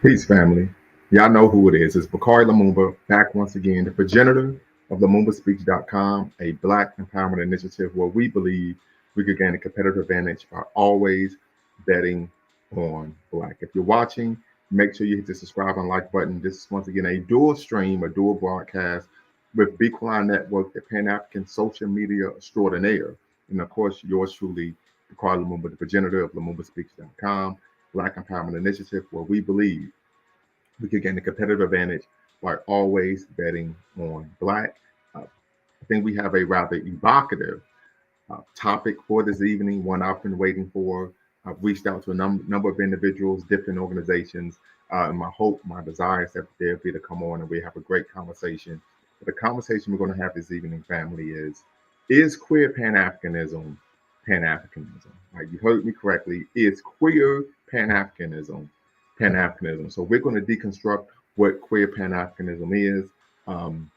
Peace, family. Y'all know who it is. It's Bakari Lumumba back once again, the progenitor of LumumbaSpeaks.com, a Black empowerment initiative where we believe we could gain a competitive advantage by always betting on Black. If you're watching, make sure you hit the subscribe and like button. This is once again a dual stream, a dual broadcast with Bequine Network, the Pan African social media extraordinaire. And of course, yours truly, Bakari Lumumba, the progenitor of LumumbaSpeaks.com. Black Empowerment Initiative, where we believe we could gain a competitive advantage by always betting on Black. I think we have a rather evocative topic for this evening, one I've been waiting for. I've reached out to a number of individuals, different organizations, and my hope, my desire is that they'll be to come on and we have a great conversation. But the conversation we're going to have this evening, family, is queer Pan-Africanism Pan-Africanism? Right? You heard me correctly. Is queer Pan-Africanism Pan-Africanism? So we're going to deconstruct what queer Pan-Africanism is. Um,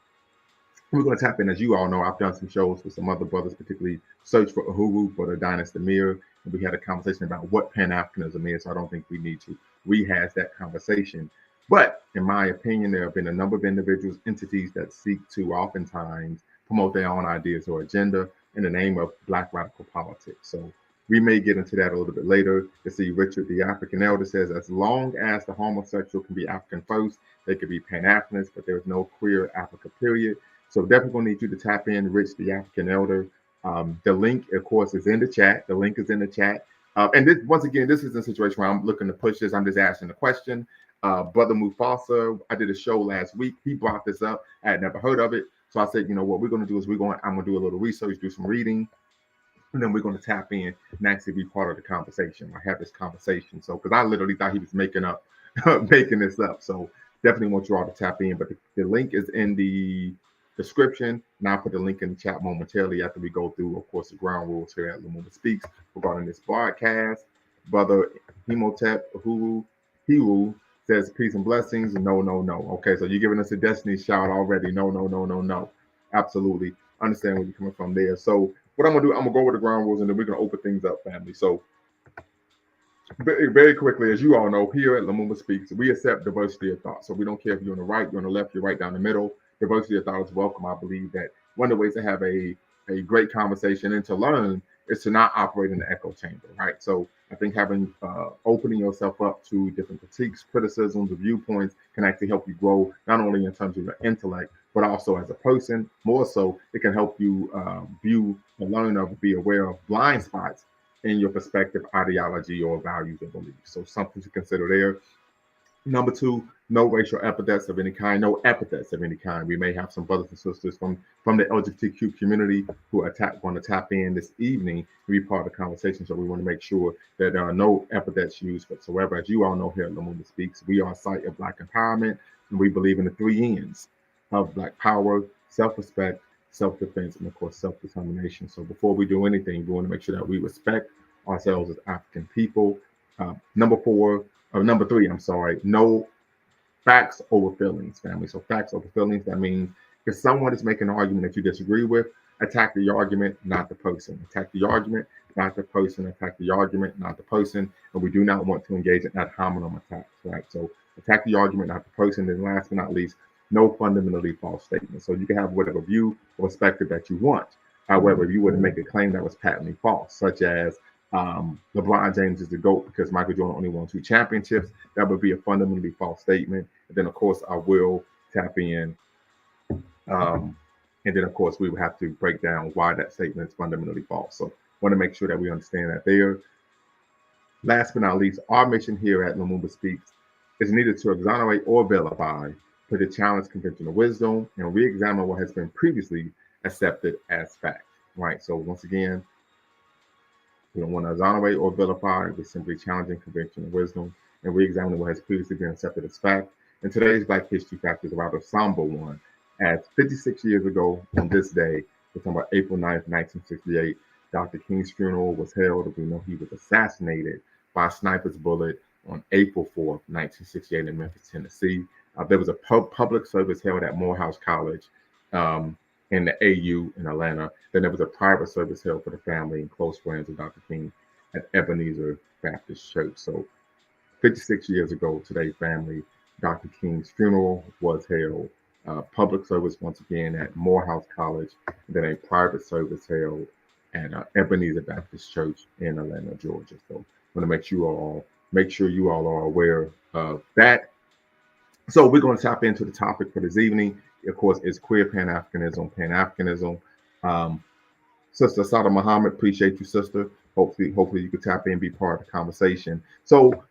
we're going to tap in, as you all know, I've done some shows with some other brothers, particularly Search for Uhuru, Brother Dynasty Mir, and we had a conversation about what Pan-Africanism is. So I don't think we need to rehash that conversation. But in my opinion, there have been a number of individuals, entities that seek to oftentimes promote their own ideas or agenda in the name of Black radical politics. So we may get into that a little bit later. You see, Richard, the African elder, says, as long as the homosexual can be African first, they could be Pan-Africanists, but there's no queer Africa, period. So definitely gonna need you to tap in, Rich, the African elder. The link, of course, is in the chat. The link is in the chat. And this, once again, this is a situation where I'm looking to push this. I'm just asking the question. Brother Mufasa, I did a show last week. He brought this up. I had never heard of it. So I said, you know what we're going to do is I'm going to do a little research, do some reading, and then we're going to tap in and actually be part of the conversation. I have this conversation. So, because I literally thought he was making up, making this up. So definitely want you all to tap in. But the link is in the description. And I'll put the link in the chat momentarily after we go through, of course, the ground rules here at Lumumba Speaks regarding this broadcast. Brother Hemotep Uhuru Hiru says peace and blessings. No, no, no. Okay, so you're giving us a destiny shout already. No, no, no, no, no. Absolutely. Understand where you're coming from there. So what I'm gonna do, I'm gonna go over the ground rules and then we're gonna open things up, family. So very quickly, as you all know, here at Lumumba Speaks, we accept diversity of thought. So we don't care if you're on the right, you're on the left, you're right down the middle. Diversity of thought is welcome. I believe that one of the ways to have a great conversation and to learn is to not operate in the echo chamber, right? So I think having opening yourself up to different critiques, criticisms, viewpoints can actually help you grow, not only in terms of your intellect, but also as a person. More so, it can help you view and learn of, be aware of blind spots in your perspective, ideology, or values or beliefs. So something to consider there. Number two, no racial epithets of any kind, no epithets of any kind. We may have some brothers and sisters from the LGBTQ community who are going to tap in this evening to be part of the conversation. So we want to make sure that there are no epithets used whatsoever. As you all know here at Lumumba Speaks, we are a site of Black empowerment, and we believe in the three N's of Black power, self-respect, self-defense, and of course self-determination. So before we do anything, we want to make sure that we respect ourselves as African people. Number three, I'm sorry, no facts over feelings, family. So facts over feelings, that means if someone is making an argument that you disagree with, attack the argument, not the person. Attack the argument, not the person. Attack the argument, not the person. And we do not want to engage in ad hominem attacks, right? So attack the argument, not the person. And last but not least, no fundamentally false statements. So you can have whatever view or perspective that you want. However, if you were to make a claim that was patently false, such as LeBron James is the GOAT because Michael Jordan only won 2 championships, that would be a fundamentally false statement. And then, of course, I will tap in. And then, of course, we would have to break down why that statement is fundamentally false. So, want to make sure that we understand that there. Last but not least, our mission here at Lumumba Speaks is neither to exonerate or vilify, but to challenge conventional wisdom and re-examine what has been previously accepted as fact. Right. So, once again, we don't want to exonerate or vilify. We're simply challenging conventional wisdom and re-examining what has previously been accepted as fact. And today's Black History Fact is a rather somber one. As 56 years ago on this day, we're talking about April 9th, 1968, Dr. King's funeral was held. We know he was assassinated by a sniper's bullet on April 4th, 1968 in Memphis, Tennessee. There was a public service held at Morehouse College in the AU in Atlanta. Then there was a private service held for the family and close friends of Dr. King at Ebenezer Baptist Church. So 56 years ago today, family, Dr. King's funeral was held. Public service once again at Morehouse College, and then a private service held at Ebenezer Baptist Church in Atlanta, Georgia. So I want to make sure you all are aware of that. So we're going to tap into the topic for this evening. Of course, it's queer Pan-Africanism, Pan-Africanism. Um, Sister Sada Muhammad, appreciate you, sister. Hopefully you could tap in and be part of the conversation. So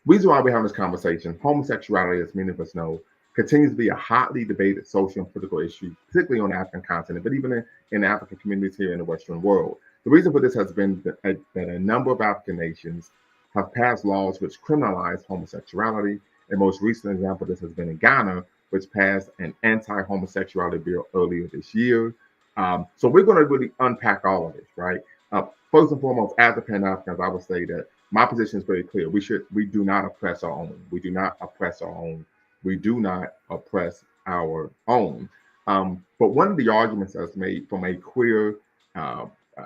reason why we're having this conversation, homosexuality, as many of us know, continues to be a hotly debated social and political issue, particularly on the African continent, but even in African communities here in the Western world. The reason for this has been that a number of African nations have passed laws which criminalize homosexuality. A most recent example of this has been in Ghana, which passed an anti-homosexuality bill earlier this year. So we're going to really unpack all of this, right? First and foremost, as a Pan-Africans, I would say that my position is very clear. We do not oppress our own. We do not oppress our own. We do not oppress our own. But one of the arguments that's made from a queer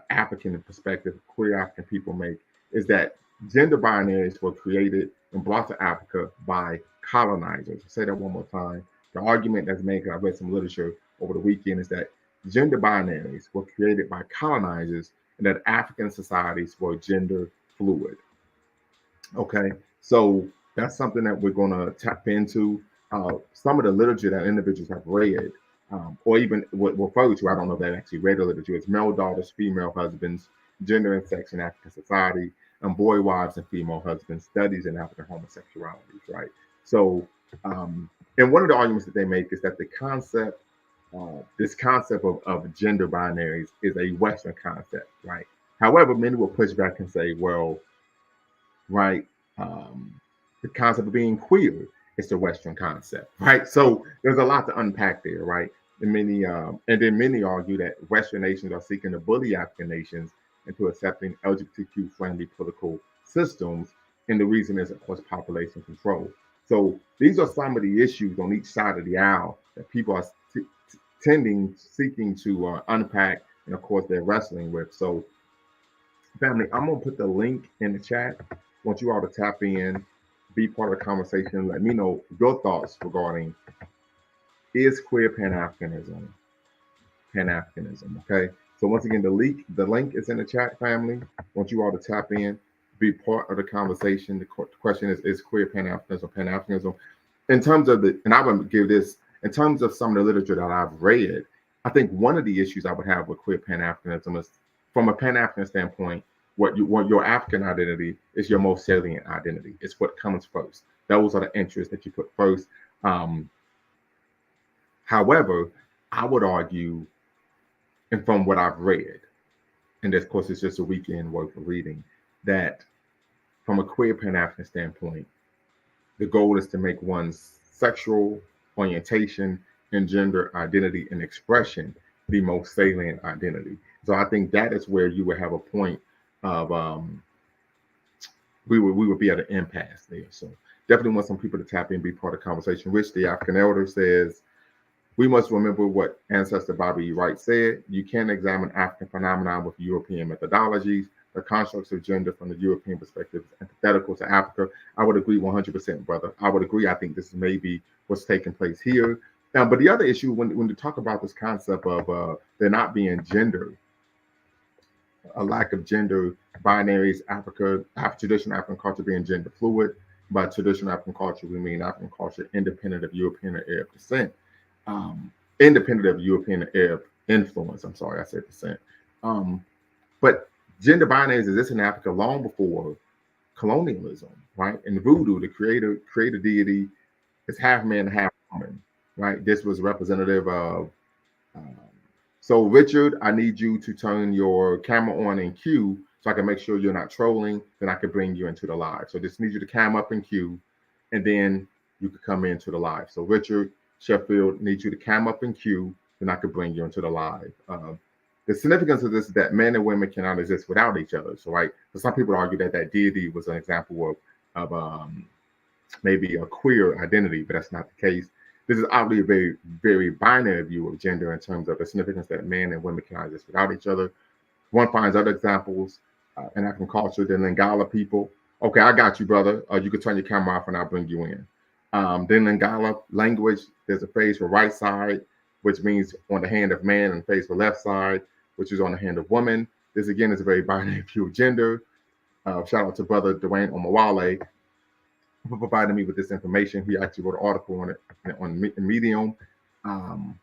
African perspective, queer African people make, is that gender binaries were created and brought to Africa by colonizers. I'll say that one more time. The argument that's made, because I read some literature over the weekend, is that gender binaries were created by colonizers and that African societies were gender fluid. Okay, so that's something that we're going to tap into. Some of the literature that individuals have read, or even referred to, I don't know if they actually read the literature, is male daughters, female husbands, gender and sex in African society, and boy wives and female husbands, studies in African homosexualities, right? So, and one of the arguments that they make is that this concept of gender binaries is a Western concept, right? However, many will push back and say, well, right, the concept of being queer is a Western concept, right? So there's a lot to unpack there, right? And then many argue that Western nations are seeking to bully African nations into accepting LGBTQ-friendly political systems, and the reason is, of course, population control. So these are some of the issues on each side of the aisle that people are seeking to unpack, and of course, they're wrestling with. So, family, I'm gonna put the link in the chat. I want you all to tap in, be part of the conversation. Let me know your thoughts regarding, is queer Pan-Africanism Pan-Africanism? Okay. So once again, the link is in the chat, family. I want you all to tap in, be part of the conversation. The question is queer Pan-Africanism Pan-Africanism? In terms of and I would give this, in terms of some of the literature that I've read, I think one of the issues I would have with queer Pan-Africanism is, from a Pan-African standpoint, what your African identity is your most salient identity. It's what comes first. Those are the interests that you put first. However, I would argue, and from what I've read, and of course it's just a weekend worth of reading, that from a queer Pan-African standpoint, the goal is to make one's sexual orientation and gender identity and expression the most salient identity. So I think that is where you would have a point of we would be at an impasse there. So definitely want some people to tap in, be part of the conversation. Rich, the African elder, says, we must remember what ancestor Bobby Wright said. You can't examine African phenomenon with European methodologies. The constructs of gender from the European perspective is antithetical to Africa. I would agree 100%, brother. I would agree. I think this is maybe what's taking place here. But the other issue, when you talk about this concept of there not being gender, a lack of gender binaries, traditional African culture being gender fluid. By traditional African culture, we mean African culture independent of European or Arab descent, independent of European or Arab influence. I'm sorry, I said descent. But gender binaries exist in Africa long before colonialism, right? In voodoo, the creator deity is half man, half woman, right? This was representative of. So, Richard, I need you to turn your camera on in queue so I can make sure you're not trolling. Then I can bring you into the live. So, just need you to cam up in queue, and then you can come into the live. So, Richard Sheffield needs you to cam up in queue, then I could bring you into the live. The significance of this is that men and women cannot exist without each other. So, right, so some people argue that deity was an example of maybe a queer identity, but that's not the case. This is obviously a very, very binary view of gender in terms of the significance that men and women cannot exist without each other. One finds other examples in African culture, the Lingala people. Okay, I got you, brother. You can turn your camera off and I'll bring you in. Then in Lingala language, there's a phrase for right side, which means on the hand of man, and a phrase for left side, which is on the hand of woman. This again is a very binary pure gender. Shout out to brother Dwayne Omawale for providing me with this information. He actually wrote an article on it on Medium. Um,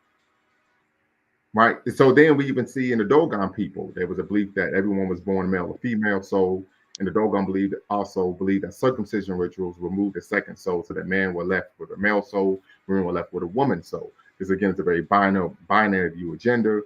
right. So then we even see in the Dogon people, there was a belief that everyone was born male or female. So and the Dogon also believed that circumcision rituals removed the second soul, so that man were left with a male soul, women were left with a woman soul. This again is a very binary view of gender.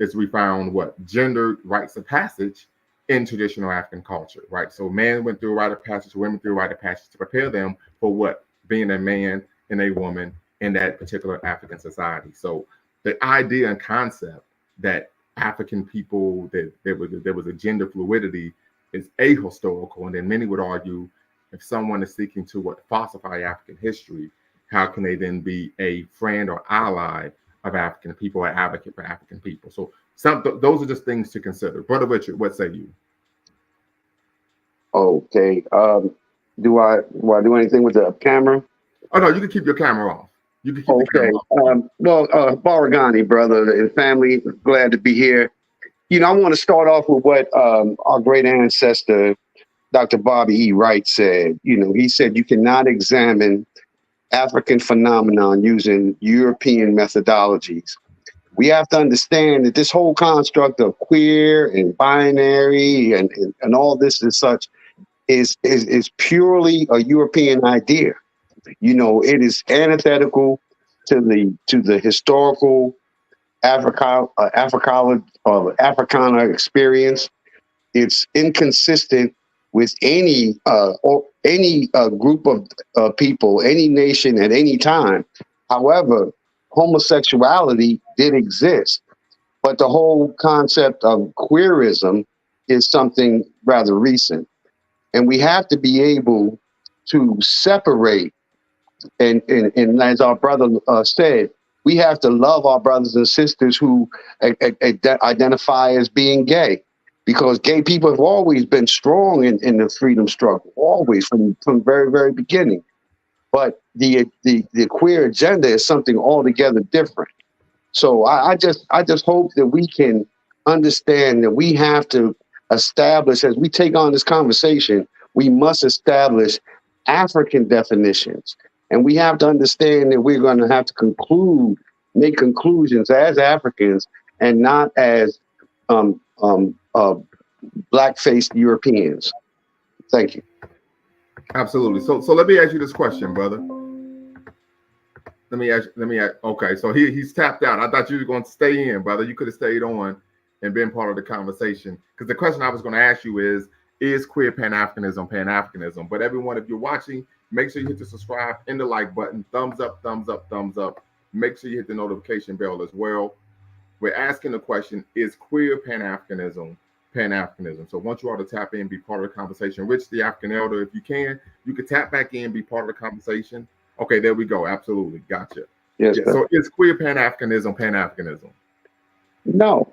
As we found what gendered rites of passage in traditional African culture, right? So man went through a rite of passage, women through a rite of passage to prepare them for what? Being a man and a woman in that particular African society. So the idea and concept that African people, that there was a gender fluidity is ahistorical. And then many would argue if someone is seeking to what falsify African history, how can they then be a friend or ally of African people or advocate for African people? So those are just things to consider. Brother Richard, what say you? Okay. Do I do anything with the camera? Oh no, you can keep your camera off. You can keep the Okay. camera off. Baragani, brother and family, glad to be here. I want to start off with what our great ancestor, Dr. Bobby E. Wright said. He said you cannot examine African phenomenon using European methodologies. We have to understand that this whole construct of queer and binary and all this and such is purely a European idea. It is antithetical to the historical Africana experience. It's inconsistent with any group of people, any nation at any time. However, homosexuality did exist, but the whole concept of queerism is something rather recent, and we have to be able to separate. And as our brother said, we have to love our brothers and sisters who identify as being gay, because gay people have always been strong in the freedom struggle, always from very, very beginning. But the queer agenda is something altogether different. So I just hope that we can understand that we have to establish, as we take on this conversation, we must establish African definitions. And we have to understand that we're going to have to make conclusions as Africans and not as black-faced Europeans. Thank you. Absolutely. So let me ask you this question, brother. Let me ask. Okay, so he's tapped out. I thought you were going to stay in, brother. You could have stayed on and been part of the conversation. Because the question I was going to ask you is queer Pan-Africanism Pan-Africanism? But everyone, if you're watching, make sure you hit the subscribe and the like button. Thumbs up, thumbs up, thumbs up. Make sure you hit the notification bell as well. We're asking the question, is queer Pan-Africanism Pan-Africanism? So I want you all to tap in, be part of the conversation. Rich, the African elder, if you can tap back in, be part of the conversation. Okay, there we go. Absolutely. Gotcha. Yes, yeah, so is queer Pan-Africanism Pan-Africanism? No,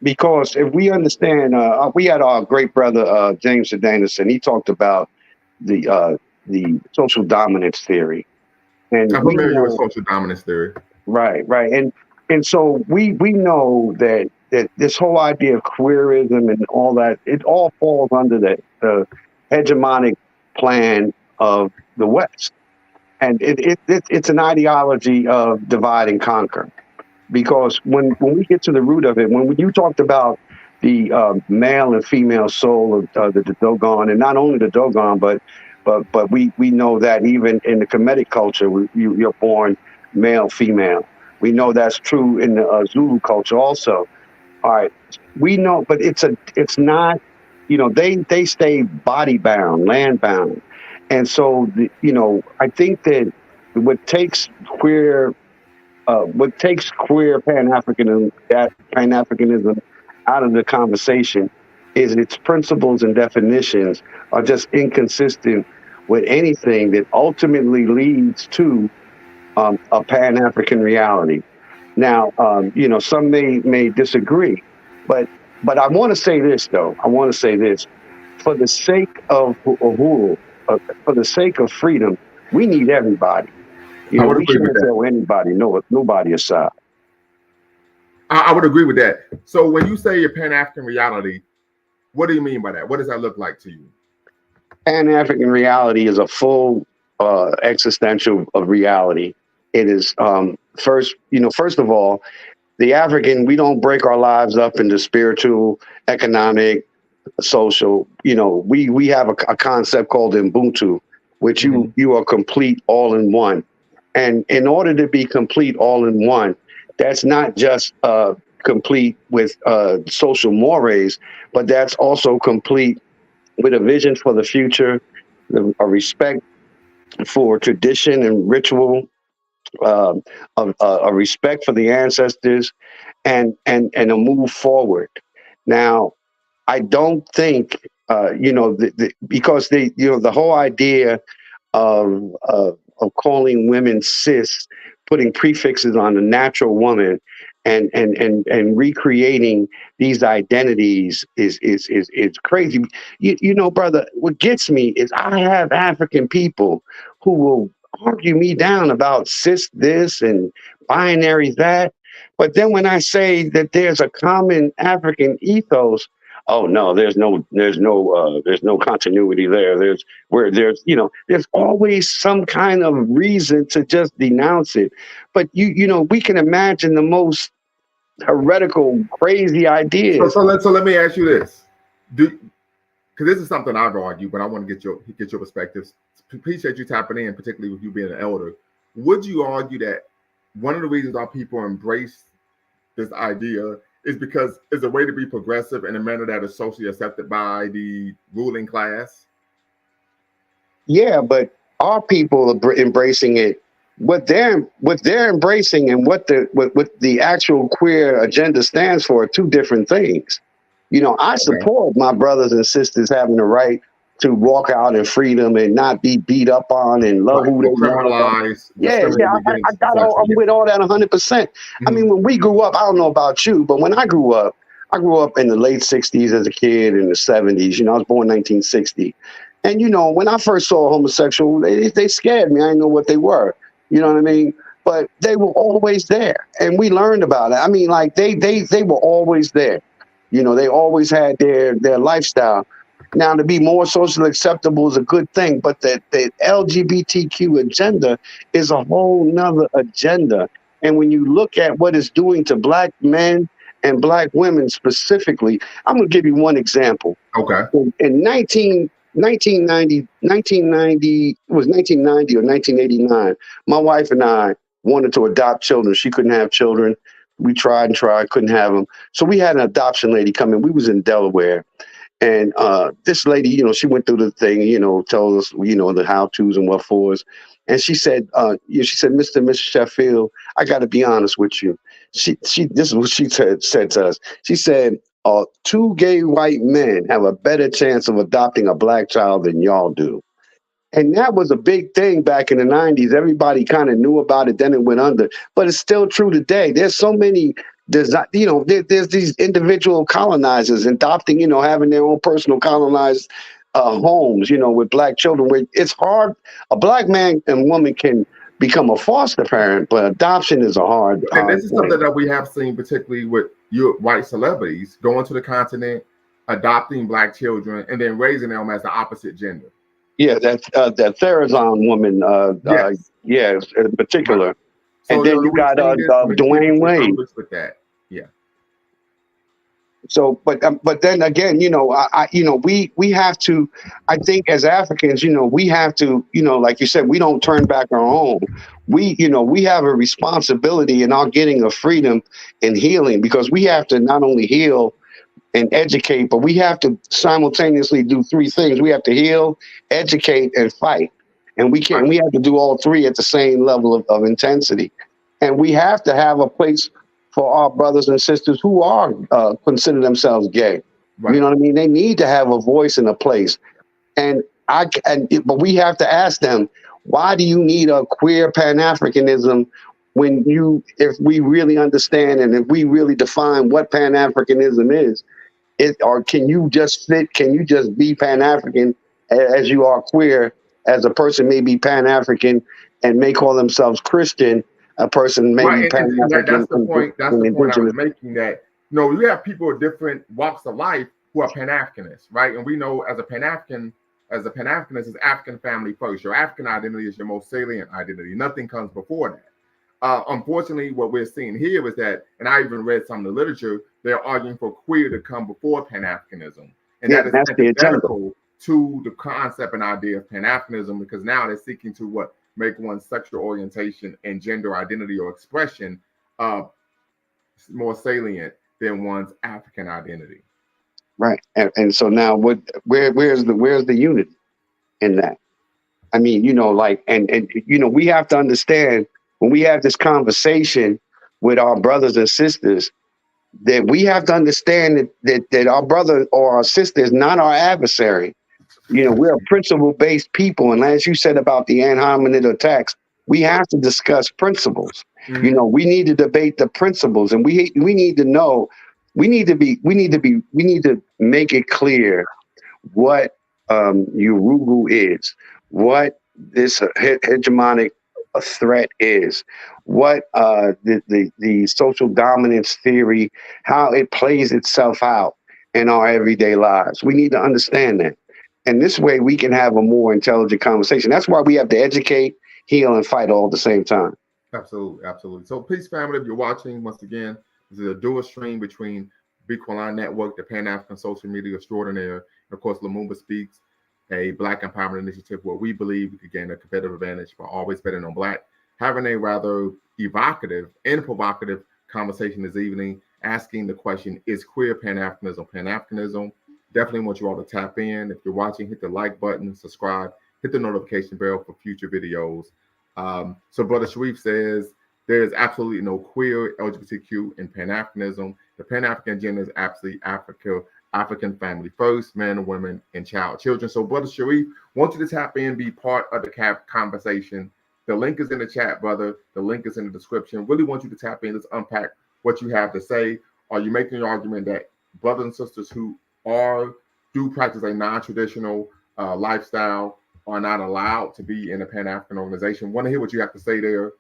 because if we understand, we had our great brother, James Sedanison, he talked about the social dominance theory. And I'm familiar with social dominance theory. Right. And so we know that this whole idea of queerism and all that, it all falls under the hegemonic plan of the West. And it's an ideology of divide and conquer. Because when we get to the root of it, when you talked about the male and female soul of the Dogon, and not only the Dogon, but we know that even in the Kemetic culture, you're born male, female. We know that's true in the Zulu culture also. All right, we know, but it's not. They stay body bound, land bound, and so I think that what takes queer Pan-Africanism out of the conversation is its principles and definitions are just inconsistent with anything that ultimately leads to a Pan-African reality. Now, some may disagree, but I want to say this, though. I want to say this. for the sake of for the sake of freedom, we need everybody. I would We agree with shouldn't that. throw anybody, no, nobody aside. I would agree with that. So when you say a Pan-African reality, what do you mean by that? What does that look like to you? Pan-African reality is a full existential of reality. It is first of all, the African, we don't break our lives up into spiritual, economic, social. We have a concept called Ubuntu, which Mm-hmm. you are complete all in one. And in order to be complete all in one, that's not just complete with social mores, but that's also complete with a vision for the future, a respect for tradition and ritual, um, a respect for the ancestors, and a move forward. Now, I don't think because the whole idea of calling women cis, putting prefixes on the natural woman, and recreating these identities is crazy. Brother, what gets me is I have African people who will argue me down about cis this and binary that, but then when I say that there's a common African ethos, oh no, there's no continuity there. There's always some kind of reason to just denounce it. But we can imagine the most heretical, crazy So ideas. let me ask you this. Do Because this is something I've argued, but I want to get your perspectives. Appreciate you tapping in, particularly with you being an elder. Would you argue that one of the reasons why people embrace this idea is because it's a way to be progressive in a manner that is socially accepted by the ruling class? Yeah, but our people are embracing it. What they're embracing and what the actual queer agenda stands for are two different things. I Okay. support my brothers and sisters having the right to walk out in freedom and not be beat up on and love Right. who they Or want. criminalize, Yeah, yeah, discriminate I against, got all, essentially. I'm with all that 100%. I Yeah. mean, when we grew up, I don't know about you, but when I grew up in the late 60s as a kid, in the 70s. I was born 1960. And, when I first saw a homosexual, they scared me. I didn't know what they were. You know what I mean? But they were always there. And we learned about it. I mean, like they were always there. They always had their lifestyle. Now, to be more socially acceptable is a good thing, but the LGBTQ agenda is a whole nother agenda. And when you look at what it's doing to black men and black women specifically, I'm going to give you one example. Okay. In 1990, it was 1990 or 1989, my wife and I wanted to adopt children. She couldn't have children. We tried and tried, couldn't have them. So we had an adoption lady come in. We was in Delaware. And this lady, she went through the thing, told us, the how to's and what fors. And she said, she said, Mr. and Mrs. Sheffield, I got to be honest with you. This is what she said to us. She said, two gay white men have a better chance of adopting a black child than y'all do. And that was a big thing back in the 90s. Everybody kind of knew about it, then it went under. But it's still true today. There's so many, there's these individual colonizers adopting, having their own personal colonized homes, with black children. Where it's hard. A black man and woman can become a foster parent, but adoption is a hard, And hard this is thing. something that we have seen, particularly with your white celebrities going to the continent, adopting black children, and then raising them as the opposite gender. Yeah, that Therazon woman, Yes. yeah, in Right. particular. And So then you we've got seen this with Dwayne different Wade. numbers with that. Yeah. So, but then again, we have to. I think as Africans, we have to, like you said, we don't turn back our own. We have a responsibility in our getting of freedom and healing, because we have to not only heal and educate, but we have to simultaneously do three things. We have to heal, educate, and fight. And Right. we have to do all three at the same level of intensity. And we have to have a place for our brothers and sisters who are consider themselves gay. You Right. know what I mean? They need to have a voice and a place. But we have to ask them, why do you need a queer Pan-Africanism if we really understand and if we really define what Pan-Africanism is, or can you just fit? Can you just be Pan-African as you are queer? As a person may be Pan-African and may call themselves Christian. A person may be Right, and Pan-African that's the point. That's and the point I was indigenous. making. That you have people of different walks of life who are Pan-Africanists, right? And we know as a Pan-Africanist is African family first. Your African identity is your most salient identity. Nothing comes before that. Unfortunately, what we're seeing here is that, and I even read some of the literature, they're arguing for queer to come before Pan-Africanism, and that is That's the agenda. antithetical to the concept and idea of Pan-Africanism, because now they're seeking to make one's sexual orientation and gender identity or expression more salient than one's African identity. Right, and so now where's the unity in that? I mean, we have to understand when we have this conversation with our brothers and sisters that we have to understand that our brother or our sister is not our adversary. We're a principle-based people, and as you said about the ad-hominem attacks, we have to discuss principles. Mm-hmm. We need to debate the principles, and we need to know. We need to make it clear what Urugu is, what this hegemonic threat is, what the social dominance theory, how it plays itself out in our everyday lives. We need to understand that. And this way we can have a more intelligent conversation. That's why we have to educate, heal, and fight all at the same time. Absolutely, absolutely. So peace, family. If you're watching, once again, this is a dual stream between Bitcoin Network, the Pan-African social media extraordinaire, and of course, Lumumba Speaks, a Black empowerment initiative where we believe we could gain a competitive advantage by always betting on Black. Having a rather evocative and provocative conversation this evening, asking the question, is queer Pan-Africanism Pan-Africanism? Definitely want you all to tap in. If you're watching, hit the like button, subscribe, hit the notification bell for future videos. So Brother Sharif says, there is absolutely no queer, LGBTQ in Pan-Africanism. The Pan-African agenda is absolutely African family first, men, women, and children. So Brother Sharif, want you to tap in, be part of the conversation. The link is in the chat, brother. The link is in the description. Really want you to tap in. Let's unpack what you have to say. Are you making the argument that brothers and sisters who do practice a non-traditional lifestyle are not allowed to be in a Pan-African organization? Want to hear what you have to say there.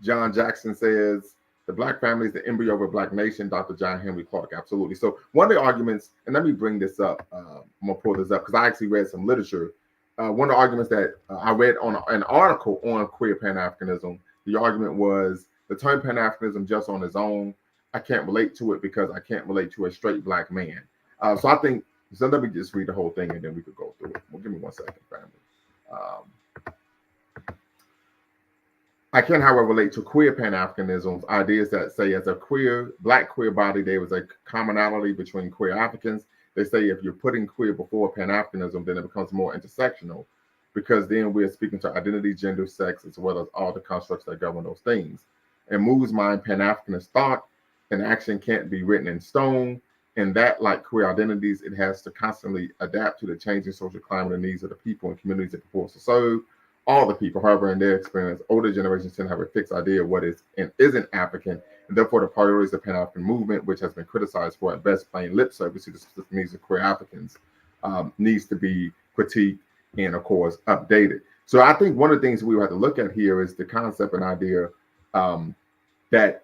John Jackson says, the Black family is the embryo of a Black nation, Dr. John Henry Clark. Absolutely. So one of the arguments, and let me bring this up, I'm going to pull this up because I actually read some literature. One of the arguments that I read on an article on queer Pan-Africanism, the argument was the term Pan-Africanism just on its own, I can't relate to it because I can't relate to a straight Black man. So I think, so let me just read the whole thing and then we could go through it. Well, give me 1 second, family. I can, however, relate to queer Pan-Africanism's ideas that say as a Black queer body, there was a commonality between queer Africans. They say if you're putting queer before Pan-Africanism, then it becomes more intersectional because then we're speaking to identity, gender, sex, as well as all the constructs that govern those things. In Moo's mind, Pan-Africanist thought and action can't be written in stone, and that, like queer identities, it has to constantly adapt to the changing social climate and needs of the people and communities it purports to serve. All the people, however, in their experience, older generations tend to have a fixed idea of what is and isn't African, and therefore the priorities of the Pan-African movement, which has been criticized for at best playing lip service to the specific needs of queer Africans, needs to be critiqued and, of course, updated. So I think one of the things we have to look at here is the concept and idea that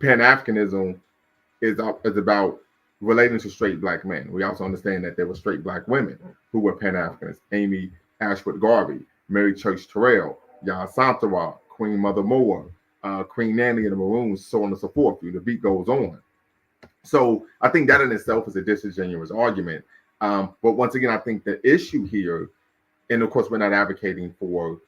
Pan-Africanism is about relating to straight Black men. We also understand that there were straight Black women who were Pan-Africanists. Amy Ashwood Garvey, Mary Church Terrell, Yah Santara, Queen Mother Moore, Queen Nanny and the Maroons, so on and so forth. The beat goes on. So I think that in itself is a disingenuous argument. But once again, I think the issue here, and of course, we're not advocating for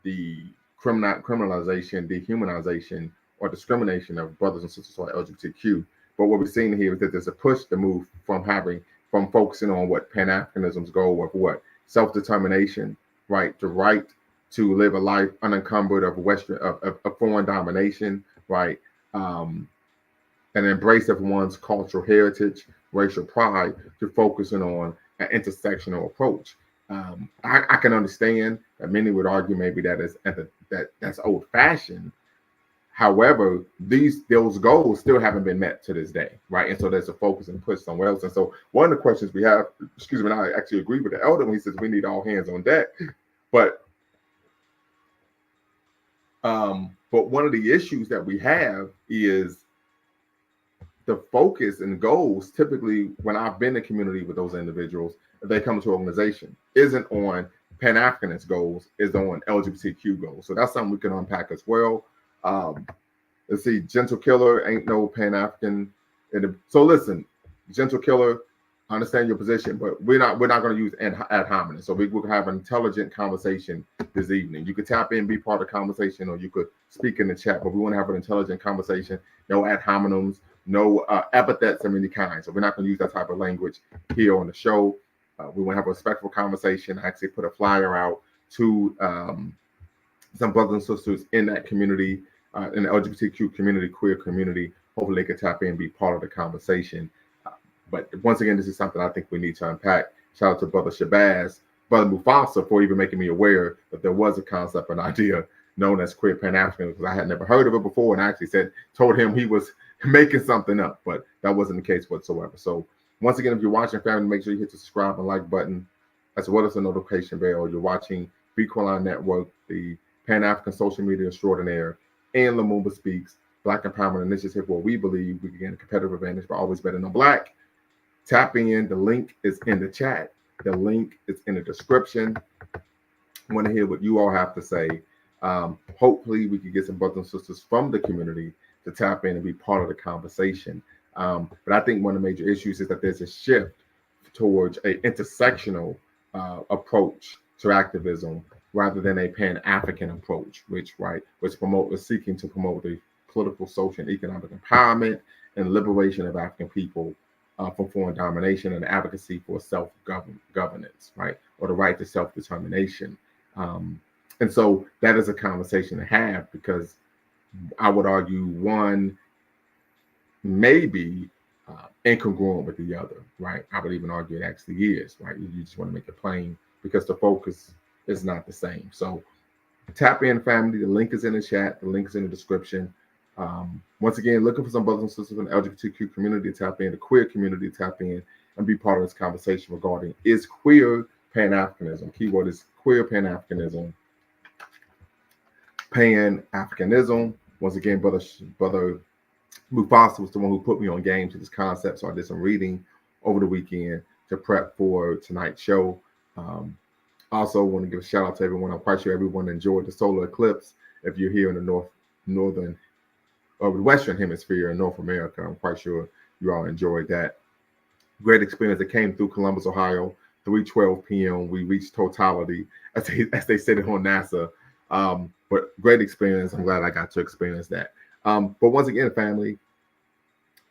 the criminalization, dehumanization, or discrimination of brothers and sisters who are LGBTQ. But what we're seeing here is that there's a push to move from focusing on what Pan-Africanism's goal of what self-determination, right, the right to live a life unencumbered of foreign domination, right, an embrace of one's cultural heritage, racial pride, to focusing on an intersectional approach. I can understand that many would argue maybe that's old-fashioned, However, those goals still haven't been met to this day, right? And so there's a focus and push somewhere else. And so one of the questions we have, excuse me, and I actually agree with the elder when he says we need all hands on deck. But one of the issues that we have is the focus and goals. Typically, when I've been in community with those individuals, if they come to an organization, isn't on Pan-Africanist goals, is on LGBTQ goals. So that's something we can unpack as well. Let's see, Gentle Killer ain't no Pan-African. So listen, Gentle Killer, I understand your position, but we're not going to use ad hominem. So we will have an intelligent conversation this evening. You could tap in, be part of the conversation, or you could speak in the chat. But we want to have an intelligent conversation. No ad hominems, no epithets of any kind. So we're not going to use that type of language here on the show. We want to have a respectful conversation. I actually put a flyer out to some brothers and sisters in that community, in the LGBTQ community, queer community. Hopefully they can tap in and be part of the conversation. But once again, this is something I think we need to unpack. Shout out to Brother Shabazz, Brother Mufasa, for even making me aware that there was a concept, an idea known as Queer Pan-Africanism, because I had never heard of it before, and I actually told him he was making something up, but that wasn't the case whatsoever. So once again, if you're watching, family, make sure you hit the subscribe and like button, as well as the notification bell. You're watching Bequaline Network, the Pan-African Social Media Extraordinaire, and Lumumba Speaks, Black Empowerment Initiative, where we believe we can gain a competitive advantage by always betting on Black. Tap in. The link is in the chat. The link is in the description. I want to hear what you all have to say. Hopefully, we can get some brothers and sisters from the community to tap in and be part of the conversation. But I think one of the major issues is that there's a shift towards an intersectional approach to activism rather than a Pan-African approach, which was seeking to promote the political, social, and economic empowerment and liberation of African people from foreign domination and advocacy for self-governance, right, or the right to self-determination. And so that is a conversation to have, because I would argue one may be incongruent with the other, right? I would even argue it actually is, right? You just want to make it plain because the focus is not the same. So tap in, family. The link is in the chat. The link is in the description. Once again, looking for some brothers and sisters in the LGBTQ community to tap in, the queer community to tap in and be part of this conversation regarding is queer Pan-Africanism. Keyword is queer Pan-Africanism. Pan-Africanism. Once again, brother Mufasa was the one who put me on game to this concept, so I did some reading over the weekend to prep for tonight's show. Also, want to give a shout out to everyone. I'm quite sure everyone enjoyed the solar eclipse. If you're here in the northern or the Western Hemisphere in North America, I'm quite sure you all enjoyed that. Great experience. It came through Columbus, Ohio, 3:12 p.m. We reached totality, as they said it on NASA. But great experience. I'm glad I got to experience that. But once again, family,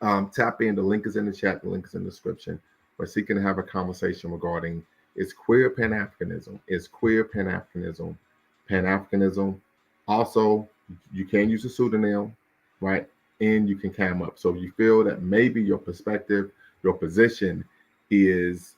tap in. The link is in the chat. The link is in the description. We're seeking to have a conversation regarding is queer Pan-Africanism. Is queer Pan-Africanism Pan-Africanism? Also, you can use a pseudonym, right? And you can cam up. So if you feel that maybe your perspective, your position is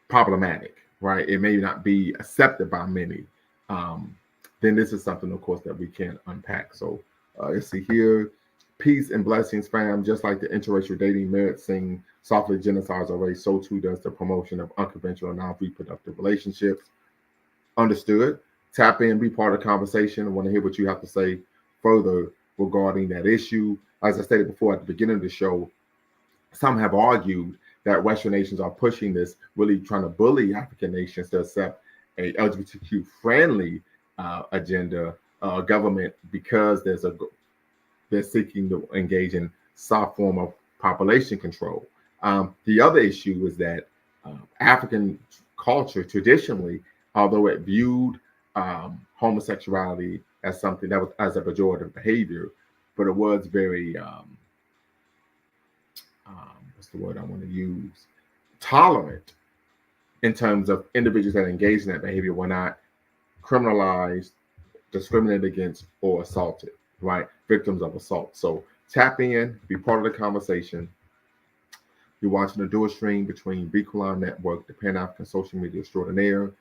problematic, right? It may not be accepted by many. Then this is something, of course, that we can unpack. So let's see here. Peace and blessings, fam. Just like the interracial dating merit sing softly genocides our race, so too does the promotion of unconventional non-reproductive relationships. Understood. Tap in, be part of the conversation. I want to hear what you have to say further regarding that issue. As I stated before at the beginning of the show, some have argued that Western nations are pushing this, really trying to bully African nations to accept a LGBTQ-friendly agenda government because they're seeking to engage in some form of population control. The other issue is that African culture traditionally, although it viewed homosexuality as something that was as a pejorative behavior, but it was very what's the word I want to use? Tolerant in terms of individuals that engage in that behavior were not criminalized, discriminated against, or assaulted, right? Victims of assault. So tap in, be part of the conversation. You're watching a dual stream between Bequaline Network, the Pan-African Social Media Extraordinaire,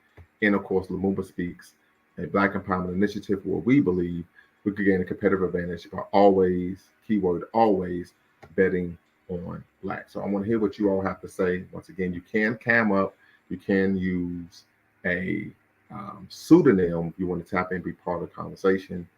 and of course, Lumumba Speaks, a Black Empowerment Initiative where we believe we could gain a competitive advantage by always, keyword always, betting on Black. So I want to hear what you all have to say. Once again, you can cam up, you can use a pseudonym if you want to tap in, be part of the conversation,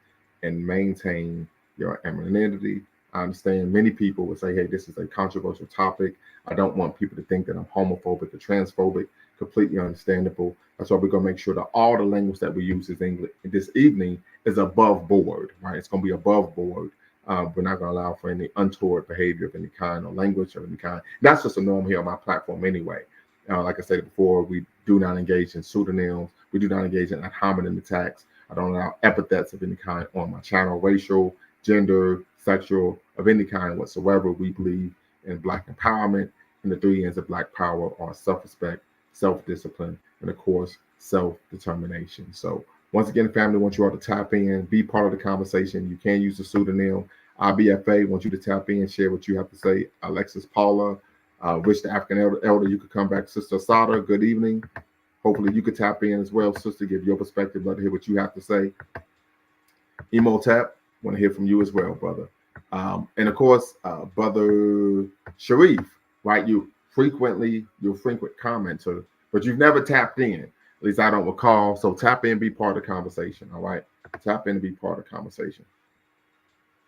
and maintain your anonymity. I understand many people would say, hey, this is a controversial topic. I don't want people to think that I'm homophobic or transphobic. Completely understandable. That's why we're going to make sure that all the language that we use this evening is above board, right? It's going to be above board. We're not going to allow for any untoward behavior of any kind or language of any kind. That's just a norm here on my platform anyway. Like I said before, we do not engage in pseudonyms. We do not engage in ad hominem attacks. I don't allow epithets of any kind on my channel, racial, gender, sexual, of any kind whatsoever. We believe in Black empowerment, and the 3 N's of Black power are self-respect, self-discipline, and of course, self-determination. So once again, family, I want you all to tap in, be part of the conversation. You can use the pseudonym. IBFA want you to tap in, share what you have to say. Alexis Paula, Rich the African Elder, you could come back. Sister Sada, good evening. Hopefully you could tap in as well, sister, give your perspective. Love to hear what you have to say. Emo Tap, want to hear from you as well, brother. And of course, brother Sharif, right? You're a frequent commenter, but you've never tapped in. At least I don't recall. So tap in, be part of the conversation. All right. Tap in and be part of the conversation.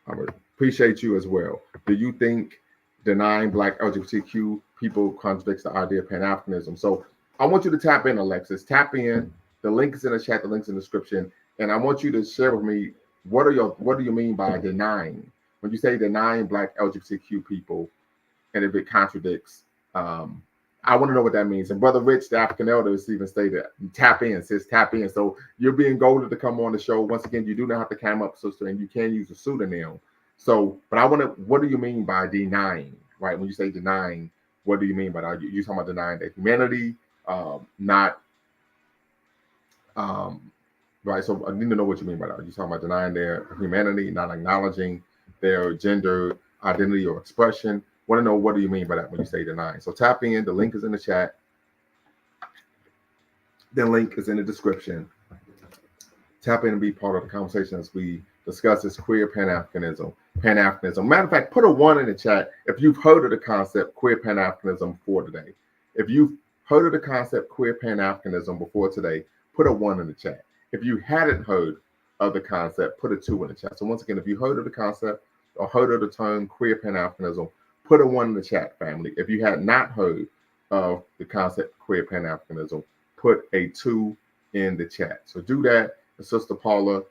I would appreciate you as well. Do you think denying Black LGBTQ people contradicts the idea of Pan-Africanism? So I want you to tap in, Alexis. Tap in. The link is in the chat. The link's in the description. And I want you to share with me what do you mean by denying? When you say denying Black LGBTQ people, and if it contradicts, I want to know what that means. And Brother Rich, the African Elder, has even stated, tap in, says tap in. So you're being goaded to come on the show. Once again, you do not have to cam up, sister, and you can use a pseudonym. So, but I want to, what do you mean by denying, right? When you say denying, what do you mean by that? You talking about denying their humanity, not, right? So I need to know what you mean by that. Are you talking about denying their humanity, not acknowledging their gender identity or expression? Want to know, what do you mean by that when you say denying? So tap in. The link is in the chat. The link is in the description. Tap in and be part of the conversation as we discuss this queer Pan-Africanism. Pan-Africanism. Matter of fact, put a 1 in the chat if you've heard of the concept queer Pan-Africanism before today. If you've heard of the concept queer Pan-Africanism before today, put a 1 in the chat. If you hadn't heard of the concept, put a 2 in the chat. So once again, if you heard of the concept or heard of the term queer Pan-Africanism, put a 1 in the chat, family. If you had not heard of the concept queer Pan-Africanism, put a 2 in the chat. So do that. And Sister Paula.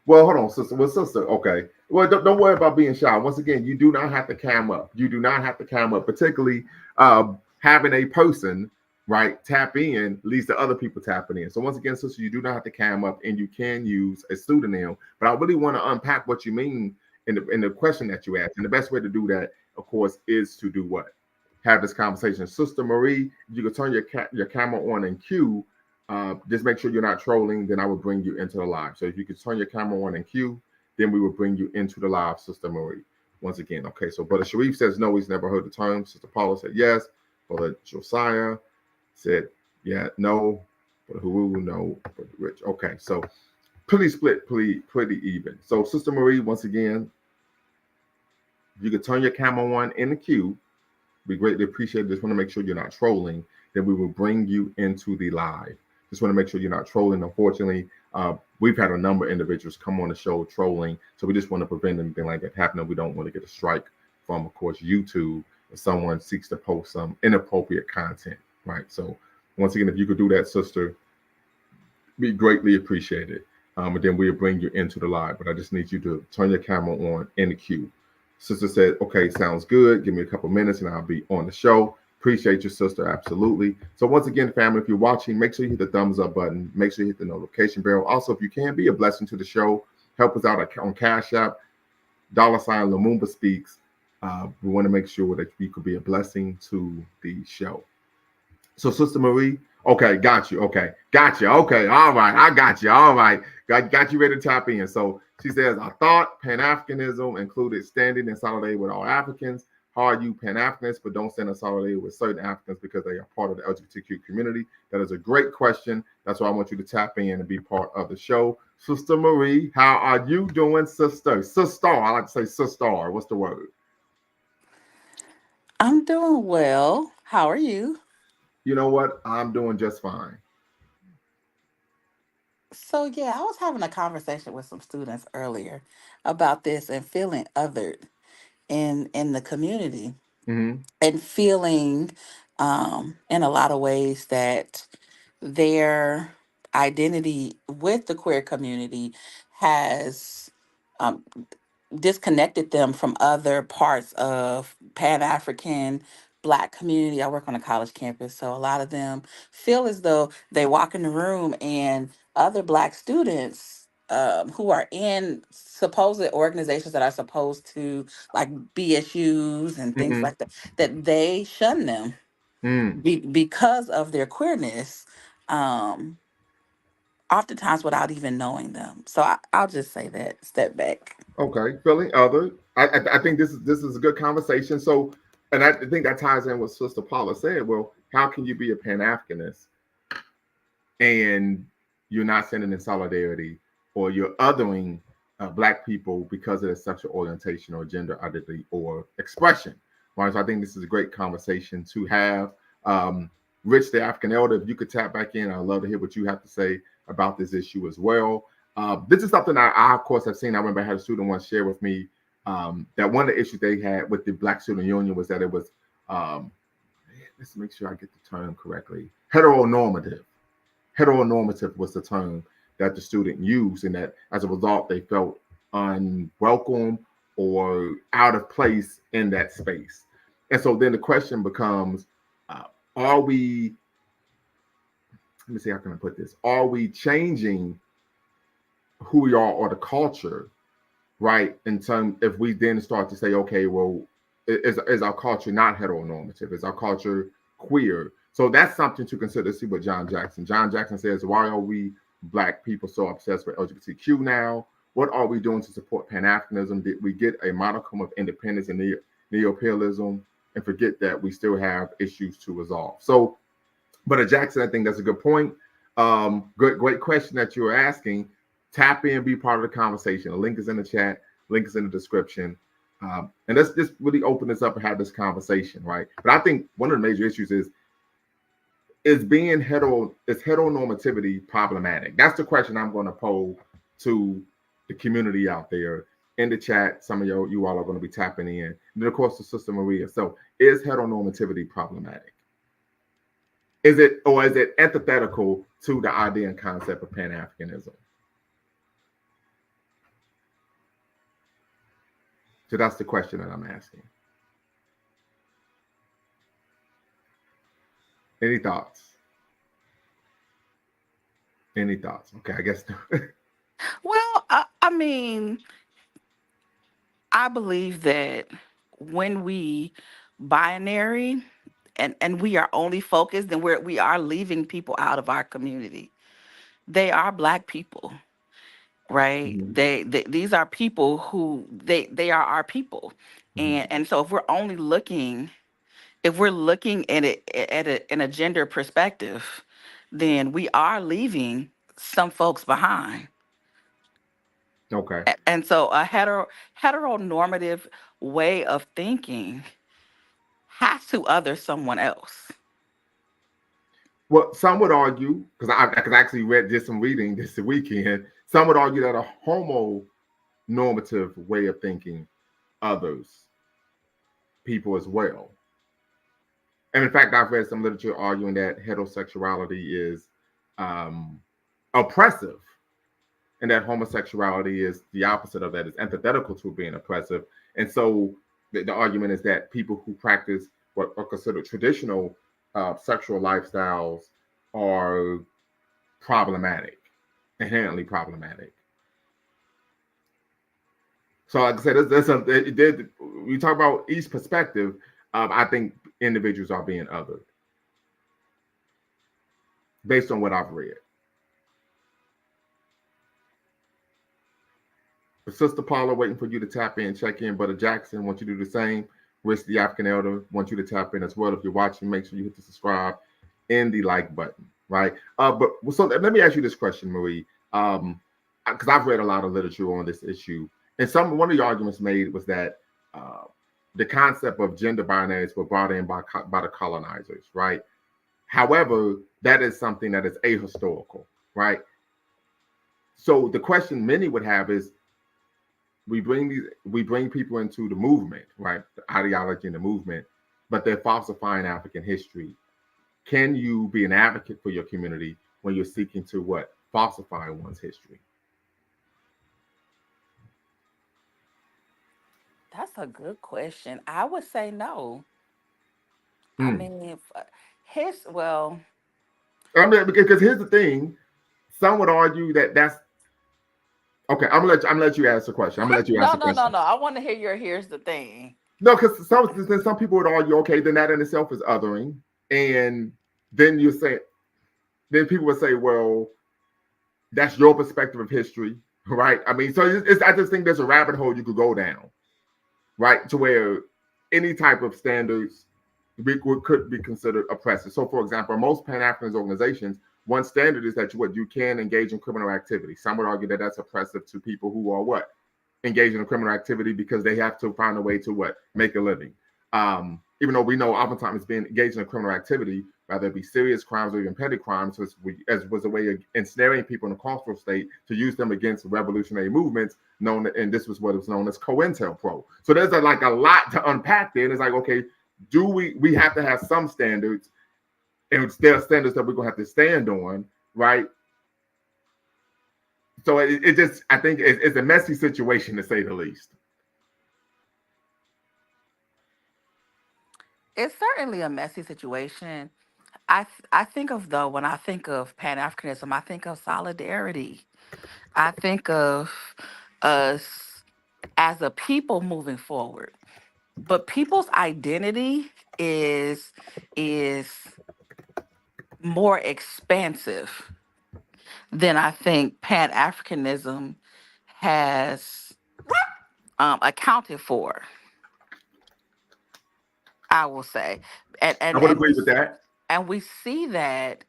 Well, hold on, sister. Well, sister, okay. Well, don't worry about being shy. Once again, you do not have to cam up. You do not have to cam up, particularly having a person, right, tap in leads to other people tapping in. So once again, sister, you do not have to cam up, and you can use a pseudonym. But I really want to unpack what you mean in the question that you asked. And the best way to do that, of course, is to do what? Have this conversation. Sister Marie, you can turn your camera on and cue. Just make sure you're not trolling, then I will bring you into the live. So if you could turn your camera on and cue, then we will bring you into the live, Sister Marie. Once again, okay, so Brother Sharif says no, he's never heard the term. Sister Paula said yes. Brother Josiah said yeah, no. Brother Haru, no. Brother Rich, okay, so pretty split, pretty even. So Sister Marie, once again, you can turn your camera on in the queue. We greatly appreciate it. Just want to make sure you're not trolling. Then we will bring you into the live. Just want to make sure you're not trolling. Unfortunately, we've had a number of individuals come on the show trolling. So we just want to prevent anything like that happening. We don't want to get a strike from, of course, YouTube if someone seeks to post some inappropriate content, right? So once again, if you could do that, sister, we greatly appreciate it. And then we'll bring you into the live. But I just need you to turn your camera on in the queue. Sister said, okay, sounds good. Give me a couple minutes and I'll be on the show. Appreciate your sister, absolutely. So once again, family, if you're watching, make sure you hit the thumbs up button. Make sure you hit the notification bell. Also, if you can, be a blessing to the show. Help us out on Cash App, $ Lumumba Speaks. We want to make sure that we could be a blessing to the show. So Sister Marie, okay, got you. Okay, got you. Okay, all right, I got you. All right, got you ready to tap in. So she says, I thought Pan-Africanism included standing in solidarity with all Africans. How are you Pan-Africanists, but don't stand in solidarity with certain Africans because they are part of the LGBTQ community? That is a great question. That's why I want you to tap in and be part of the show. Sister Marie, how are you doing, sister? Sister, I like to say sister. What's the word? I'm doing well. How are you? You know what? I'm doing just fine. So yeah, I was having a conversation with some students earlier about this and feeling othered in the community Mm-hmm. and feeling in a lot of ways that their identity with the queer community has um, disconnected them from other parts of Pan-African Black community. I work on a college campus, so a lot of them feel as though they walk in the room and other Black students who are in supposed organizations that are supposed to like BSUs and things Mm-hmm. like that, that they shun them Mm. because of their queerness. Um, Oftentimes without even knowing them. So I'll just say that. Step back. Okay, feeling other. I think this is a good conversation. So, and I think that ties in what Sister Paula said. Well, how can you be a Pan Africanist and you're not standing in solidarity, or you're othering Black people because of their sexual orientation or gender identity or expression? Right. So I think this is a great conversation to have. Um, Rich, the African elder, if you could tap back in, I'd love to hear what you have to say about this issue as well. This is something I, of course, have seen. I remember I had a student once share with me that one of the issues they had with the Black Student Union was that it was, let's make sure I get the term correctly, heteronormative. Heteronormative was the term that the student used, and that as a result, they felt unwelcome or out of place in that space. And so then the question becomes, uh, are we, let me see how can I put this, are we changing who we are or the culture, right? In terms, if we then start to say, okay, well, is our culture not heteronormative? Is our culture queer? So that's something to consider. See what John Jackson says, why are we Black people so obsessed with LGBTQ now? What are we doing to support Pan-Africanism? Did we get a modicum of independence and neo-imperialism and forget that we still have issues to resolve? So, but Jackson, I think that's a good point. Great question that you were asking. Tap in, be part of the conversation. The link is in the chat. Link is in the description. And let's just really open this up and have this conversation, right? But I think one of the major issues is being is heteronormativity problematic? That's the question I'm going to pose to the community out there in the chat. Some of you all are going to be tapping in. And then of course the Sister Maria. So is heteronormativity problematic? Is it, or is it antithetical to the idea and concept of Pan-Africanism? So that's the question that I'm asking. Any thoughts? Any thoughts? Okay, I guess. Well, I mean, I believe that when we binary and we are only focused, then we are leaving people out of our community. They are Black people, right? Mhm. These are people who they are our people, Mhm. and so if we're looking at it in a gender perspective, then we are leaving some folks behind. Okay. And so a heteronormative way of thinking has to other someone else. Well, some would argue, because I actually did some reading this weekend. Some would argue that a homonormative way of thinking others people as well. And in fact, I've read some literature arguing that heterosexuality is um, oppressive, and that homosexuality is the opposite of that, is antithetical to being oppressive. And so the argument is that people who practice what are considered traditional sexual lifestyles are problematic, inherently problematic. So, like I said, we talk about each perspective. I think individuals are being othered based on what I've read. But Sister Paula, waiting for you to tap in, check in. Brother Jackson, want you to do the same. Rich the African Elder wants you to tap in as well. If you're watching, make sure you hit the subscribe and the like button, right? But so let me ask you this question, Marie, because I've read a lot of literature on this issue, and one of the arguments made was that uh, the concept of gender binaries were brought in by the colonizers, right? However, that is something that is ahistorical, right? So the question many would have is, we bring people into the movement, right? The ideology and the movement, but they're falsifying African history. Can you be an advocate for your community when you're seeking to what? Falsify one's history? That's a good question. I would say no. I Hmm. mean, well, I mean, because here's the thing: some would argue that that's okay. I'm gonna let you ask the question. I'm gonna let you ask no, the no, no, question. no. I want to hear your here's the thing. No, because some people would argue, okay, then that in itself is othering, and then you say, then people would say, well, that's your perspective of history, right? I mean, so I just think there's a rabbit hole you could go down, right, to where any type of standards could be considered oppressive. So, for example, most Pan-Africanist organizations, one standard is that you can engage in criminal activity. Some would argue that that's oppressive to people who are what? Engaging in criminal activity because they have to find a way to what? Make a living. Even though we know oftentimes being engaged in a criminal activity, whether it be serious crimes or even petty crimes, as was a way of ensnaring people in a cultural state to use them against revolutionary movements and this was what was known as COINTELPRO. So there's like a lot to unpack there. And it's like, okay, do we have to have some standards, and there are standards that we're gonna have to stand on, right? So it just, I think it's a messy situation to say the least. It's certainly a messy situation. I think of though when I think of Pan Africanism, I think of solidarity. I think of us as a people moving forward. But people's identity is more expansive than I think Pan Africanism has accounted for. I will say, and I and would and agree we with that. and we see that.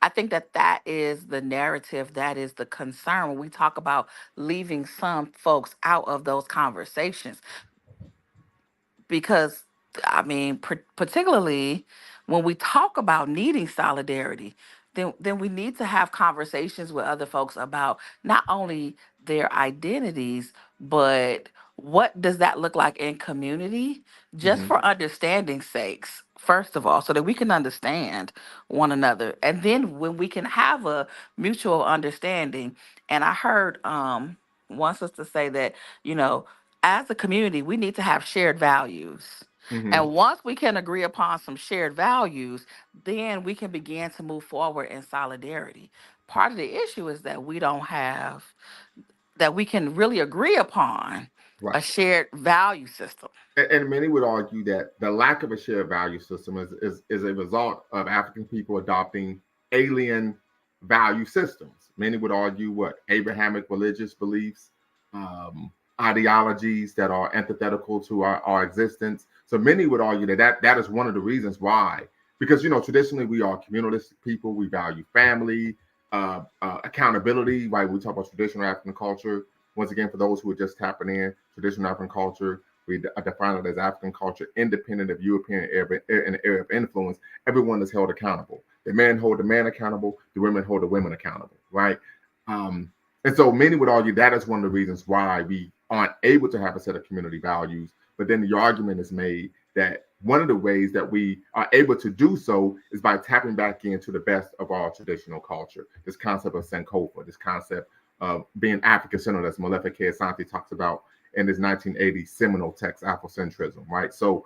I think that that is the narrative, that is the concern when we talk about leaving some folks out of those conversations, because I mean, particularly when we talk about needing solidarity, then we need to have conversations with other folks about not only their identities, but what does that look like in community, just Hmm. for understanding sakes, first of all, so that we can understand one another. And then when we can have a mutual understanding. And I heard one sister say that, you know, as a community, we need to have shared values. Hmm. And once we can agree upon some shared values, then we can begin to move forward in solidarity. Part of the issue is that we don't have, that we can really agree upon a Right. shared value system. And many would argue that the lack of a shared value system is a result of African people adopting alien value systems. Many would argue what? Abrahamic religious beliefs, um, ideologies that are antithetical to our existence. So many would argue that is one of the reasons why. Because, traditionally we are communalistic people. We value family, accountability, right? We talk about traditional African culture. Once again, for those who are just tapping in, traditional African culture, we define it as African culture independent of European and Arab influence. Everyone is held accountable. The men hold the man accountable. The women hold the women accountable, right? And so many would argue that is one of the reasons why we aren't able to have a set of community values. But then the argument is made that one of the ways that we are able to do so is by tapping back into the best of our traditional culture. This concept of Sankofa, this concept of being African-centered, as Malefa K. Asante talks about in his 1980 seminal text, Afrocentrism, right? So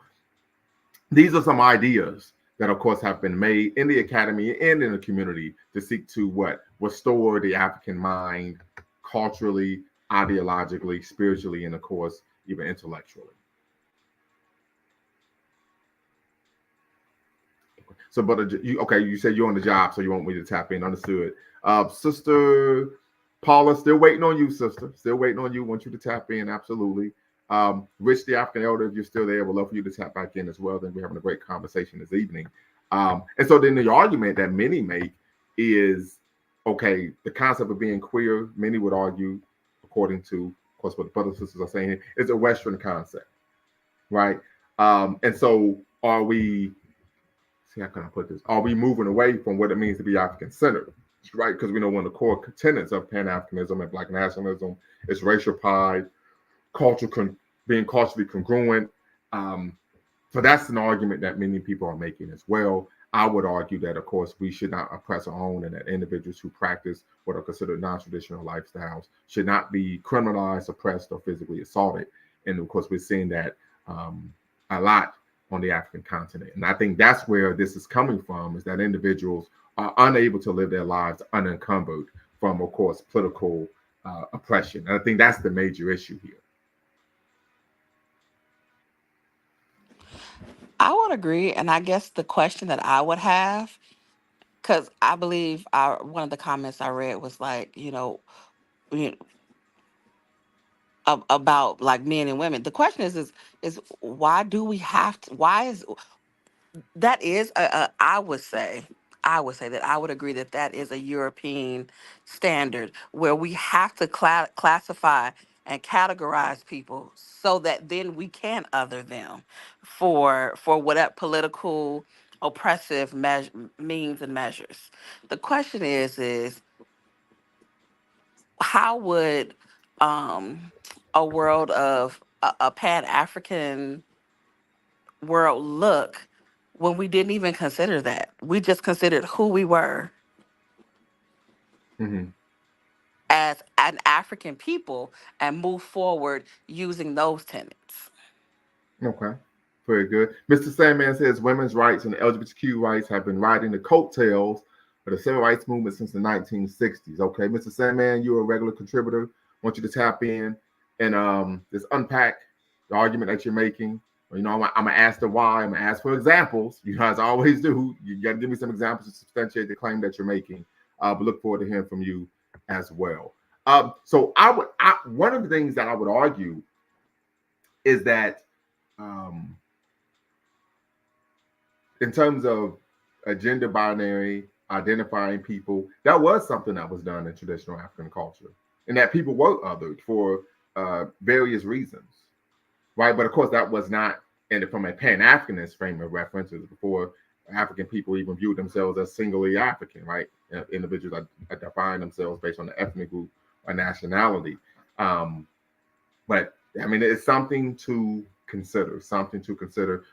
these are some ideas that, of course, have been made in the academy and in the community to seek to what? Restore the African mind culturally, ideologically, spiritually, and, of course, even intellectually. So, but okay, you said you're on the job, so you want me to tap in. Understood. Sister Paula, still waiting on you, sister. Still waiting on you. Want you to tap in, absolutely. Rich, the African elder, if you're still there, we'd love for you to tap back in as well. Then we're having a great conversation this evening. And so then the argument that many make is, okay, the concept of being queer, many would argue, according to, of course, what the brothers and sisters are saying, is a Western concept, right? And so are we, see, how can I put this? Are we moving away from what it means to be African-centered, right? Because we know one of the core tenets of Pan-Africanism and Black nationalism is racial pride, being culturally congruent. So that's an argument that many people are making as well. I would argue that, of course, we should not oppress our own, and that individuals who practice what are considered non-traditional lifestyles should not be criminalized, oppressed, or physically assaulted. And of course, we're seeing that a lot on the African continent. And I think that's where this is coming from, is that individuals are unable to live their lives unencumbered from, of course, political oppression. And I think that's the major issue here. I would agree. And I guess the question that I would have, because I believe one of the comments I read was like, you- about like men and women. The question is why do we have to? Why is that is I would say that I would agree that that is a European standard where we have to classify and categorize people so that then we can other them for whatever political oppressive means and measures. The question is how would a world of a Pan-African world look when we didn't even consider that? We just considered who we were Mm-hmm. as an African people and move forward using those tenets. Okay. Very good. Mr. Sandman says women's rights and LGBTQ rights have been riding the coattails of the civil rights movement since the 1960s. Okay, Mr. Sandman, you're a regular contributor. I want you to tap in and just unpack the argument that you're making. I'm gonna ask the why. I'm gonna ask for examples. You guys always do. You got to give me some examples to substantiate the claim that you're making. But look forward to hearing from you as well. So one of the things that I would argue is that um, in terms of a gender binary, identifying people, that was something that was done in traditional African culture, and that people were othered for various reasons, right? But of course, that was not, and from a Pan-Africanist frame of reference, it was before African people even viewed themselves as singly African, right? Individuals are define themselves based on the ethnic group or nationality. But I mean, it's something to consider,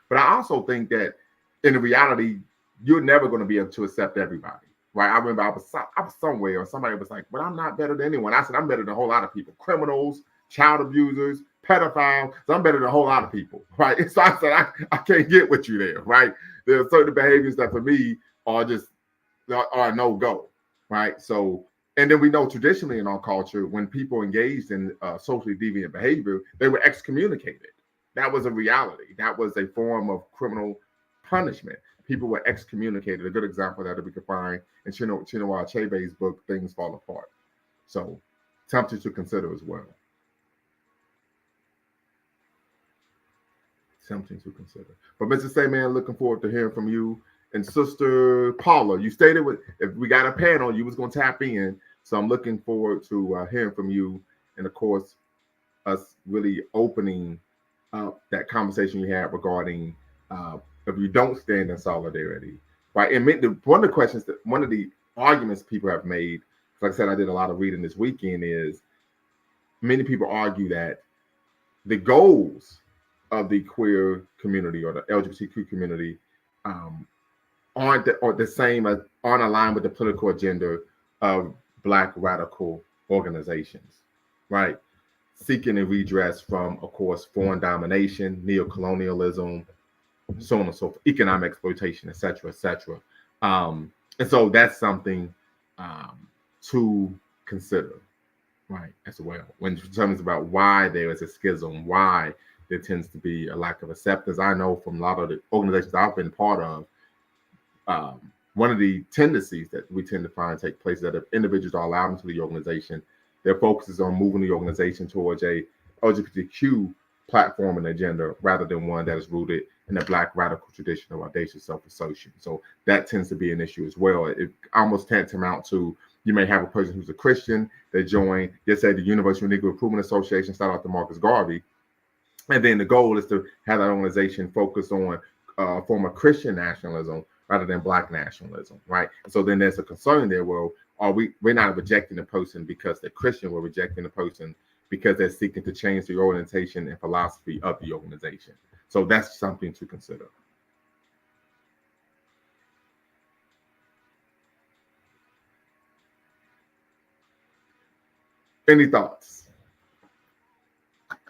But I also think that in reality, you're never going to be able to accept everybody, right? I remember I was somewhere, or somebody was like, "But I'm not better than anyone." I said, "I'm better than a whole lot of people: criminals, child abusers, pedophiles. So I'm better than a whole lot of people, right?" And so I said, I can't get with you there, right? There are certain behaviors that for me are just are no go, right? So, and then we know traditionally in our culture, when people engaged in socially deviant behavior, they were excommunicated. That was a reality. That was a form of criminal punishment. People were excommunicated. A good example of that we could find in Chinua Achebe's book, Things Fall Apart. So, something to consider as well. Something to consider. But Mr. Sayman, looking forward to hearing from you. And Sister Paula, you stated if we got a panel, you was going to tap in. So I'm looking forward to hearing from you. And of course, us really opening that conversation you had regarding if you don't stand in solidarity, right? And one of the questions, one of the arguments people have made, like I said, I did a lot of reading this weekend, is many people argue that the goals of the queer community or the LGBTQ community aren't the same as aren't aligned with the political agenda of Black radical organizations, right? Seeking a redress from, of course, foreign domination, neocolonialism, so on and so forth, economic exploitation, et cetera, et cetera. And so that's something to consider, right, as well. When determines about why there is a schism, why there tends to be a lack of acceptance. I know from a lot of the organizations I've been part of, one of the tendencies that we tend to find take place is that if individuals are allowed into the organization, their focus is on moving the organization towards a LGBTQ platform and agenda rather than one that is rooted in the Black radical tradition of audacious self-assertion. So that tends to be an issue as well. It almost tantamount to, you may have a person who's a Christian that joined, let's say, the Universal Negro Improvement Association, shout out to Marcus Garvey, and then the goal is to have that organization focus on form of Christian nationalism rather than Black nationalism, right? So then there's a concern there. Well, we're not rejecting the person because they're Christian. We're rejecting the person because they're seeking to change the orientation and philosophy of the organization. So that's something to consider. Any thoughts?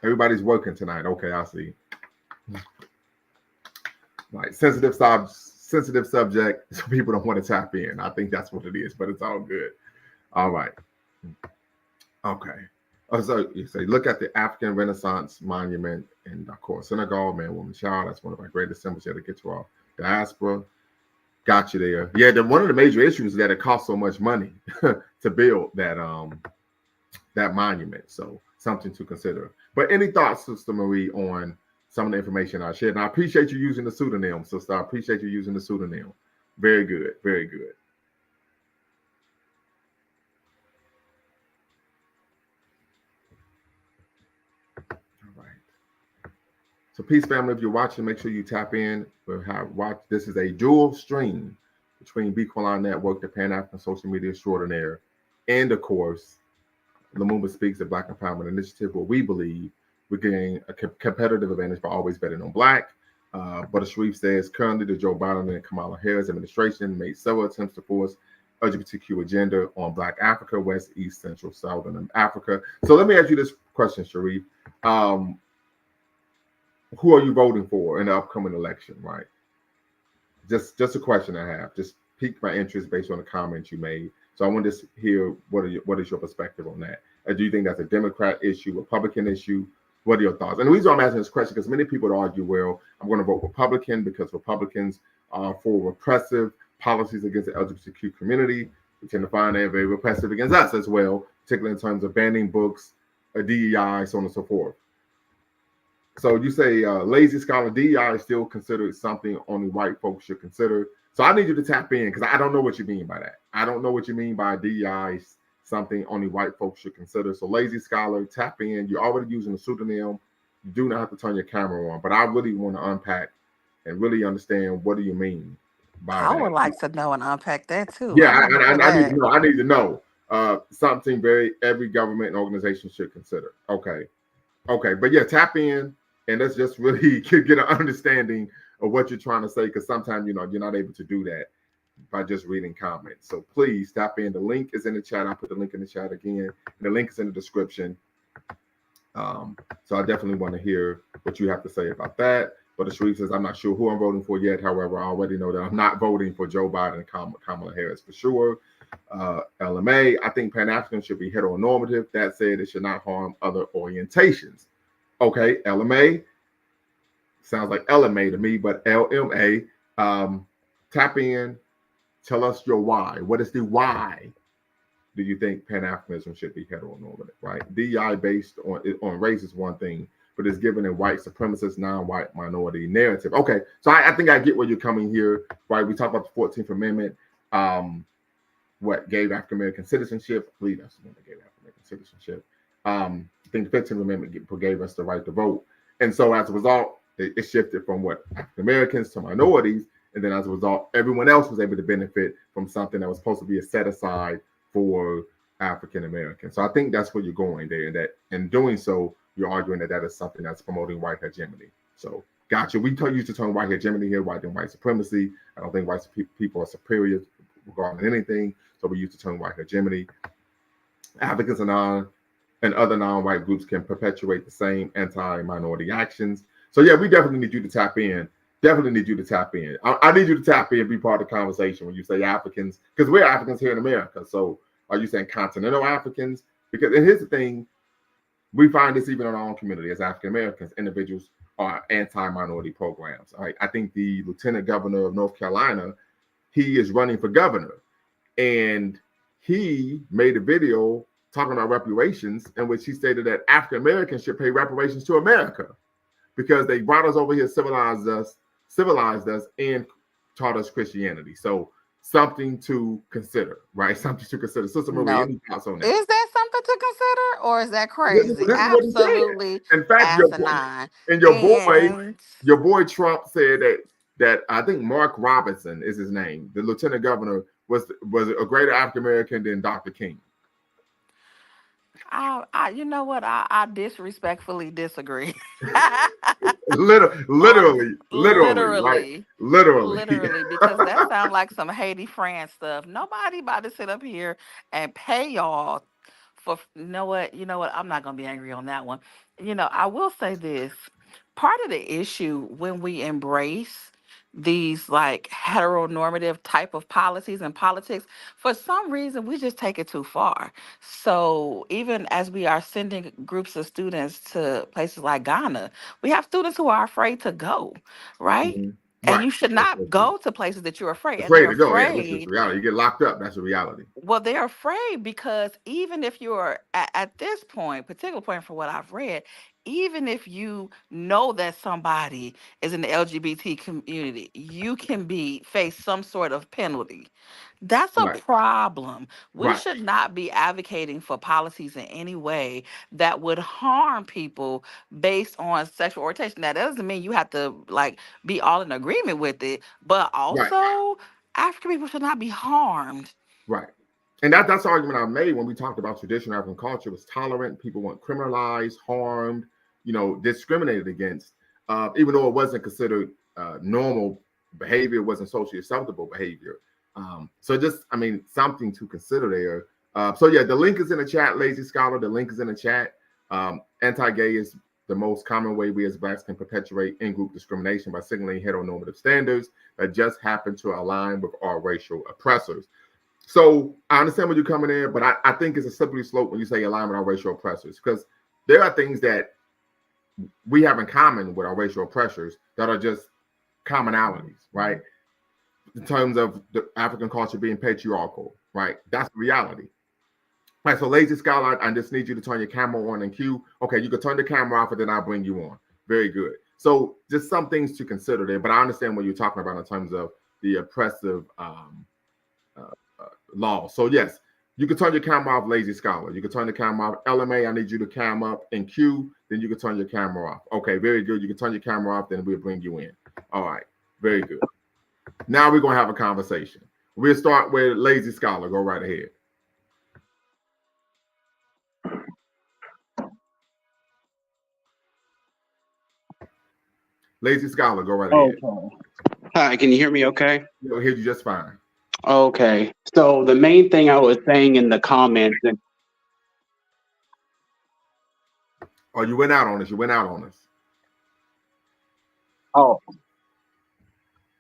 Everybody's working tonight. Okay, I see. Right, sensitive subject, so people don't want to tap in. I think that's what it is, but it's all good. All right. Okay. So you say, look at the African Renaissance Monument in, of course, Senegal, man, woman, child. That's one of our greatest symbols here to get to our diaspora. Got you there. Yeah, one of the major issues is that it costs so much money to build that that monument. So something to consider. But any thoughts, Sister Marie, on some of the information I shared? And I appreciate you using the pseudonym, sister. I appreciate you using the pseudonym. Very good. Very good. So peace, family. If you're watching, make sure you tap in. This is a dual stream between Bequalon Network, the Pan-African Social Media Extraordinaire, and of course, Lumumba Speaks, the Black Empowerment Initiative, where we believe we're getting a competitive advantage by always betting on Black. But as Sharif says, currently the Joe Biden and Kamala Harris administration made several attempts to force LGBTQ agenda on Black Africa, West, East, Central, Southern Africa. So let me ask you this question, Sharif. Who are you voting for in the upcoming election, right? Just a question I have. Just piqued my interest based on the comments you made. So I want to hear what is your perspective on that? Do you think that's a Democrat issue, Republican issue? What are your thoughts? And the reason I'm asking this question because many people argue, well, I'm going to vote Republican because Republicans are for repressive policies against the LGBTQ community. We tend to find they're very repressive against us as well, particularly in terms of banning books, DEI, so on and so forth. So you say lazy scholar DEI is still considered something only white folks should consider. So I need you to tap in because I don't know what you mean by that. I don't know what you mean by DEI is something only white folks should consider. So lazy scholar, tap in. You're already using a pseudonym. You do not have to turn your camera on. But I really want to unpack and really understand what do you mean by I that. would like to know and unpack that too. Yeah, I want to hear I need to that. know. I need to know something every government and organization should consider. Okay. But yeah, tap in. And let's just really get an understanding of what you're trying to say, because sometimes, you're not able to do that by just reading comments. So please tap in. The link is in the chat. I'll put the link in the chat again. And the link is in the description. So I definitely want to hear what you have to say about that. But the Sharif says, I'm not sure who I'm voting for yet. However, I already know that I'm not voting for Joe Biden and Kamala Harris for sure. LMA, I think Pan-African should be heteronormative. That said, it should not harm other orientations. Okay, LMA sounds like LMA to me, but LMA, tap in, tell us your why. What is the why do you think Pan-Africanism should be heteronormative, right? DEI based on race is one thing, but it's given a white supremacist, non-white minority narrative. Okay, so I think I get where you're coming here, right? We talked about the 14th Amendment, what gave African-American citizenship. I believe that's the one that gave African-American citizenship. I think the 15th Amendment gave us the right to vote. And so as a result, it shifted from African Americans to minorities. And then as a result, everyone else was able to benefit from something that was supposed to be a set aside for African Americans. So I think that's where you're going there. And that in doing so, you're arguing that is something that's promoting white hegemony. So gotcha. We used to term white hegemony here, white and white supremacy. I don't think white people are superior regarding anything. So we use the term white hegemony. Africans and other non-white groups can perpetuate the same anti-minority actions. So yeah, we definitely need you to tap in. Definitely need you to tap in. I need you to tap in and be part of the conversation when you say Africans, because we're Africans here in America. So are you saying continental Africans? Because and here's the thing, we find this even in our own community as African Americans, individuals are anti-minority programs. All right. I think the Lieutenant Governor of North Carolina, he is running for governor. And he made a video talking about reparations, in which he stated that African Americans should pay reparations to America because they brought us over here, civilized us, and taught us Christianity. So something to consider, right? Something to consider. Sister Marie, No. any thoughts on that? Is that something to consider, or is that This is, crazy? this is what he said. Absolutely In fact, asinine. your And boy Trump said that I think Mark Robinson is his name. The lieutenant governor was a greater African American than Dr. King. you know what? I disrespectfully disagree. On Literally, right? Literally. literally, because that sounds like some Haiti France stuff. Nobody about to sit up here and pay y'all for. You know what? I'm not gonna be angry on that one. I will say this. Part of the issue when we embrace these like heteronormative type of policies and politics, for some reason we just take it too far. So even as we are sending groups of students to places like Ghana, we have students who are afraid to go, right? Mhm. And Right. you should That's not so true. go to places that you're afraid. And Afraid they're to go. Yeah, which is afraid. reality. You get locked up. That's a reality. Well, they're afraid because even if you're at this point, particular point for what I've read, even if you know that somebody is in the LGBT community, you can be face some sort of penalty. That's a Right. problem. We Right. should not be advocating for policies in any way that would harm people based on sexual orientation. Now, that doesn't mean you have to like be all in agreement with it, but Right. also African people should not be harmed. Right. And that's the argument I made when we talked about traditional African culture was tolerant. People weren't criminalized, harmed, discriminated against, even though it wasn't considered normal behavior, it wasn't socially acceptable behavior. So just, I mean, something to consider there. So yeah, the link is in the chat, Lazy Scholar. The link is in the chat. Anti-gay is the most common way we as Blacks can perpetuate in-group discrimination by signaling heteronormative standards that just happen to align with our racial oppressors. So I understand where you're coming in, but I think it's a slippery slope when you say align with our racial oppressors, because there are things that we have in common with our racial oppressors that are just commonalities, right? In terms of the African culture being patriarchal, right? That's the reality. Right, so Lazy Scholar, I just need you to turn your camera on and cue. Okay, you can turn the camera off and then I'll bring you on. Very good. So just some things to consider there, but I understand what you're talking about in terms of the oppressive law. So yes, you can turn your camera off, Lazy Scholar. You can turn the camera off. LMA, I need you to cam up and cue. Then you can turn your camera off. Okay, very good. You can turn your camera off, then we'll bring you in. All right, very good. Now we're going to have a conversation. We'll start with Lazy Scholar. Go right ahead. Lazy Scholar, go right ahead. Okay. Hi, can you hear me okay? We'll hear you just fine. Okay. So the main thing I was saying in the comments, and Oh, you went out on us. You went out on us. oh,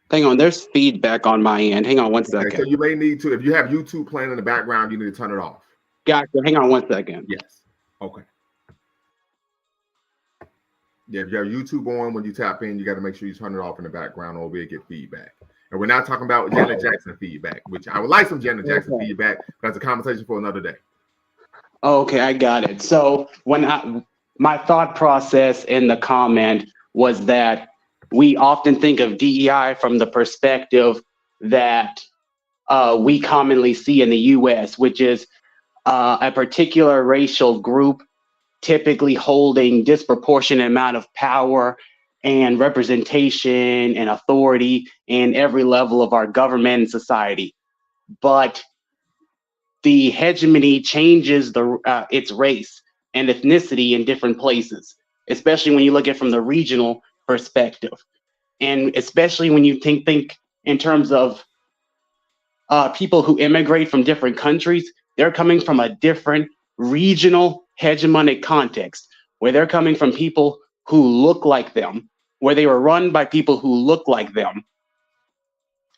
hang on, there's feedback on my end. Hang on one second. Okay, so you may need to, if you have YouTube playing in the background, you need to turn it off. Gotcha. Hang on one second. Yes. Okay. Yeah, if you have YouTube on, when you tap in, you got to make sure you turn it off in the background or we'll get feedback. And we're not talking about Janet Jackson feedback, which I would like some Janet Jackson feedback, but that's a conversation for another day. Okay, I got it. So my thought process in the comment was that we often think of DEI from the perspective that we commonly see in the US, which is a particular racial group typically holding disproportionate amount of power and representation and authority in every level of our government and society. But the hegemony changes its race and ethnicity in different places, especially when you look at it from the regional perspective. And especially when you think in terms of people who immigrate from different countries, they're coming from a different regional hegemonic context where they're coming from people who look like them, where they were run by people who look like them,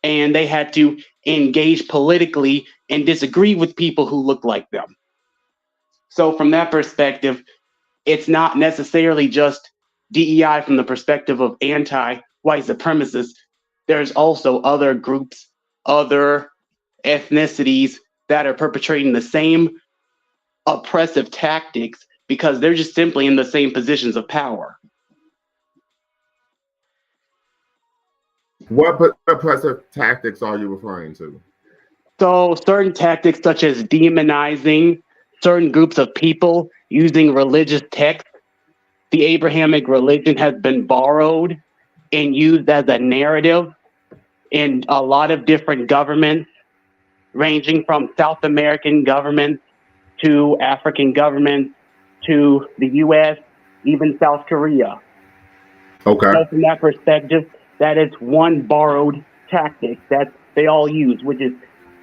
and they had to engage politically and disagree with people who look like them. So from that perspective, it's not necessarily just DEI from the perspective of anti-white supremacists. There's also other groups, other ethnicities that are perpetrating the same oppressive tactics because they're just simply in the same positions of power. What oppressive tactics are you referring to? So certain tactics such as demonizing certain groups of people using religious texts. The Abrahamic religion has been borrowed and used as a narrative in a lot of different governments, ranging from South American governments to African governments to the US, even South Korea. Okay. So from that perspective, that is one borrowed tactic that they all use, which is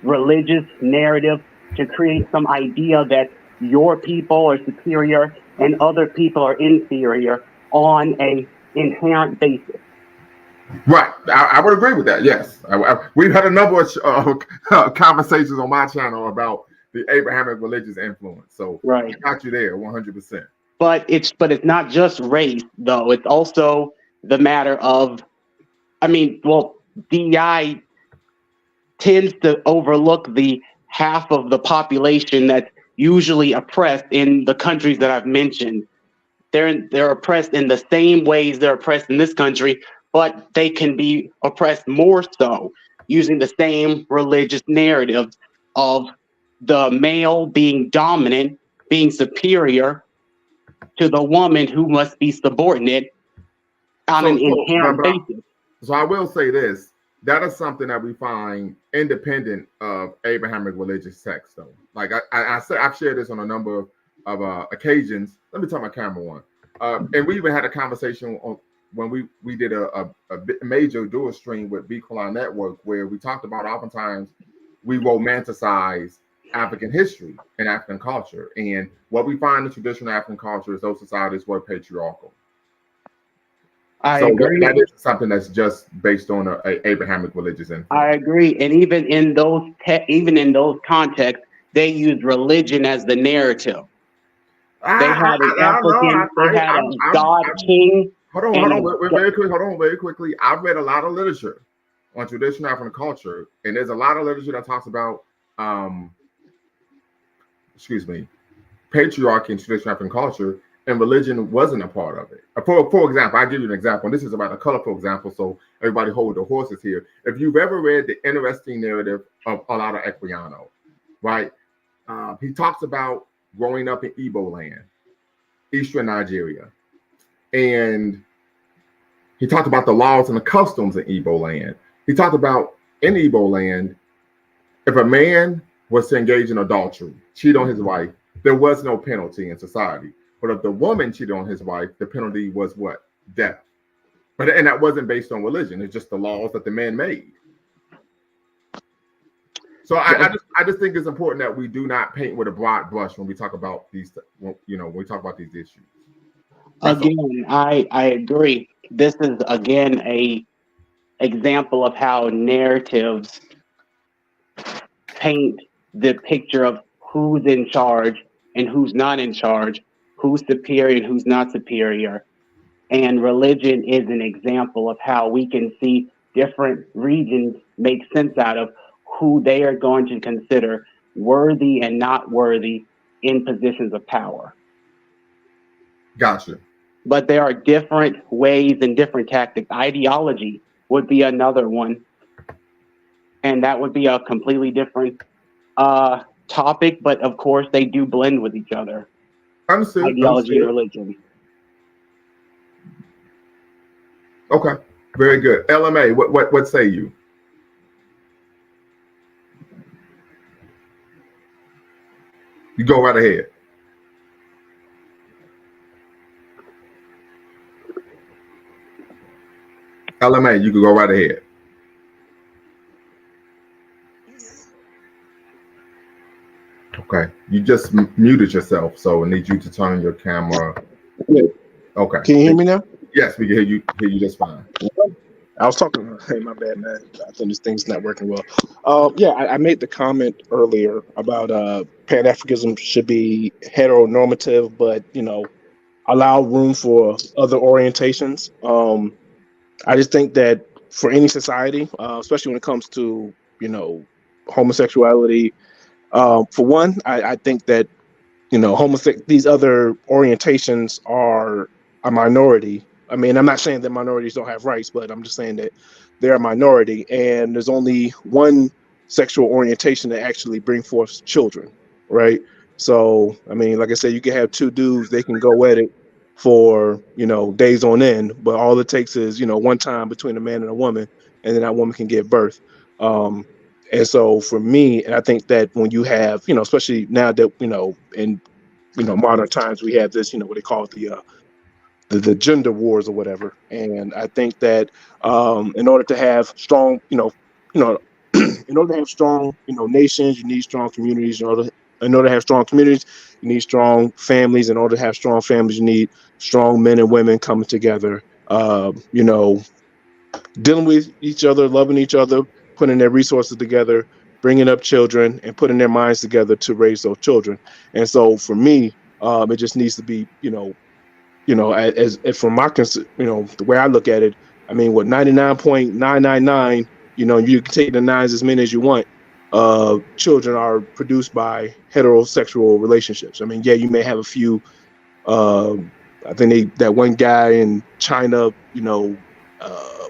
religious narrative to create some idea that your people are superior and other people are inferior on a inherent basis. Right, I would agree with that. Yes, we've had a number of conversations on my channel about the Abrahamic religious influence. So right, I got you there, 100%. But it's not just race though. It's also the matter of, DEI tends to overlook the half of the population that's usually oppressed in the countries that I've mentioned. They're oppressed in the same ways they're oppressed in this country, but they can be oppressed more so using the same religious narratives of the male being dominant, being superior to the woman who must be subordinate on an inherent basis. So I will say this. That is something that we find independent of Abrahamic religious texts, though. Like I've shared this on a number of occasions. Let me tell my camera one. And we even had a conversation when we did a major dual stream with B Colon Network, where we talked about oftentimes we romanticize African history and African culture. And what we find in traditional African culture is those societies were patriarchal. I agree. That is something that's just based on a Abrahamic religious influence. I agree, and even in those contexts, they use religion as the narrative. They had an African, they had a god king. Hold on, very quickly. I've read a lot of literature on traditional African culture, and there's a lot of literature that talks about, patriarchy in traditional African culture. And religion wasn't a part of it. For example, I'll give you an example, and this is about a colorful example, so everybody hold their horses here. If you've ever read the interesting narrative of Olaudah Equiano, right? He talks about growing up in Igbo land, Eastern Nigeria. And he talked about the laws and the customs in Igbo land. He talked about in Igbo land, if a man was to engage in adultery, cheat on his wife, there was no penalty in society. But if the woman cheated on his wife, the penalty was what? Death. And that wasn't based on religion. It's just the laws that the man made. So I just think it's important that we do not paint with a broad brush when we talk about these, when we talk about these issues. Again, I agree. This is again a example of how narratives paint the picture of who's in charge and who's not in charge, who's superior and who's not superior. And religion is an example of how we can see different regions make sense out of who they are going to consider worthy and not worthy in positions of power. Gotcha. But there are different ways and different tactics. Ideology would be another one. And that would be a completely different topic, but of course they do blend with each other. Ideology and religion. Okay, very good. LMA, what say you? You go right ahead. LMA, you can go right ahead. Okay, you just muted yourself, so I need you to turn your camera. Okay. Can you hear me now? Yes, we can hear you just fine. I was talking. Hey, my bad, man. I think this thing's not working well. Yeah, I made the comment earlier about Pan-Africanism should be heteronormative, but allow room for other orientations. I just think that for any society, especially when it comes to homosexuality, for one, I think that these other orientations are a minority. I mean, I'm not saying that minorities don't have rights, but I'm just saying that they're a minority, and there's only one sexual orientation that actually bring forth children, right? So, I mean, like I said, you can have two dudes, they can go at it for, days on end, but all it takes is, one time between a man and a woman, and then that woman can give birth. Um, and so for me, and I think that when you have, especially now that, in modern times, we have this, what they call it, the gender wars or whatever. And I think that in order to have strong, in order to have strong, nations, you need strong communities. In order to have strong communities, you need strong families. In order to have strong families, you need strong men and women coming together. Dealing with each other, loving each other, putting their resources together, bringing up children, and putting their minds together to raise those children. And so for me, it just needs to be, as from my, the way I look at it, I mean, what 99.999, you can take the nines as many as you want. Children are produced by heterosexual relationships. I mean, yeah, you may have a few. I think that one guy in China,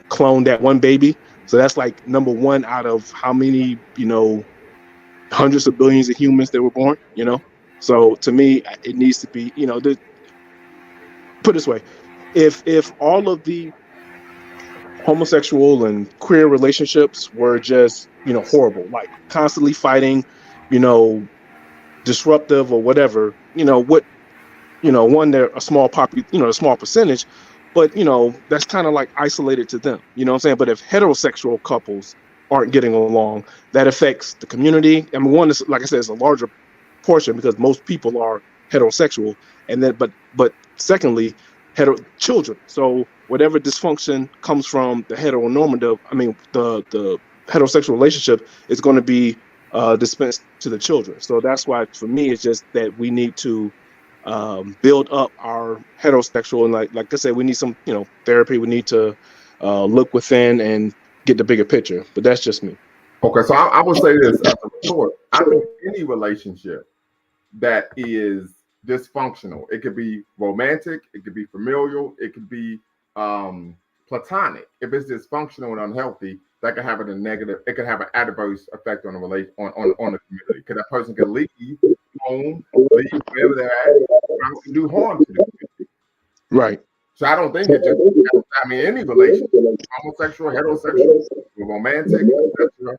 cloned that one baby. So that's like number one out of how many, hundreds of billions of humans that were born. So to me, it needs to be, put it this way, if all of the homosexual and queer relationships were just, horrible, like constantly fighting, disruptive or whatever, one, they're a small a small percentage, but that's kind of like isolated to them, what I'm saying? But if heterosexual couples aren't getting along, that affects the community. I mean, one is, like I said, it's a larger portion because most people are heterosexual, and then but secondly, children. So whatever dysfunction comes from the heteronormative, I mean the heterosexual relationship, is going to be dispensed to the children. So that's why for me it's just that we need to build up our heterosexual, and like I said, we need some therapy. We need to look within and get the bigger picture. But that's just me. Okay, so I would say this as a retort. I think any relationship that is dysfunctional, it could be romantic, it could be familial, it could be platonic. If it's dysfunctional and unhealthy, that could have a negative. It could have an adverse effect on the on the community. Because that person could leave home, leave wherever they're at, and do harm to the community. Right. So I don't think it just. I mean, any relationship, homosexual, heterosexual, romantic, etc.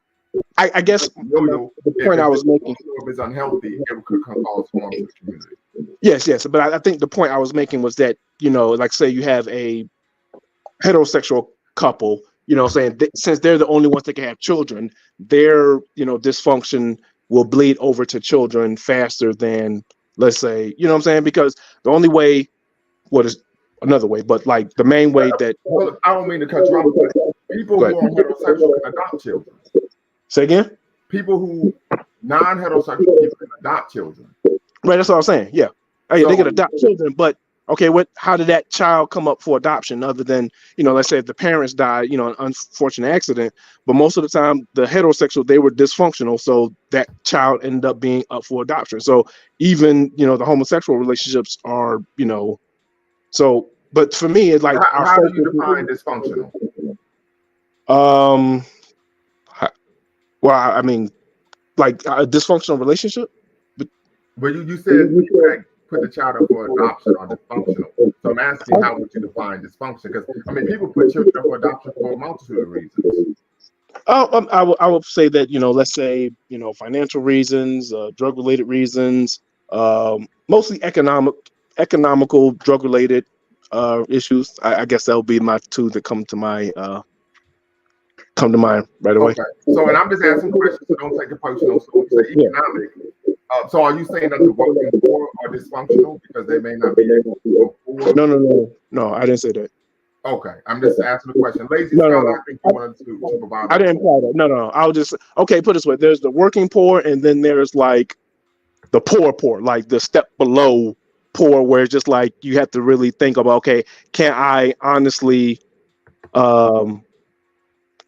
I guess the point I was making, if it's unhealthy, it could cause harm to the community. Yes, but I think the point I was making was that, like say you have a heterosexual couple, saying since they're the only ones that can have children, their dysfunction will bleed over to children faster than, let's say, what I'm saying, because the only way, what is another way, but like the main way that, well, I don't mean to cut you off, but people who are heterosexual can adopt children. Say again? People who non-heterosexual people can adopt children. Right, that's what I'm saying. Yeah. They can adopt children, but okay, how did that child come up for adoption other than, let's say if the parents died, an unfortunate accident, but most of the time the heterosexual, they were dysfunctional, so that child ended up being up for adoption. So even, the homosexual relationships are, so, but for me, it's like, how do you define dysfunctional? Well, I mean, like a dysfunctional relationship. But you said you put the child up for adoption or dysfunctional. So I'm asking, how would you define dysfunction? Because I mean, people put children up for adoption for a multitude of reasons. I would say that, let's say, financial reasons, drug-related reasons, mostly economical drug-related issues. I guess that would be my two that come to mind right away. Okay. So, and I'm just asking questions, so don't take it personal. So when you say economic, so are you saying that the working poor are dysfunctional because they may not be able to afford? No, I didn't say that. Okay, I'm just asking the question. Lazy Scholar, I think you wanted to provide. I didn't imply that. No. I'll just, okay, put it this way. There's the working poor, and then there's like the poor, like the step below poor, where it's just like you have to really think about, okay, can I honestly, and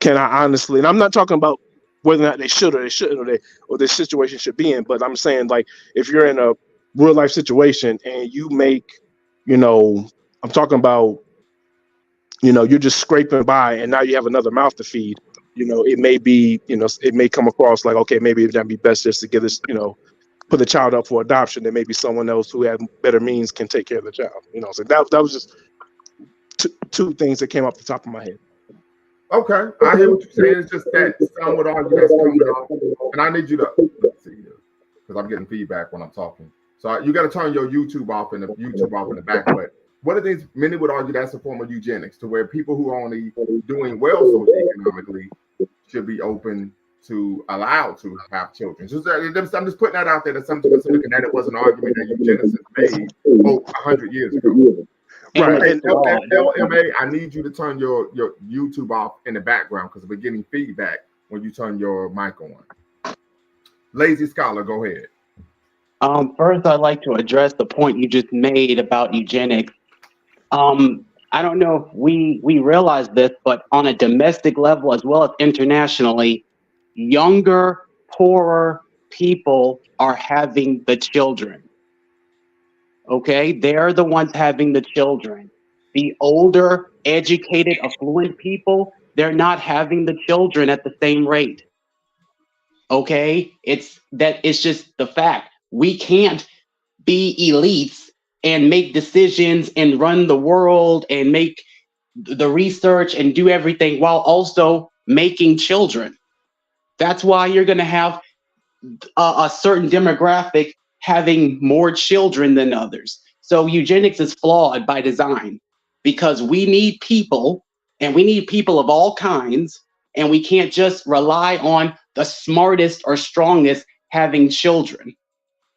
I'm not talking about whether or not they should or they shouldn't, or their situation should be in, but I'm saying, like, if you're in a real life situation, and you make, you know, I'm talking about, you know, you're just scraping by, and now you have another mouth to feed. You know, it may be, you know, it may come across like, okay, maybe it'd be best just to get this, you know, put the child up for adoption, and maybe someone else who had better means can take care of the child. You know, so that was just two things that came off the top of my head. Okay, I hear what you're saying. It's just that some would argue that's coming off, and I need you to, let's see here, because I'm getting feedback when I'm talking. So you got to turn your YouTube off and the YouTube off in the back. But one of the things many would argue that's a form of eugenics, to where people who are only doing well socioeconomically should be open to allowed to have children. So I'm just putting that out there, that some people are looking at it was an argument that eugenicists made 100 years ago. Right, and LMA, I need you to turn your YouTube off in the background because we're getting feedback when you turn your mic on. Lazy Scholar, go ahead. First, I'd like to address the point you just made about eugenics. I don't know if we realize this, but on a domestic level as well as internationally, younger, poorer people are having the children. Okay, they're the ones having the children. The older, educated, affluent people, they're not having the children at the same rate. Okay, it's just the fact. We can't be elites and make decisions and run the world and make the research and do everything while also making children. That's why you're going to have a certain demographic having more children than others. So eugenics is flawed by design because we need people, and we need people of all kinds, and we can't just rely on the smartest or strongest having children,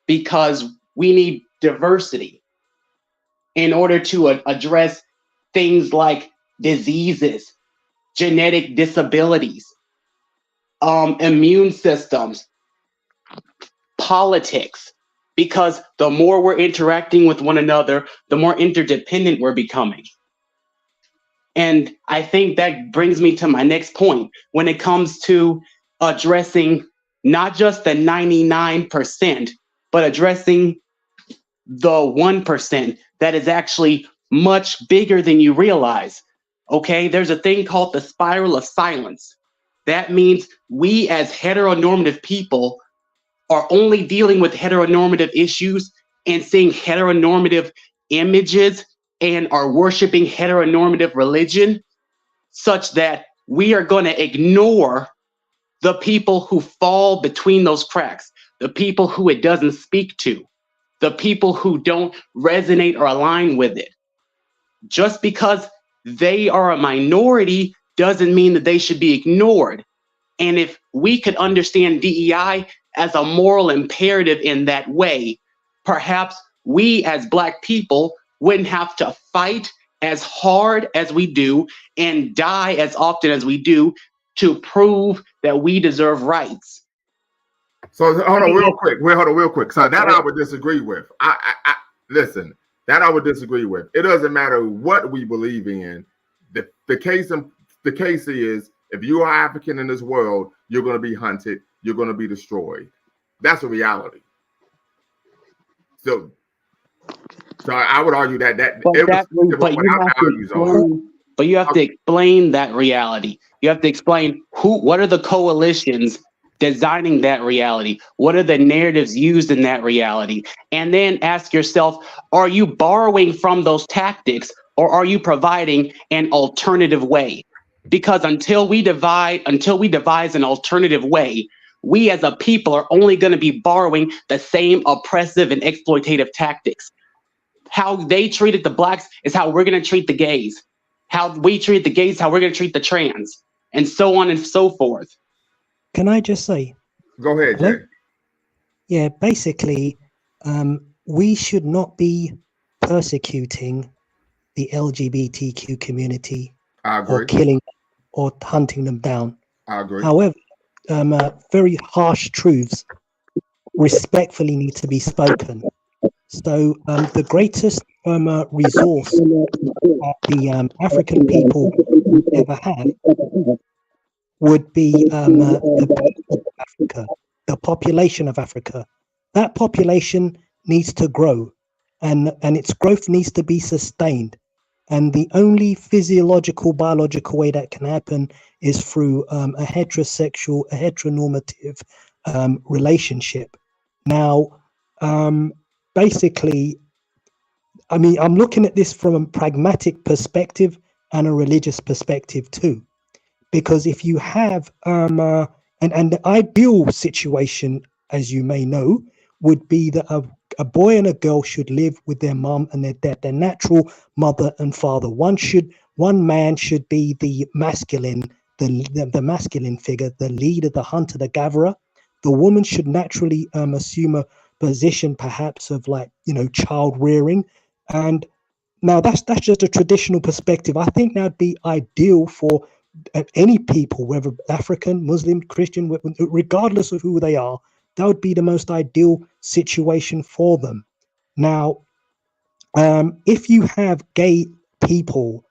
because we need diversity in order to address things like diseases, genetic disabilities, immune systems, politics, because the more we're interacting with one another, the more interdependent we're becoming. And I think that brings me to my next point when it comes to addressing not just the 99%, but addressing the 1% that is actually much bigger than you realize. Okay, there's a thing called the spiral of silence. That means we as heteronormative people are only dealing with heteronormative issues and seeing heteronormative images and are worshiping heteronormative religion, such that we are going to ignore the people who fall between those cracks, the people who it doesn't speak to, the people who don't resonate or align with it. Just because they are a minority doesn't mean that they should be ignored. And if we could understand DEI as a moral imperative in that way, perhaps we as Black people wouldn't have to fight as hard as we do and die as often as we do to prove that we deserve rights. So hold on real quick. So that I would disagree with. I listen, that I would disagree with. It doesn't matter what we believe in. The case is, if you are African in this world, you're going to be hunted, you're going to be destroyed. That's a reality. So I would argue that but you have to explain that reality. You have to explain what are the coalitions designing that reality? What are the narratives used in that reality? And then ask yourself, are you borrowing from those tactics, or are you providing an alternative way? Because until we devise an alternative way, we as a people are only going to be borrowing the same oppressive and exploitative tactics. How they treated the Blacks is how we're going to treat the gays. How we treat the gays, how we're going to treat the trans, and so on and so forth. Can I just say? Go ahead, Jay. Yeah, basically, we should not be persecuting the LGBTQ community or killing or hunting them down. I agree. However, very harsh truths respectfully need to be spoken. So the greatest resource that the African people ever had would be the people of Africa, the population of Africa. That population needs to grow, and its growth needs to be sustained. And the only physiological, biological way that can happen is through a heteronormative relationship. Now, basically, I mean, I'm looking at this from a pragmatic perspective and a religious perspective too. Because if you have and the ideal situation, as you may know, would be that a boy and a girl should live with their mom and their dad, their natural mother and father. One man should be the masculine, the masculine figure, the leader, the hunter, the gatherer. The woman should naturally assume a position, perhaps of, like, child rearing. And now that's just a traditional perspective. I think that'd be ideal for any people, whether African, Muslim, Christian, regardless of who they are. That would be the most ideal situation for them. Now, if you have gay people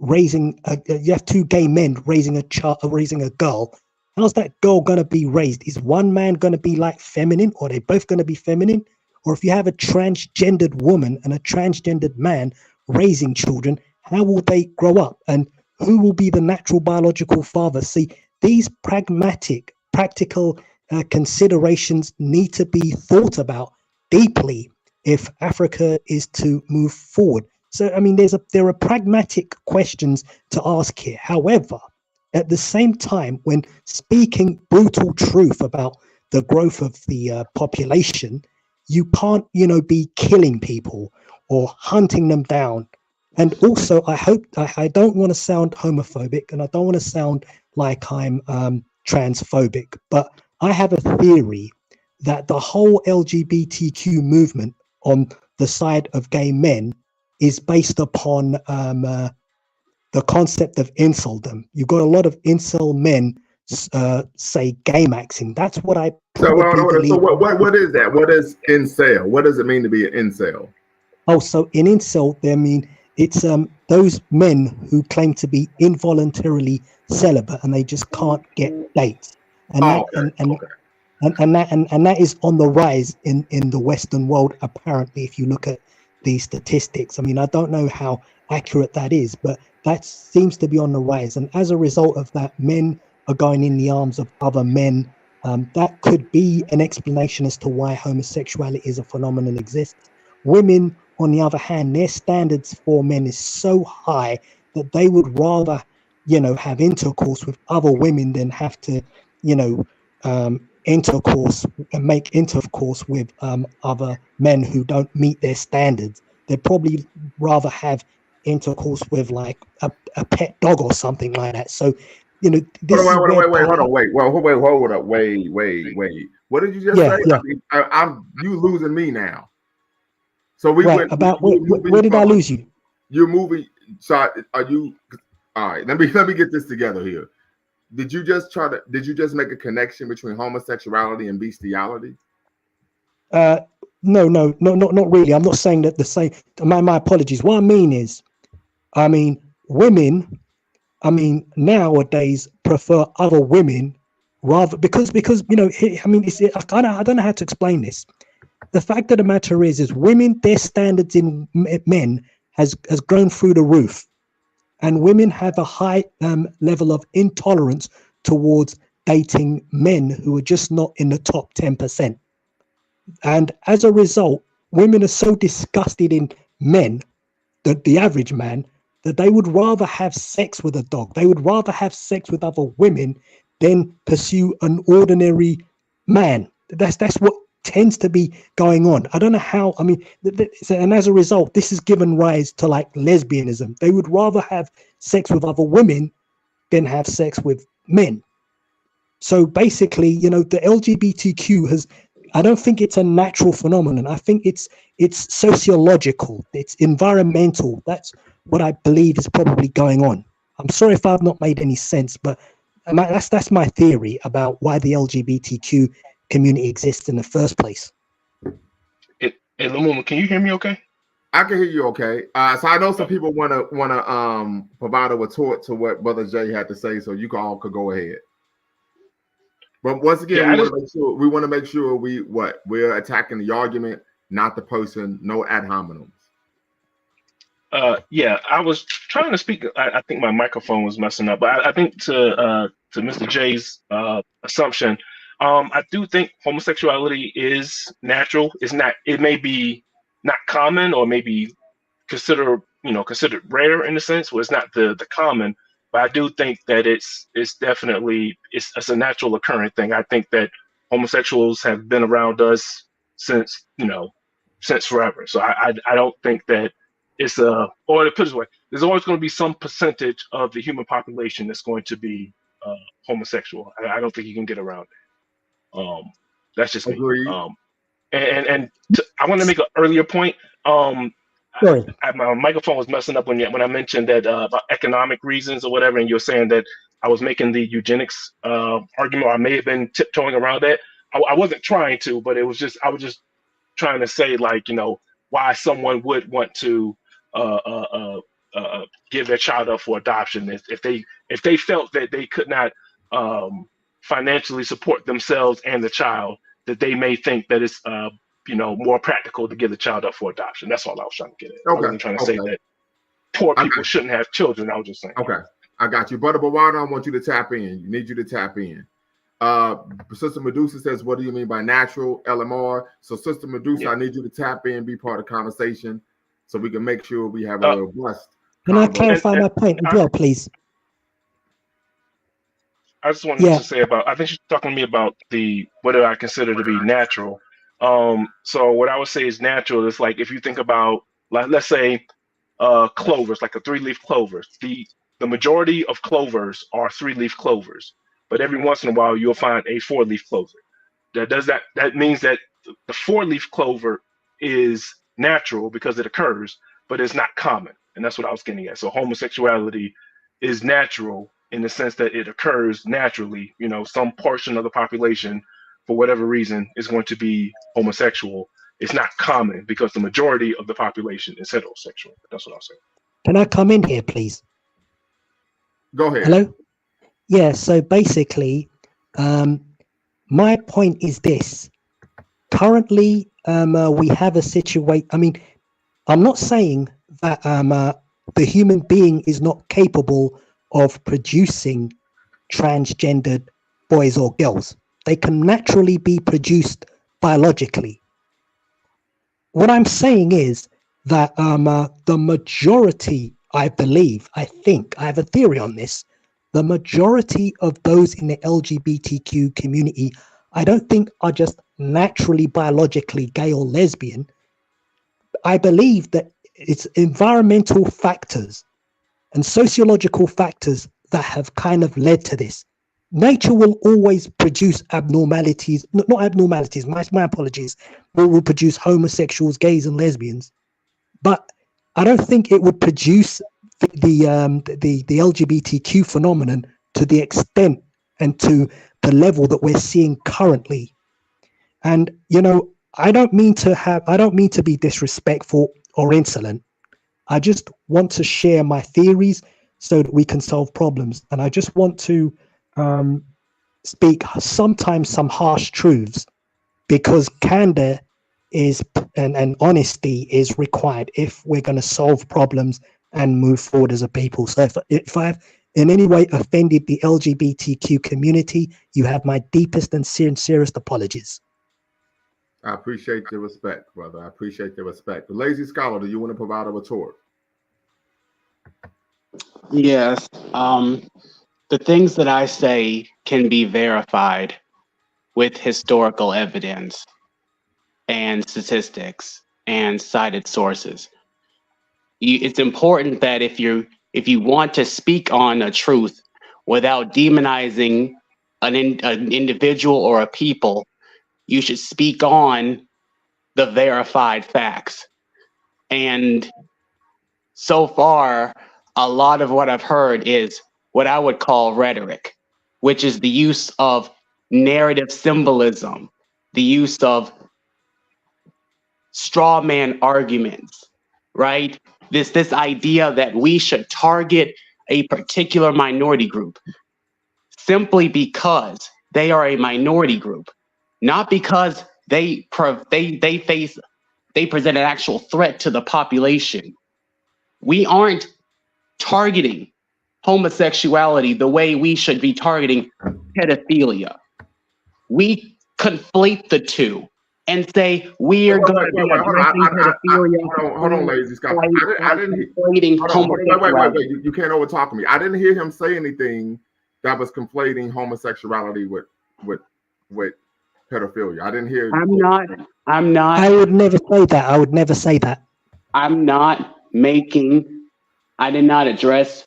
you have two gay men raising a child, raising a girl, how's that girl going to be raised? Is one man going to be like feminine, or are they both going to be feminine? Or if you have a transgendered woman and a transgendered man raising children, how will they grow up? And who will be the natural biological father? See, these practical considerations need to be thought about deeply if Africa is to move forward. So, I mean, there are pragmatic questions to ask here. However, at the same time, when speaking brutal truth about the growth of the population, you can't, be killing people or hunting them down. And also, I don't want to sound homophobic, and I don't want to sound like I'm transphobic, but I have a theory that the whole LGBTQ movement on the side of gay men is based upon the concept of inceldom. You've got a lot of incel men say gay maxing. That's what I probably believe. So what is that? What is incel? What does it mean to be an incel? Oh, so in incel, it's those men who claim to be involuntarily celibate and they just can't get dates. And that is on the rise in the Western world, apparently, if you look at these statistics. I mean, I don't know how accurate that is, but that seems to be on the rise. And as a result of that, men are going in the arms of other men. That could be an explanation as to why homosexuality is a phenomenon exists. Women, on the other hand, their standards for men is so high that they would rather, have intercourse with other women than have to, make intercourse with other men who don't meet their standards. They'd probably rather have intercourse with, like, a pet dog or something like that. So, this hold up. Wait. What did you just say? Yeah. I mean, you losing me now. So where did I lose you? You're moving. So are you? All right. Let me get this together here. Did you just make a connection between homosexuality and bestiality? No, not really. I'm not saying that the same. My apologies. What I mean is, women, nowadays prefer other women rather because I don't know how to explain this. The fact of the matter is women, their standards in men has grown through the roof. And women have a high level of intolerance towards dating men who are just not in the top 10%. And as a result, women are so disgusted in men, the average man, that they would rather have sex with a dog. They would rather have sex with other women than pursue an ordinary man. That's what tends to be going on. I don't know how. And as a result, this has given rise to, like, lesbianism. They would rather have sex with other women than have sex with men. So basically, the LGBTQ I don't think it's a natural phenomenon. I think it's sociological, it's environmental. That's what I believe is probably going on. I'm sorry if I've not made any sense, but that's my theory about why the LGBTQ community exists in the first place. Hey, Lumumba, can you hear me okay? I can hear you okay. So I know some people want to provide a retort to what Brother Jay had to say, so you all could go ahead. But once again, we want to make sure we're attacking the argument not the person, no ad hominems. Yeah, I was trying to speak. I think my microphone was messing up, but I think to Mr. J's assumption, I do think homosexuality is natural. It's not. It may be not common, or maybe considered rare in a sense, where it's not the common. But I do think that it's definitely it's a natural occurring thing. I think that homosexuals have been around us since since forever. So I don't think that it's or to put it this way, there's always going to be some percentage of the human population that's going to be homosexual. I don't think you can get around it. That's just me. Agreed. I want to make an earlier point. Sorry. My microphone was messing up when I mentioned that about economic reasons or whatever, and you're saying that I was making the eugenics argument, or I may have been tiptoeing around that. I wasn't trying to, but I was just trying to say, like, why someone would want to give their child up for adoption if they felt that they could not financially support themselves and the child, that they may think that it's more practical to give the child up for adoption. That's all I was trying to get at. Okay. I wasn't trying to say that poor people shouldn't have children. I was just saying. Okay, I got you. Brother Bawada, I want you to tap in. You need you to tap in. Sister Medusa says, what do you mean by natural, LMR? So Sister Medusa, I need you to tap in, be part of the conversation, so we can make sure we have a robust. Can I clarify my point as well, please? I just wanted to say I think she's talking to me about what do I consider to be natural. So what I would say is natural is, like, if you think about, like, let's say clovers, like a 3-leaf clover. The majority of clovers are 3-leaf clovers, but every once in a while you'll find a 4-leaf clover. That means that the 4-leaf clover is natural because it occurs, but it's not common. And that's what I was getting at. So homosexuality is natural in the sense that it occurs naturally. Some portion of the population, for whatever reason, is going to be homosexual. It's not common because the majority of the population is heterosexual. That's what I'm saying. Can I come in here, please? Go ahead. Hello? Yeah, so basically, my point is this. Currently, we have a situation. I mean, I'm not saying that the human being is not capable of producing transgendered boys or girls. They can naturally be produced biologically. What I'm saying is that the majority, I think, I have a theory on this, the majority of those in the LGBTQ community, I don't think are just naturally biologically gay or lesbian. I believe that it's environmental factors and sociological factors that have kind of led to this. Nature will always produce abnormalities, not abnormalities, my apologies, will produce homosexuals, gays and lesbians. But I don't think it would produce the LGBTQ phenomenon to the extent and to the level that we're seeing currently. And, I don't mean to be disrespectful or insolent. I just want to share my theories so that we can solve problems. And I just want to speak sometimes some harsh truths, because candor is and honesty is required if we're going to solve problems and move forward as a people. So if I've in any way offended the LGBTQ community, you have my deepest and sincerest apologies. I appreciate the respect, brother. I appreciate the respect. The Lazy Scholar, do you want to provide a retort? Yes. The things that I say can be verified with historical evidence and statistics and cited sources. It's important that if you want to speak on a truth without demonizing an individual or a people, you should speak on the verified facts. And so far, a lot of what I've heard is what I would call rhetoric, which is the use of narrative symbolism, the use of straw man arguments, right? This idea that we should target a particular minority group simply because they are a minority group, not because they face they present an actual threat to the population. We aren't targeting homosexuality the way we should be targeting pedophilia. We conflate the two and say we are going to be addressing pedophilia. Hold on, Lazy Scott. I didn't conflating homosexuality. Wait. You can't overtalk me. I didn't hear him say anything that was conflating homosexuality with pedophilia. I didn't hear. I'm not. I would never say that. I would never say that. I did not address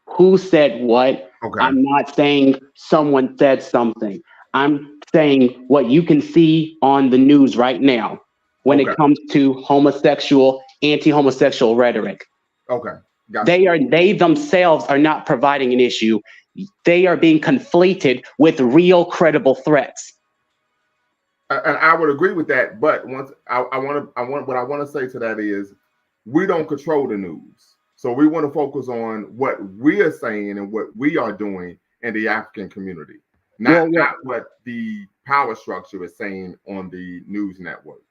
who said what. Okay. I'm not saying someone said something. I'm saying what you can see on the news right now when it comes to anti-homosexual rhetoric. Okay. They themselves are not providing an issue. They are being conflated with real credible threats. And I would agree with that, but what I want to say to that is we don't control the news. So we want to focus on what we are saying and what we are doing in the African community, not what the power structure is saying on the news network.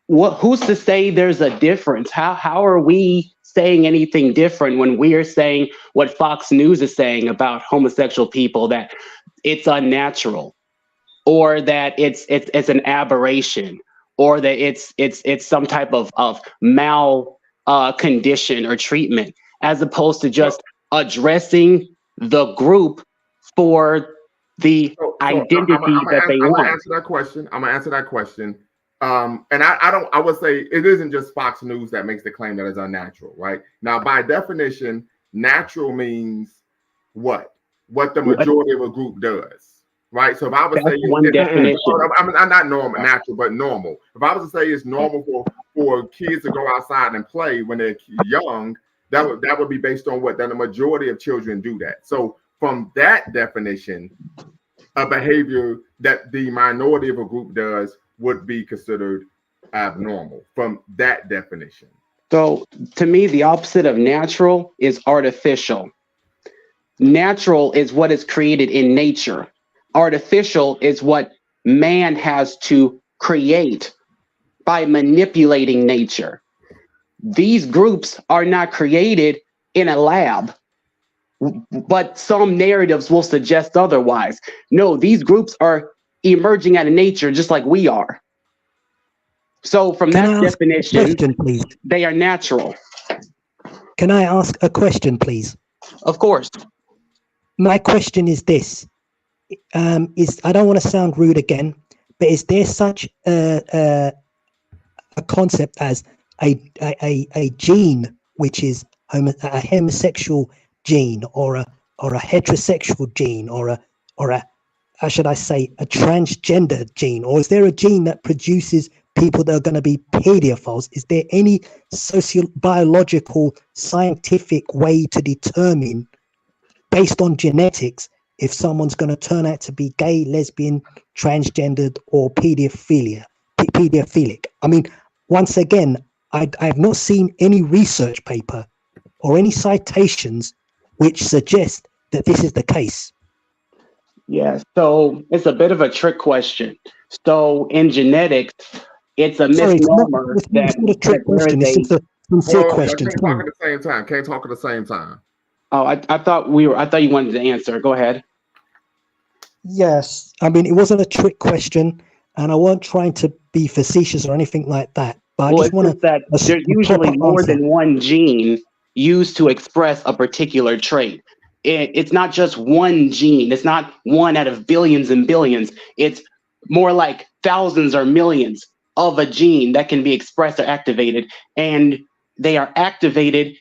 Who's to say there's a difference? How are we saying anything different when we are saying what Fox News is saying about homosexual people, that it's unnatural, or that it's an aberration, or that it's some type of condition or treatment, as opposed to just addressing the group for the identity that they want. I'm gonna answer that question. And I would say it isn't just Fox News that makes the claim that it's unnatural, right? Now, by definition, natural means what the majority of a group does. Right, so if I would say one definition, I'm not normal, natural, but normal. If I was to say it's normal for kids to go outside and play when they're young, that would be based on what? That the majority of children do that. So from that definition, a behavior that the minority of a group does would be considered abnormal from that definition. So to me, the opposite of natural is artificial. Natural is what is created in nature. Artificial is what man has to create by manipulating nature. These groups are not created in a lab, but some narratives will suggest otherwise. No, these groups are emerging out of nature just like we are. So from that definition, they are natural. Can I ask a question, please? Of course. My question is this. I don't want to sound rude again, but is there such a concept as a gene which is a homosexual gene, or a heterosexual gene, or a how should I say, a transgender gene? Or is there a gene that produces people that are going to be pedophiles? Is there any biological scientific way to determine, based on genetics, if someone's going to turn out to be gay, lesbian, transgendered, or pedophilic? I mean, once again, I have not seen any research paper or any citations which suggest that this is the case. Yeah, so it's a bit of a trick question. So in genetics, it's a misnomer it's not a trick question. It's just a sincere question. Can't talk at the same time. Can't talk at the same time. Oh, I thought you wanted to answer. Go ahead. Yes, I mean, it wasn't a trick question, and I weren't trying to be facetious or anything like that. But I just want to. That there's usually more than one gene used to express a particular trait. It's not just one gene. It's not one out of billions and billions. It's more like thousands or millions of a gene that can be expressed or activated, and they are activated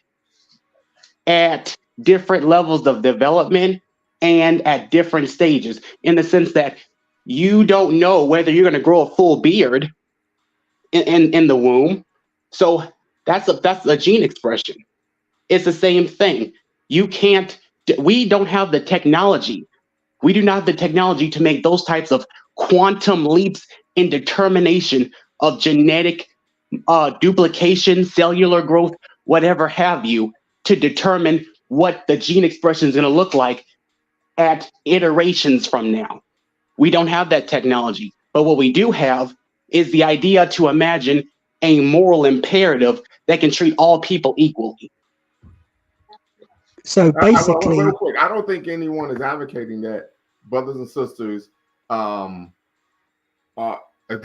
at different levels of development and at different stages, in the sense that you don't know whether you're going to grow a full beard in the womb. So that's a gene expression. It's the same thing. We don't have the technology. We do not have the technology to make those types of quantum leaps in determination of genetic duplication, cellular growth, whatever have you, to determine what the gene expression is going to look like at iterations from now. We don't have that technology. But what we do have is the idea to imagine a moral imperative that can treat all people equally. So basically, real quick, I don't think anyone is advocating that brothers and sisters, at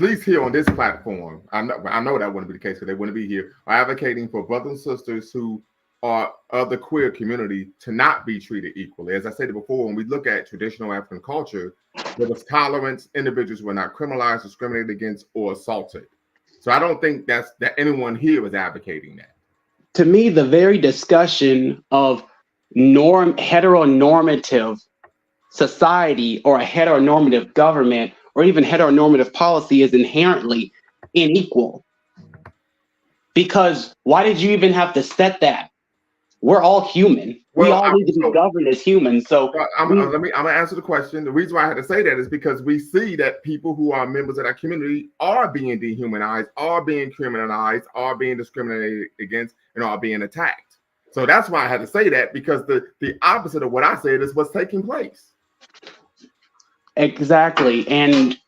least here on this platform, I know that wouldn't be the case because they wouldn't be here, are advocating for brothers and sisters who are of the queer community to not be treated equally. As I said before, when we look at traditional African culture, there was tolerance, individuals were not criminalized, discriminated against, or assaulted. So I don't think that anyone here is advocating that. To me, the very discussion of heteronormative society or a heteronormative government or even heteronormative policy is inherently unequal. Because why did you even have to set that? We're all human. We all need to be governed as humans. So I'm gonna answer the question. The reason why I had to say that is because we see that people who are members of that community are being dehumanized, are being criminalized, are being discriminated against, and are being attacked. So that's why I had to say that, because the opposite of what I said is what's taking place. Exactly. And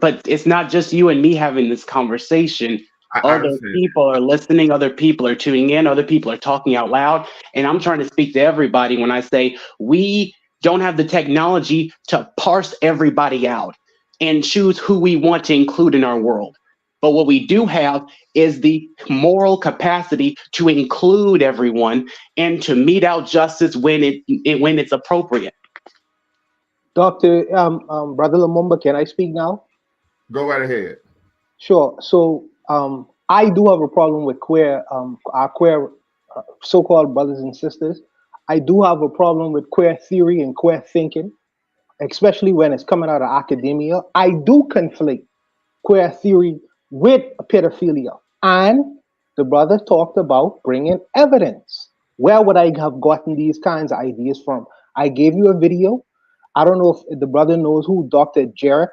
but it's not just you and me having this conversation. Other people are listening, other people are tuning in, other people are talking out loud. And I'm trying to speak to everybody when I say we don't have the technology to parse everybody out and choose who we want to include in our world. But what we do have is the moral capacity to include everyone and to mete out justice when it's appropriate. Dr. Brother Lumumba, can I speak now? Go right ahead. Sure. So I do have a problem with our queer so-called brothers and sisters. I do have a problem with queer theory and queer thinking, especially when it's coming out of academia. I do conflate queer theory with pedophilia. And the brother talked about bringing evidence. Where would I have gotten these kinds of ideas from? I gave you a video. I don't know if the brother knows who Dr. Derek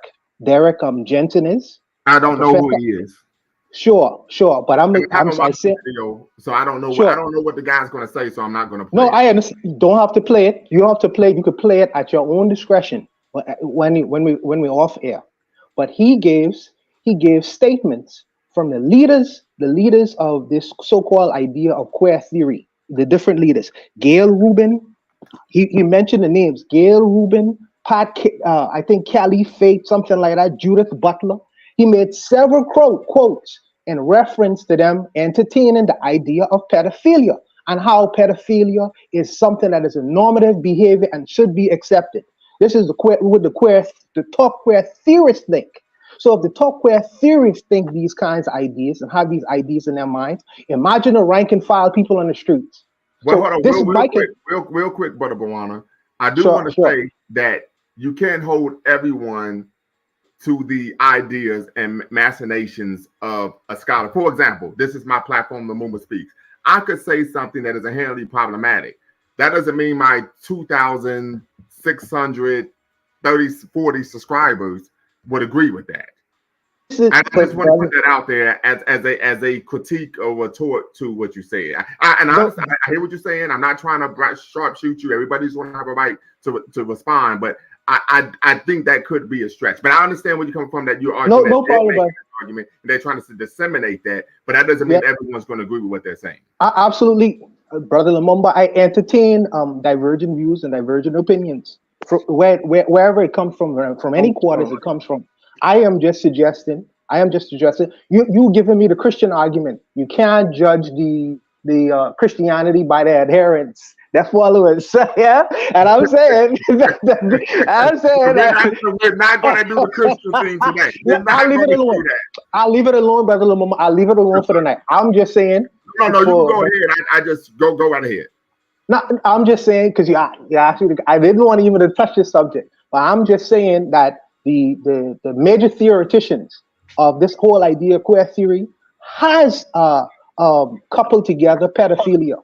Jensen is. I don't know who he is. Sure, but I said video, so I don't know. Sure. I don't know what the guy's going to say, so I'm not going to play. No, I understand. You don't have to play it. You don't have to play it. You could play it at your own discretion when we're off air. But he gave statements from the leaders of this so-called idea of queer theory. The different leaders: Gail Rubin. He mentioned the names: Gail Rubin, Pat, I think Kelly Faith, something like that. Judith Butler. He made several quotes in reference to them entertaining the idea of pedophilia and how pedophilia is something that is a normative behavior and should be accepted. This is the top queer theorists think. So if the top queer theorists think these kinds of ideas and have these ideas in their minds, imagine the rank and file people on the streets. Well, hold on, real quick, Brother Bawana. I do want to say that you can't hold everyone to the ideas and machinations of a scholar. For example, this is my platform, Lumumba Speaks. I could say something that is inherently problematic. That doesn't mean my 2,640 subscribers would agree with that. I just want to put that out there as a critique or retort to what you said. Honestly, I hear what you're saying. I'm not trying to sharpshoot you. Everybody's going to have a right to respond, but I think that could be a stretch, but I understand where you come from. That you are no problem. Argument, and they're trying to disseminate that, but that doesn't mean everyone's going to agree with what they're saying. Absolutely, Brother Lumumba. I entertain divergent views and divergent opinions wherever it comes from any quarters it comes from. I am just suggesting. You giving me the Christian argument. You can't judge the Christianity by their adherents. Their followers, yeah, and I'm saying, we're not going to do the Christian thing today. I'll leave it alone. I'll leave it alone, Brother Lumumba. I'll leave it alone for the night. I'm just saying. No, you can go ahead. I just go right ahead. No, I'm just saying because you asked me. I didn't want to even touch this subject, but I'm just saying that the major theoreticians of this whole idea of queer theory has coupled together pedophilia.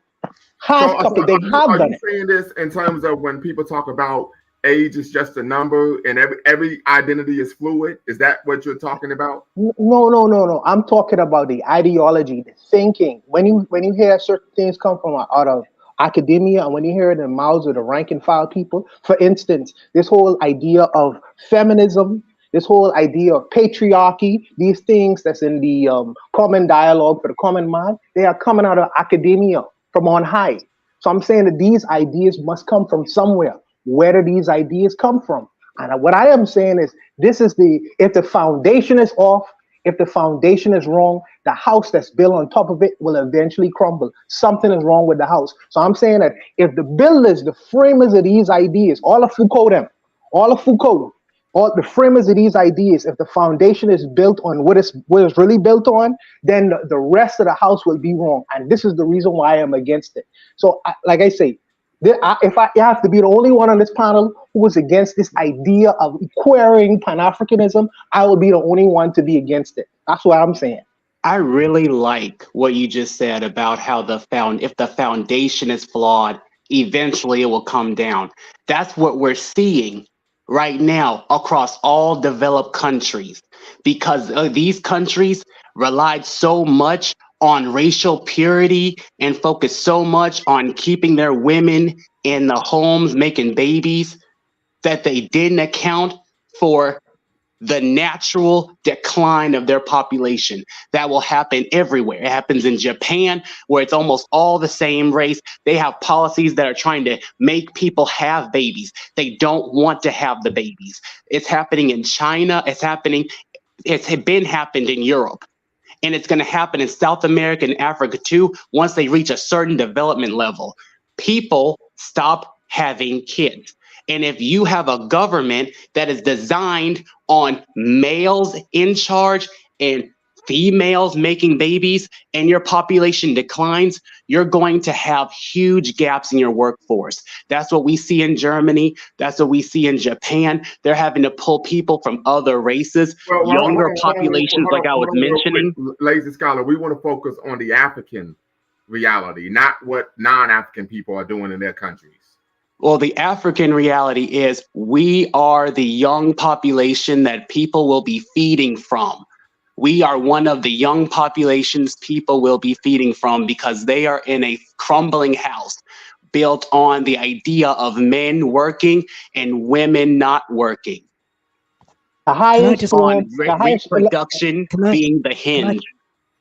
Are you saying this in terms of when people talk about age is just a number and every identity is fluid? Is that what you're talking about? No. I'm talking about the ideology, the thinking. When you hear certain things come from out of academia and when you hear it in the mouths of the rank and file people, for instance, this whole idea of feminism This whole idea of patriarchy, these things that's in the common dialogue for the common mind, they are coming out of academia from on high. So I'm saying that these ideas must come from somewhere. Where do these ideas come from? And what I am saying is, this is if the foundation is off, if the foundation is wrong, the house that's built on top of it will eventually crumble. Something is wrong with the house. So I'm saying that if the builders, the framers of these ideas, all of Foucault, all the framers of these ideas, if the foundation is built on what it's really built on, then the rest of the house will be wrong. And this is the reason why I am against it. So, like I say, if I have to be the only one on this panel who is against this idea of queering Pan-Africanism, I will be the only one to be against it. That's what I'm saying. I really like what you just said about how if the foundation is flawed, eventually it will come down. That's what we're seeing right now across all developed countries, because these countries relied so much on racial purity and focused so much on keeping their women in the homes making babies that they didn't account for the natural decline of their population. That will happen everywhere. It happens in Japan, where it's almost all the same race. They have policies that are trying to make people have babies. They don't want to have the babies. It's happening in China. It's been happened in Europe. And it's going to happen in South America and Africa too, once they reach a certain development level. People stop having kids. And if you have a government that is designed on males in charge and females making babies, and your population declines, you're going to have huge gaps in your workforce. That's what we see in Germany. That's what we see in Japan. They're having to pull people from other races, younger populations, like I was mentioning. Lazy Scholar, we want to focus on the African reality, not what non-African people are doing in their countries. Well, the African reality is we are the young population that people will be feeding from. We are one of the young populations people will be feeding from, because they are in a crumbling house built on the idea of men working and women not working. The highest on reproduction being the hinge.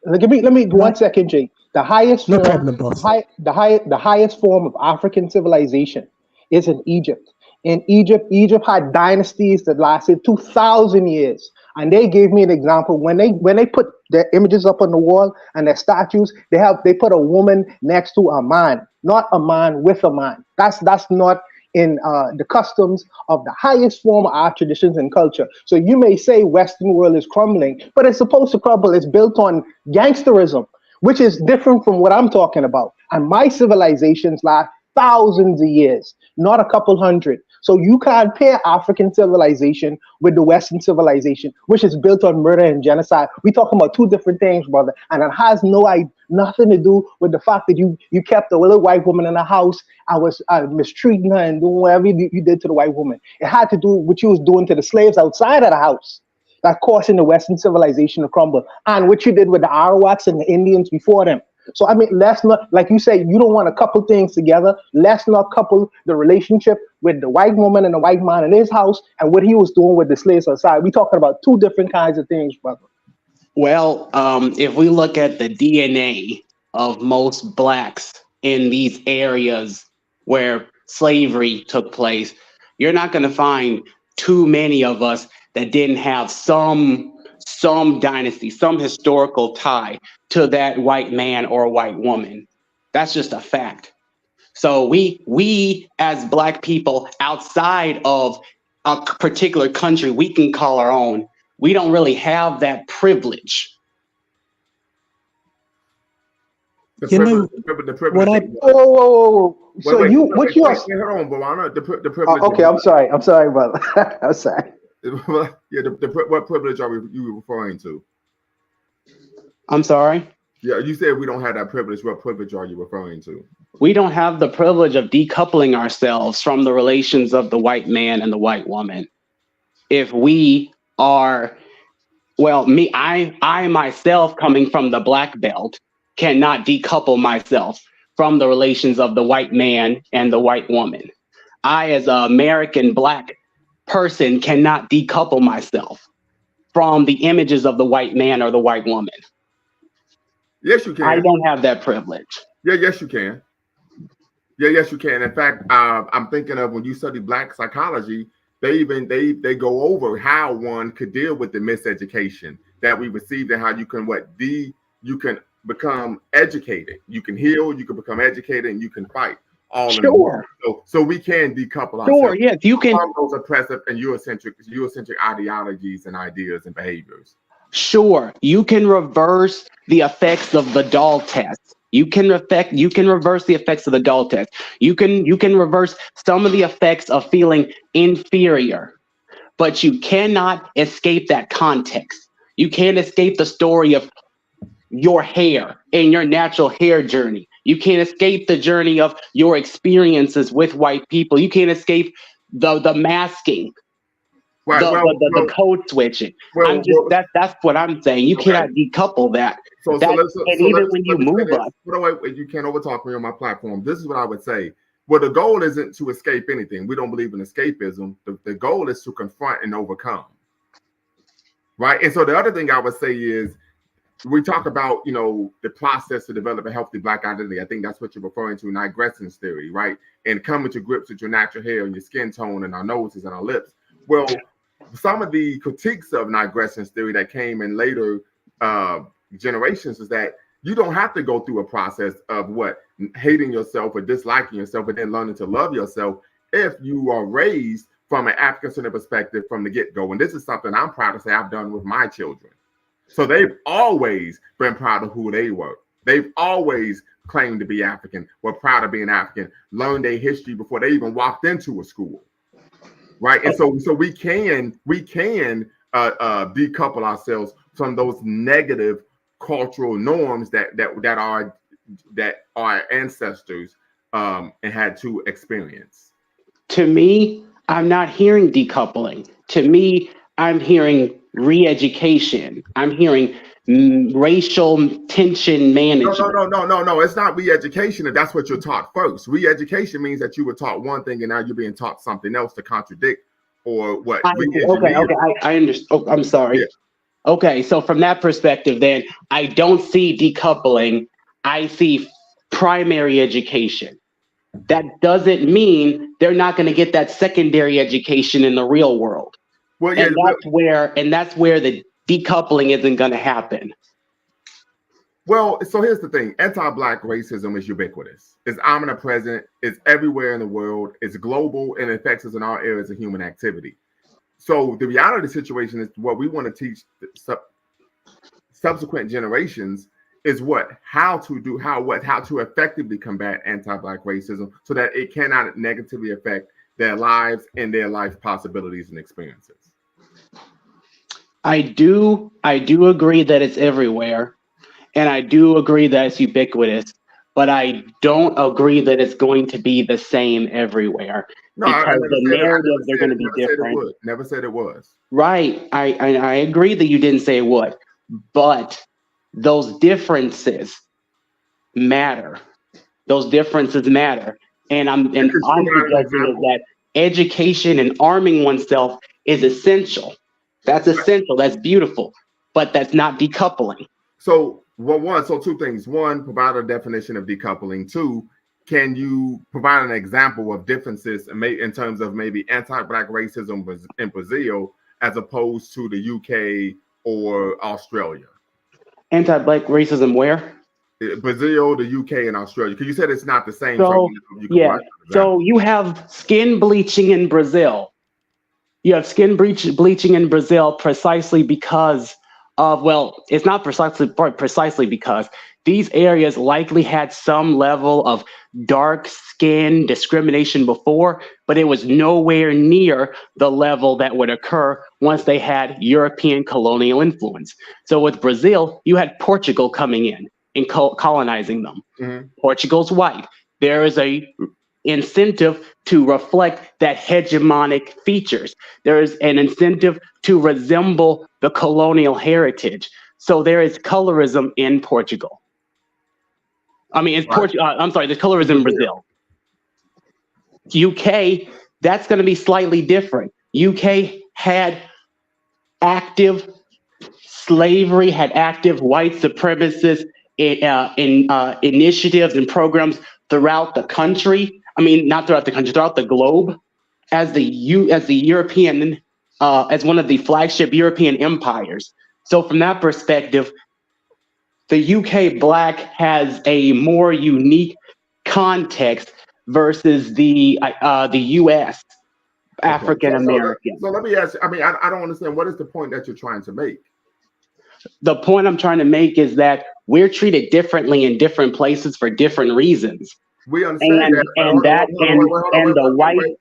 Let me 1 second, Jake. The highest No form, problem, boss. the highest form of African civilization is in Egypt. In Egypt had dynasties that lasted 2,000 years. And they gave me an example. When they put their images up on the wall and their statues, they put a woman next to a man, not a man with a man. That's not in the customs of the highest form of our traditions and culture. So you may say Western world is crumbling, but it's supposed to crumble. It's built on gangsterism, which is different from what I'm talking about. And my civilizations last thousands of years, not a couple hundred. So you can't pair African civilization with the Western civilization, which is built on murder and genocide. We're talking about two different things, brother. And it has nothing to do with the fact that you kept a little white woman in the house. I was mistreating her and doing whatever you did to the white woman. It had to do with what you was doing to the slaves outside of the house that causing the Western civilization to crumble, and what you did with the Arawaks and the Indians before them. So, I mean, let's not, like you say, you don't want to couple things together. Let's not couple the relationship with the white woman and the white man in his house and what he was doing with the slaves outside. We're talking about two different kinds of things, brother. Well, if we look at the DNA of most Blacks in these areas where slavery took place, you're not going to find too many of us that didn't have some dynasty, some historical tie to that white man or white woman. That's just a fact. So we as Black people outside of a particular country we can call our own, we don't really have that privilege. The You know, privilege. what I- Whoa. So Wait, you, what you are? hold on, Bolana. The privilege. Okay, I'm sorry, brother. I'm sorry. Yeah, what privilege are you referring to? I'm sorry? Yeah, you said we don't have that privilege. What privilege are you referring to? We don't have the privilege of decoupling ourselves from the relations of the white man and the white woman. If we are, well, I myself, coming from the Black belt, cannot decouple myself from the relations of the white man and the white woman. I, as an American Black, person cannot decouple myself from the images of the white man or the white woman. Yes, you can. I don't have that privilege. Yeah, yes, you can. Yeah, yes, you can. In fact, I'm thinking of when you study Black psychology, they go over how one could deal with the miseducation that we received and how you can you can become educated, you can heal, you can become educated, and you can fight all in one. So we can decouple ourselves Yes, you can from those oppressive and Eurocentric ideologies and ideas and behaviors. Sure, you can reverse the effects of the doll test. You can reverse the effects of the doll test. You can reverse some of the effects of feeling inferior, but you cannot escape that context. You can't escape the story of your hair and your natural hair journey. You can't escape the journey of your experiences with white people. You can't escape the masking. Right, the code switching. That's what I'm saying. You cannot decouple that. When you move us. You can't overtalk me on my platform. This is what I would say. Well, the goal isn't to escape anything. We don't believe in escapism. The goal is to confront and overcome. Right. And so the other thing I would say is we talk about, the process to develop a healthy Black identity. I think that's what you're referring to in Nigressen's theory, right? And coming to grips with your natural hair and your skin tone and our noses and our lips. Well, some of the critiques of Nigressen's theory that came in later generations is that you don't have to go through a process of hating yourself or disliking yourself and then learning to love yourself if you are raised from an African-centered perspective from the get-go. And this is something I'm proud to say I've done with my children. So they've always been proud of who they were. They've always claimed to be African, were proud of being African, learned their history before they even walked into a school. Right. And so we can decouple ourselves from those negative cultural norms that our ancestors and had to experience. To me, I'm not hearing decoupling. To me, I'm hearing re-education. I'm hearing racial tension management. No. It's not re-education if that's what you're taught first. Re-education means that you were taught one thing and now you're being taught something else to contradict or what. I understand. Oh, I'm sorry. Yeah. Okay, so from that perspective, then I don't see decoupling. I see primary education. That doesn't mean they're not going to get that secondary education in the real world. Well, yeah, and that's where the decoupling isn't going to happen. Well, so here's the thing. Anti-Black racism is ubiquitous. It's omnipresent. It's everywhere in the world. It's global and it affects us in all areas of human activity. So the reality of the situation is what we want to teach subsequent generations is how to effectively combat anti-Black racism so that it cannot negatively affect their lives and their life possibilities and experiences. I do agree that it's everywhere, and I do agree that it's ubiquitous, but I don't agree that it's going to be the same everywhere. No, because the narratives are going to be different. Never said it was. Right. I agree that you didn't say it would, but those differences matter. Those differences matter. And I'm suggesting is that education and arming oneself is essential. That's essential. That's beautiful, but that's not decoupling. So two things. One, provide a definition of decoupling. Two, can you provide an example of differences in terms of maybe anti-Black racism in Brazil as opposed to the UK or Australia? Anti-Black racism where? Brazil, the UK, and Australia. Because you said it's not the same. So you have skin bleaching in Brazil. You have skin bleaching in Brazil precisely because of, it's not precisely because these areas likely had some level of dark skin discrimination before, but it was nowhere near the level that would occur once they had European colonial influence. So with Brazil, you had Portugal coming in and colonizing them. Mm-hmm. Portugal's white. There is a incentive to reflect that hegemonic features. There is an incentive to resemble the colonial heritage. So there is colorism in Portugal. There's colorism in Brazil. UK, that's going to be slightly different. UK had active slavery, had active white supremacist initiatives and programs throughout the country. I mean, not throughout the country, throughout the globe, as the European, as one of the flagship European empires. So from that perspective, the UK Black has a more unique context versus the US African American. So let me ask you, I mean, I don't understand, what is the point that you're trying to make? The point I'm trying to make is that we're treated differently in different places for different reasons. We understand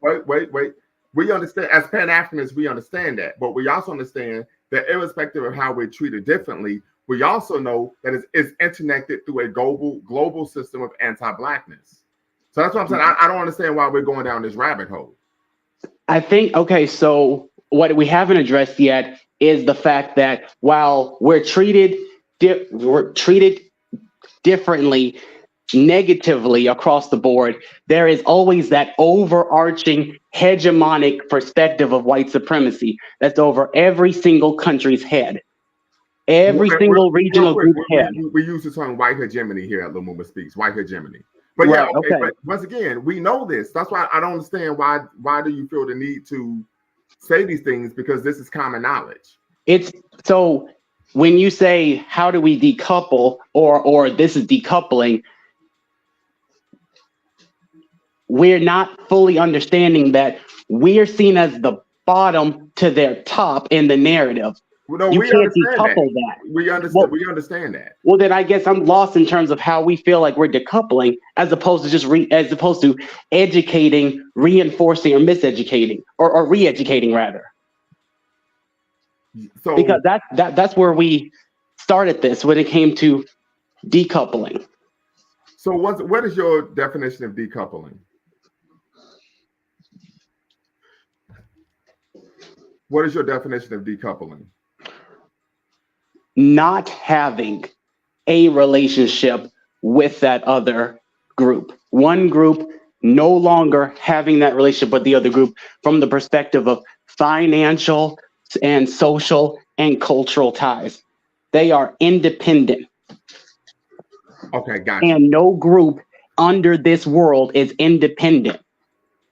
Wait. We understand, as Pan-Africanists, we understand that, but we also understand that irrespective of how we're treated differently, we also know that it's interconnected through a global system of anti-Blackness. So that's what I'm saying. I don't understand why we're going down this rabbit hole. I think, okay, so what we haven't addressed yet is the fact that while we're treated differently, negatively across the board, there is always that overarching hegemonic perspective of white supremacy that's over every single country's head. Every single regional group's head. We use the term white hegemony here at Lumumba Speaks, white hegemony. But yeah, okay. But once again, we know this. That's why I don't understand why do you feel the need to say these things, because this is common knowledge. It's so when you say how do we decouple or this is decoupling, we're not fully understanding that we're seen as the bottom to their top in the narrative. Well, no, you can't decouple that. We understand. We understand that. Well, then I guess I'm lost in terms of how we feel like we're decoupling, as opposed to just educating, reinforcing, or miseducating, or re-educating rather. So because that's where we started this when it came to decoupling. So what is your definition of decoupling? What is your definition of decoupling? Not having a relationship with that other group. One group no longer having that relationship with the other group from the perspective of financial and social and cultural ties. They are independent. Okay, gotcha. And no group under this world is independent.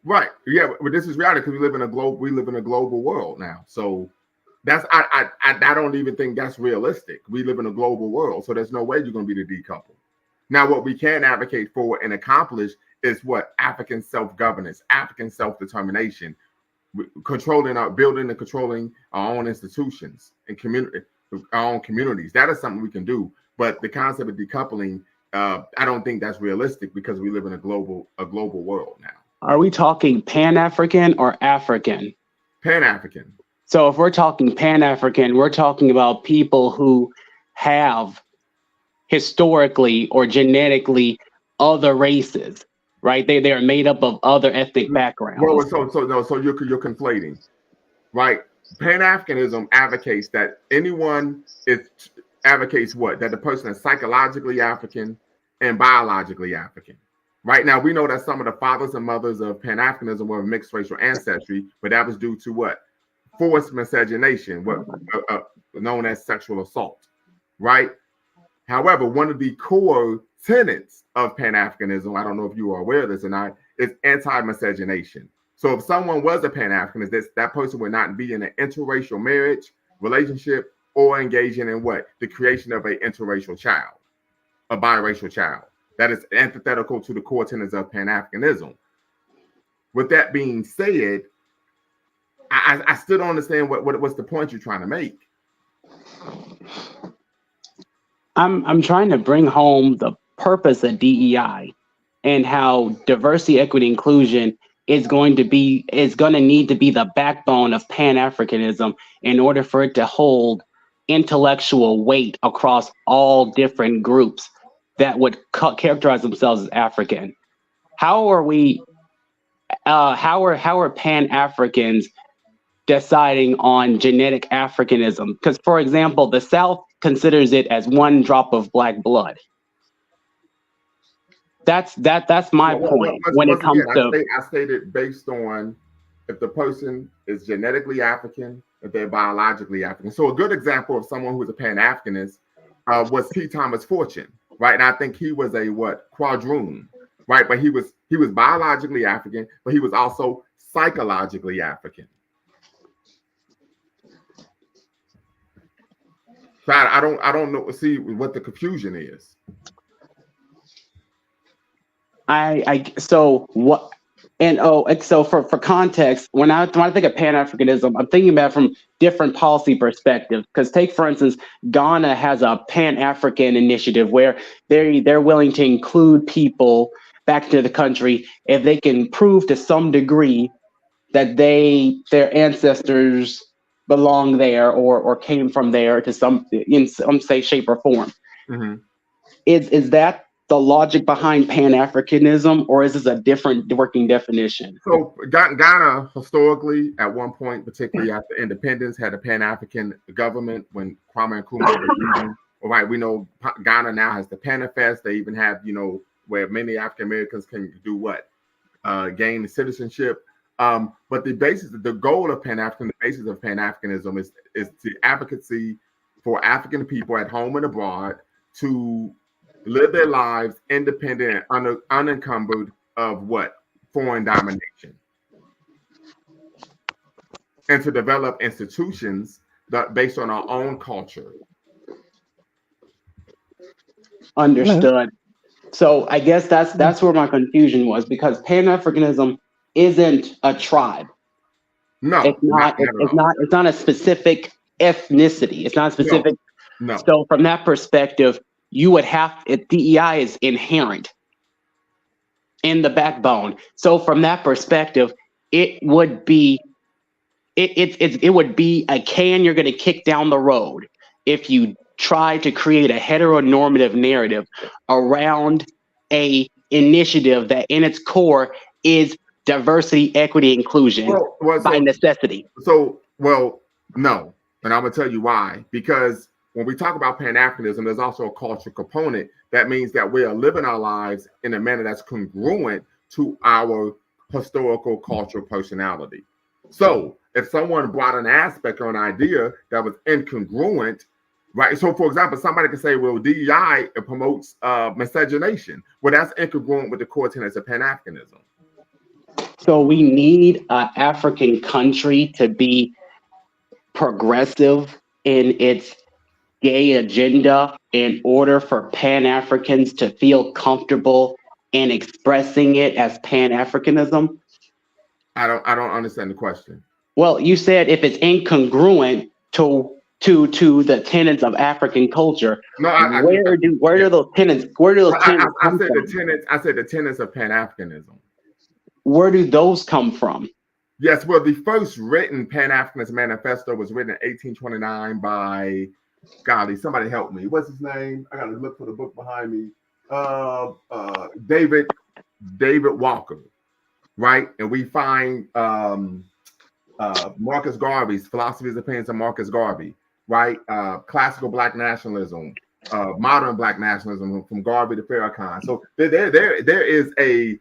Right. Yeah, but this is reality because we live in a global world now. So that's I don't even think that's realistic. We live in a global world, so there's no way you're going to be the decouple. Now, what we can advocate for and accomplish is what African self-governance, African self-determination, building and controlling our own institutions and our own communities. That is something we can do. But the concept of decoupling, I don't think that's realistic because we live in a global world now. Are we talking Pan-African or African? Pan-African. So if we're talking Pan-African, we're talking about people who have historically or genetically other races, right? They are made up of other ethnic backgrounds. Well, so you're conflating, right? Pan-Africanism advocates that advocates what? That the person is psychologically African and biologically African. Right now, we know that some of the fathers and mothers of Pan-Africanism were of mixed racial ancestry, but that was due to what? Forced miscegenation, what known as sexual assault, right? However, one of the core tenets of Pan-Africanism, I don't know if you are aware of this or not, is anti-miscegenation. So if someone was a Pan-Africanist, that person would not be in an interracial marriage, relationship, or engaging in what? The creation of an interracial child, a biracial child. That is antithetical to the core tenets of Pan-Africanism. With that being said, I still don't understand what's the point you're trying to make. I'm trying to bring home the purpose of DEI and how diversity, equity, inclusion is going to need to be the backbone of Pan-Africanism in order for it to hold intellectual weight across all different groups that would characterize themselves as African. How are Pan-Africans deciding on genetic Africanism? Because, for example, the South considers it as one drop of black blood. That's my point when it comes to. I stated based on if the person is genetically African, if they're biologically African. So a good example of someone who was a Pan-Africanist was T. Thomas Fortune, right? And I think he was a quadroon, right? But he was biologically African, but he was also psychologically African. So I don't know. See what the confusion is. So what? And so for context, when I think of Pan-Africanism, I'm thinking about it from different policy perspectives. Because take, for instance, Ghana has a Pan-African initiative where they're willing to include people back to the country if they can prove to some degree that their ancestors belong there or came from there to in some say, shape, or form. Mm-hmm. Is that the logic behind Pan-Africanism, or is this a different working definition? So Ghana historically, at one point, particularly after independence, had a Pan-African government when Kwame Nkrumah was leading. All right, we know Ghana now has the Panifest. They even have, where many African Americans can do what? Gain citizenship. But the goal of Pan-African, the basis of Pan-Africanism is the advocacy for African people at home and abroad to live their lives independent and unencumbered of what? Foreign domination. And to develop institutions that based on our own culture. Understood. Hello. So I guess that's where my confusion was, because Pan-Africanism isn't a tribe. No, it's not a specific ethnicity. It's not a specific. No. So from that perspective, you would DEI is inherent in the backbone. So from that perspective, it would be it would be a can you're going to kick down the road if you try to create a heteronormative narrative around a initiative that in its core is diversity, equity, inclusion by necessity. No, and I'm going to tell you why. Because when we talk about Pan-Africanism, there's also a cultural component. That means that we are living our lives in a manner that's congruent to our historical cultural personality. So if someone brought an aspect or an idea that was incongruent, right? So for example, somebody can say, well, DEI promotes miscegenation. Well, that's incongruent with the core tenets of Pan-Africanism. So we need an African country to be progressive in its gay agenda in order for Pan-Africans to feel comfortable in expressing it as Pan-Africanism? I don't understand the question. Well, you said if it's incongruent to the tenets of African culture, where do those tenets come from? I said the tenets of Pan-Africanism. Where do those come from? Yes, well, the first written Pan-Africanist manifesto was written in 1829 by, golly, somebody help me. What's his name? I got to look for the book behind me. David Walker, right? And we find Marcus Garvey's Philosophy of Opinions of Marcus Garvey, right? Classical Black nationalism, modern Black nationalism from Garvey to Farrakhan. So there is a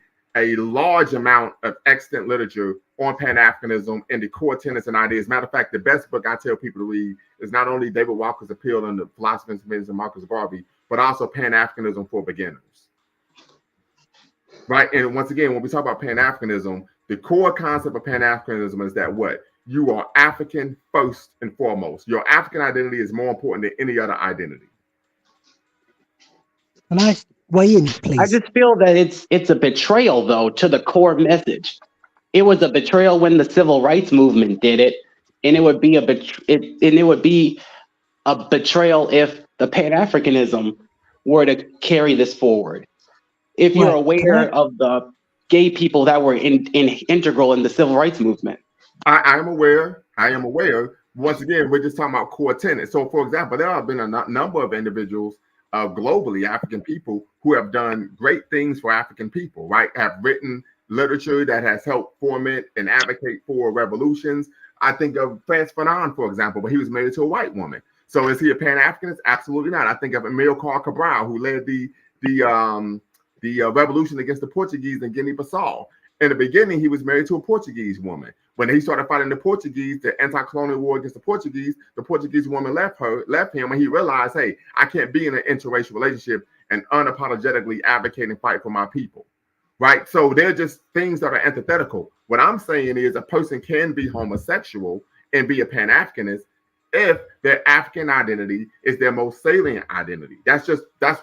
large amount of extant literature on Pan-Africanism and the core tenets and ideas. Matter of fact, the best book I tell people to read is not only David Walker's Appeal on the Philosophy of Opinions of Marcus Garvey, but also Pan-Africanism for Beginners. Right? And once again, when we talk about Pan-Africanism, the core concept of Pan-Africanism is that what? You are African first and foremost. Your African identity is more important than any other identity. Can I weigh in, please? I just feel that it's a betrayal, though, to the core message. It was a betrayal when the civil rights movement did it, and it would be a betrayal if the Pan-Africanism were to carry this forward. If you're aware of the gay people that were integral in the civil rights movement. I am aware. Once again, we're just talking about core tenets. So, for example, there have been a number of individuals globally, African people, who have done great things for African people, right? Have written literature that has helped foment and advocate for revolutions. I think of Frantz Fanon, for example, but he was married to a white woman. So is he a Pan-Africanist? Absolutely not. I think of Amilcar Cabral, who led the revolution against the Portuguese in Guinea-Bissau. In the beginning, he was married to a Portuguese woman. When he started fighting the Portuguese, the anti-colonial war against the Portuguese woman left him, and he realized, hey, I can't be in an interracial relationship and unapologetically advocate and fight for my people, right? So they're just things that are antithetical. What I'm saying is a person can be homosexual and be a Pan-Africanist if their African identity is their most salient identity. That's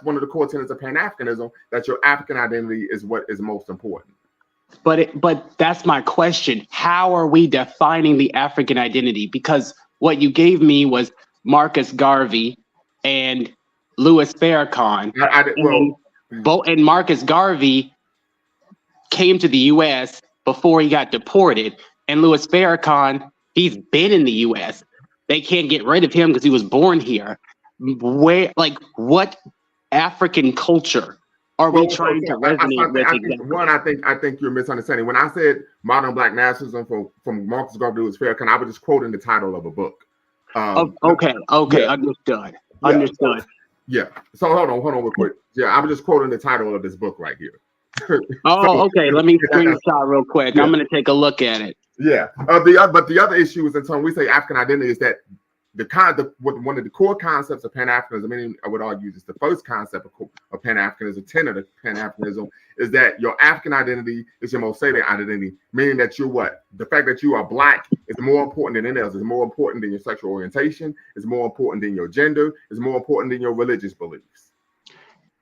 one of the core tenets of Pan-Africanism, that your African identity is what is most important. But that's my question. How are we defining the African identity? Because what you gave me was Marcus Garvey and Louis Farrakhan. And Marcus Garvey came to the U.S. before he got deported, and Louis Farrakhan, he's been in the U.S. They can't get rid of him because he was born here. What African culture are we trying to resonate with? Exactly? I think you're misunderstanding. When I said modern Black nationalism from Marcus Garvey to Louis Farrakhan, I was just quoting the title of a book. Okay, yeah. Understood. Yeah. So hold on real quick. Yeah, I was just quoting the title of this book right here. Okay. Let me screenshot real quick. Yeah. I'm going to take a look at it. Yeah. But the other issue is that when we say African identity, is that one of the core concepts of Pan-Africanism, I would argue is the first concept of Pan-Africanism, tenet of Pan-Africanism, is that your African identity is your most salient identity, meaning that you're what? The fact that you are Black is more important than anything else. It's more important than your sexual orientation. It's more important than your gender. It's more important than your religious beliefs.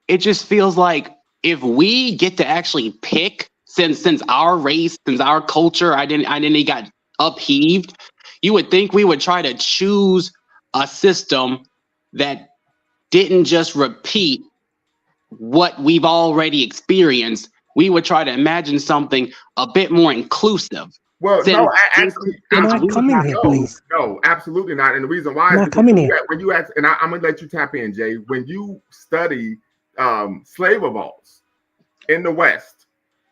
It just feels like if we get to actually pick, since our race, since our culture identity got upheaved, you would think we would try to choose a system that didn't just repeat what we've already experienced. We would try to imagine something a bit more inclusive. Well, no, actually, can I come in here, please? No, absolutely not. And the reason why is when you ask, and I'm gonna let you tap in, Jay. When you study slave revolts in the West,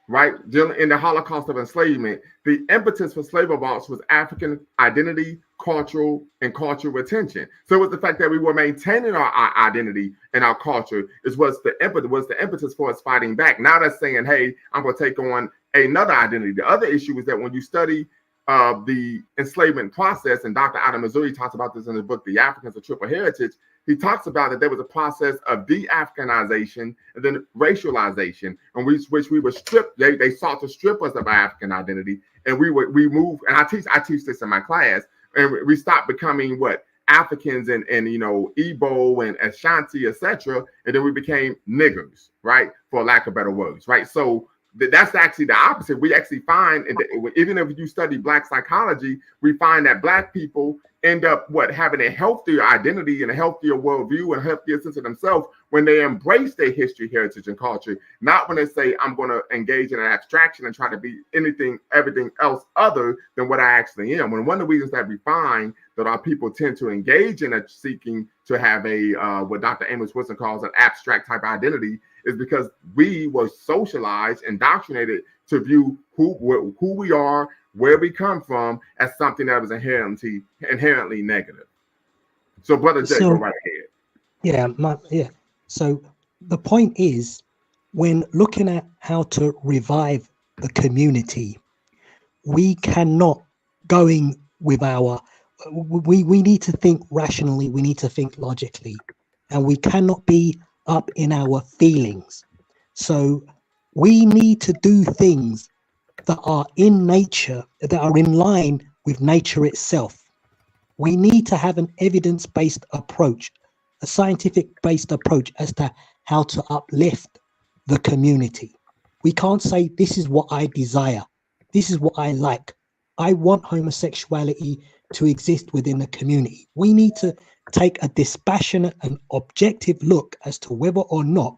right, in the Holocaust of enslavement, the impetus for slave revolts was African identity, cultural retention. So it was the fact that we were maintaining our identity and our culture was the impetus for us fighting back. Now that's saying, hey, I'm going to take on another identity. The other issue is that when you study the enslavement process, and Dr. Adam Mazuri talks about this in his book, The Africans of Triple Heritage, he talks about that there was a process of de-Africanization and then racialization, and which we were stripped. They sought to strip us of our African identity, and we moved. And I teach this in my class, and we stopped becoming what Africans and Igbo and Ashanti, etc., and then we became niggers, right, for lack of better words, right? So that's actually the opposite. We actually find, even if you study Black psychology, we find that Black people end up having a healthier identity and a healthier worldview and a healthier sense of themselves when they embrace their history, heritage, and culture, not when they say, I'm going to engage in an abstraction and try to be everything else other than what I actually am. When one of the reasons that we find that our people tend to engage in seeking to have what Dr. Amos Wilson calls an abstract type identity is because we were socialized, indoctrinated to view who we are, where we come from, as something that was inherently negative. So, Brother Jay, go right ahead. Yeah. So the point is, when looking at how to revive the community, we cannot going with we need to think rationally, we need to think logically, and we cannot be up in our feelings. So we need to do things that are in nature, that are in line with nature itself. We need to have an evidence-based approach, a scientific-based approach as to how to uplift the community. We can't say, this is what I desire, this is what I like. I want homosexuality to exist within the community. We need to take a dispassionate and objective look as to whether or not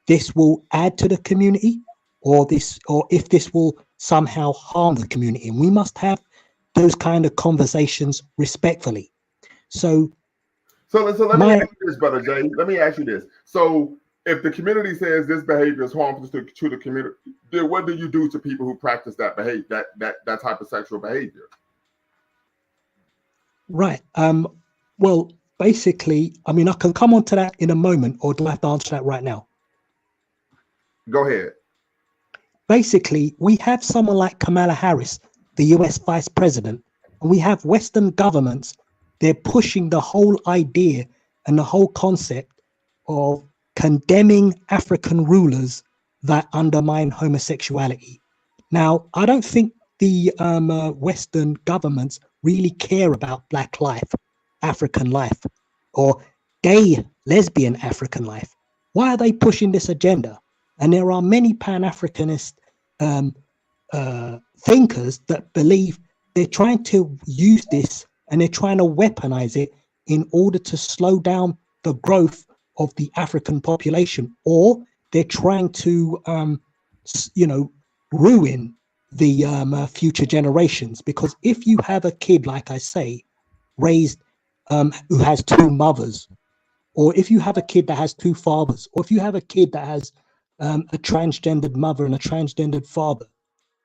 this will add to the community, or if this will somehow harm the community. And we must have those kind of conversations respectfully. So let me ask you this, Brother Jay. Let me ask you this. So if the community says this behavior is harmful to the community, then what do you do to people who practice that behavior, that type of sexual behavior? Right. Well, basically, I mean, I can come on to that in a moment, or do I have to answer that right now? Go ahead. Basically, we have someone like Kamala Harris the US vice president, and we have Western governments, they're pushing the whole idea and the whole concept of condemning African rulers that undermine homosexuality. Now, I don't think the Western governments really care about Black life, African life, or gay, lesbian African life. Why are they pushing this agenda? And there are many Pan-Africanist thinkers that believe they're trying to use this and they're trying to weaponize it in order to slow down the growth of the African population, or they're trying to, ruin the future generations. Because if you have a kid, like I say, raised who has two mothers, or if you have a kid that has two fathers, or if you have a kid that has a transgendered mother and a transgendered father,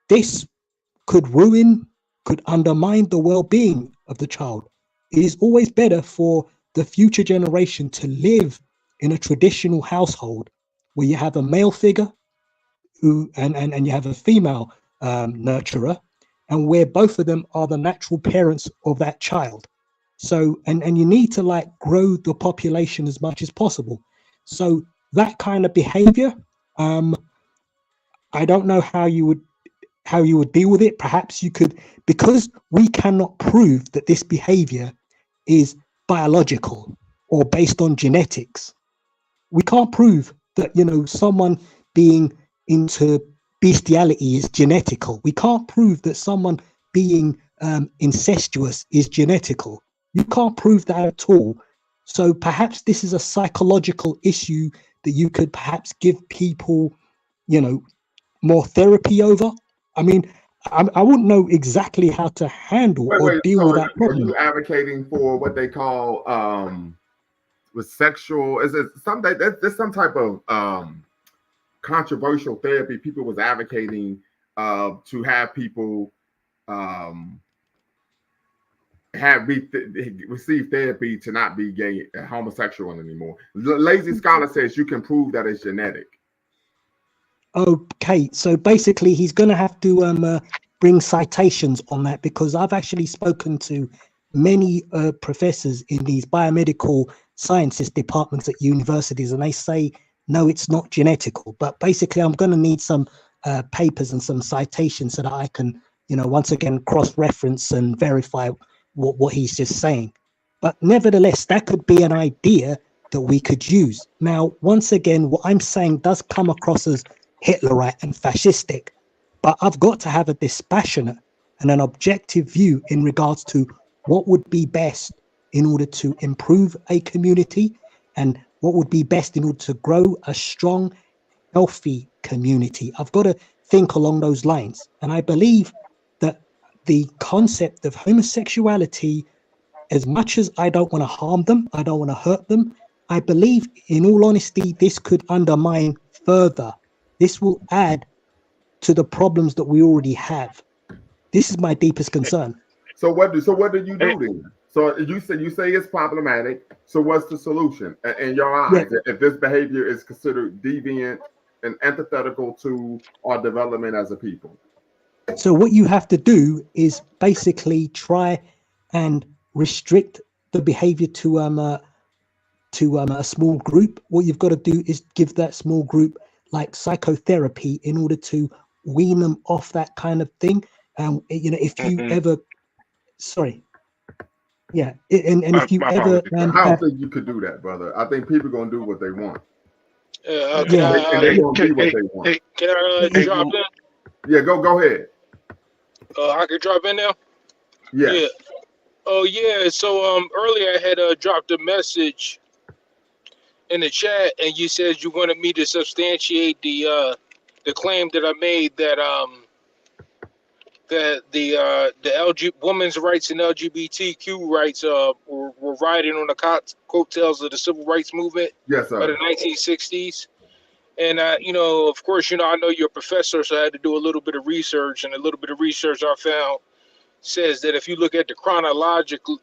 this could undermine the well-being of the child. It is always better for the future generation to live in a traditional household where you have a male figure who and you have a female nurturer, and where both of them are the natural parents of that child. So and you need to like grow the population as much as possible. So that kind of behavior, I don't know how you would deal with it. Perhaps you could, because we cannot prove that this behavior is biological or based on genetics. We can't prove that, someone being into bestiality is genetical. We can't prove that someone being incestuous is genetical. You can't prove that at all. So perhaps this is a psychological issue that you could perhaps give people, more therapy over. I mean, I wouldn't know exactly how to handle or deal So with that are problem. you advocating for what they call with sexual? Is it something there's some type of controversial therapy people was advocating to have people receive therapy to not be gay, homosexual anymore. Lazy Scholar says you can prove that it's genetic. Okay, so basically he's going to have to bring citations on that, because I've actually spoken to many professors in these biomedical sciences departments at universities, and they say, no, it's not genetical. But basically I'm going to need some papers and some citations so that I can, once again, cross-reference and verify what he's just saying. But nevertheless, that could be an idea that we could use. Now, once again, what I'm saying does come across as Hitlerite and fascistic, but I've got to have a dispassionate and an objective view in regards to what would be best in order to improve a community and what would be best in order to grow a strong, healthy community. I've got to think along those lines. And I believe that the concept of homosexuality, as much as I don't want to harm them, I don't want to hurt them, I believe, in all honesty, this could undermine further. This will add to the problems that we already have. This is my deepest concern. So what do you do then? So you say it's problematic. So what's the solution in your eyes? Yeah. If this behavior is considered deviant and antithetical to our development as a people? So what you have to do is basically try and restrict the behavior to a small group. What you've got to do is give that small group like psychotherapy in order to wean them off that kind of thing. If you ever, sorry. Yeah, and if you ever... I don't think you could do that, brother. I think people are going to do what they want. They're going to be what they want. Can I drop in? Yeah, go ahead. I can drop in now? Yes. Yeah. Oh, yeah. So earlier I had dropped a message in the chat, and you said you wanted me to substantiate the claim that I made that the women's rights and LGBTQ rights were riding on the coattails of the civil rights movement. Yes, sir. Of the 1960s. And of course, I know you're a professor, so I had to do a little bit of research, and a little bit of research I found says that if you look at the chronological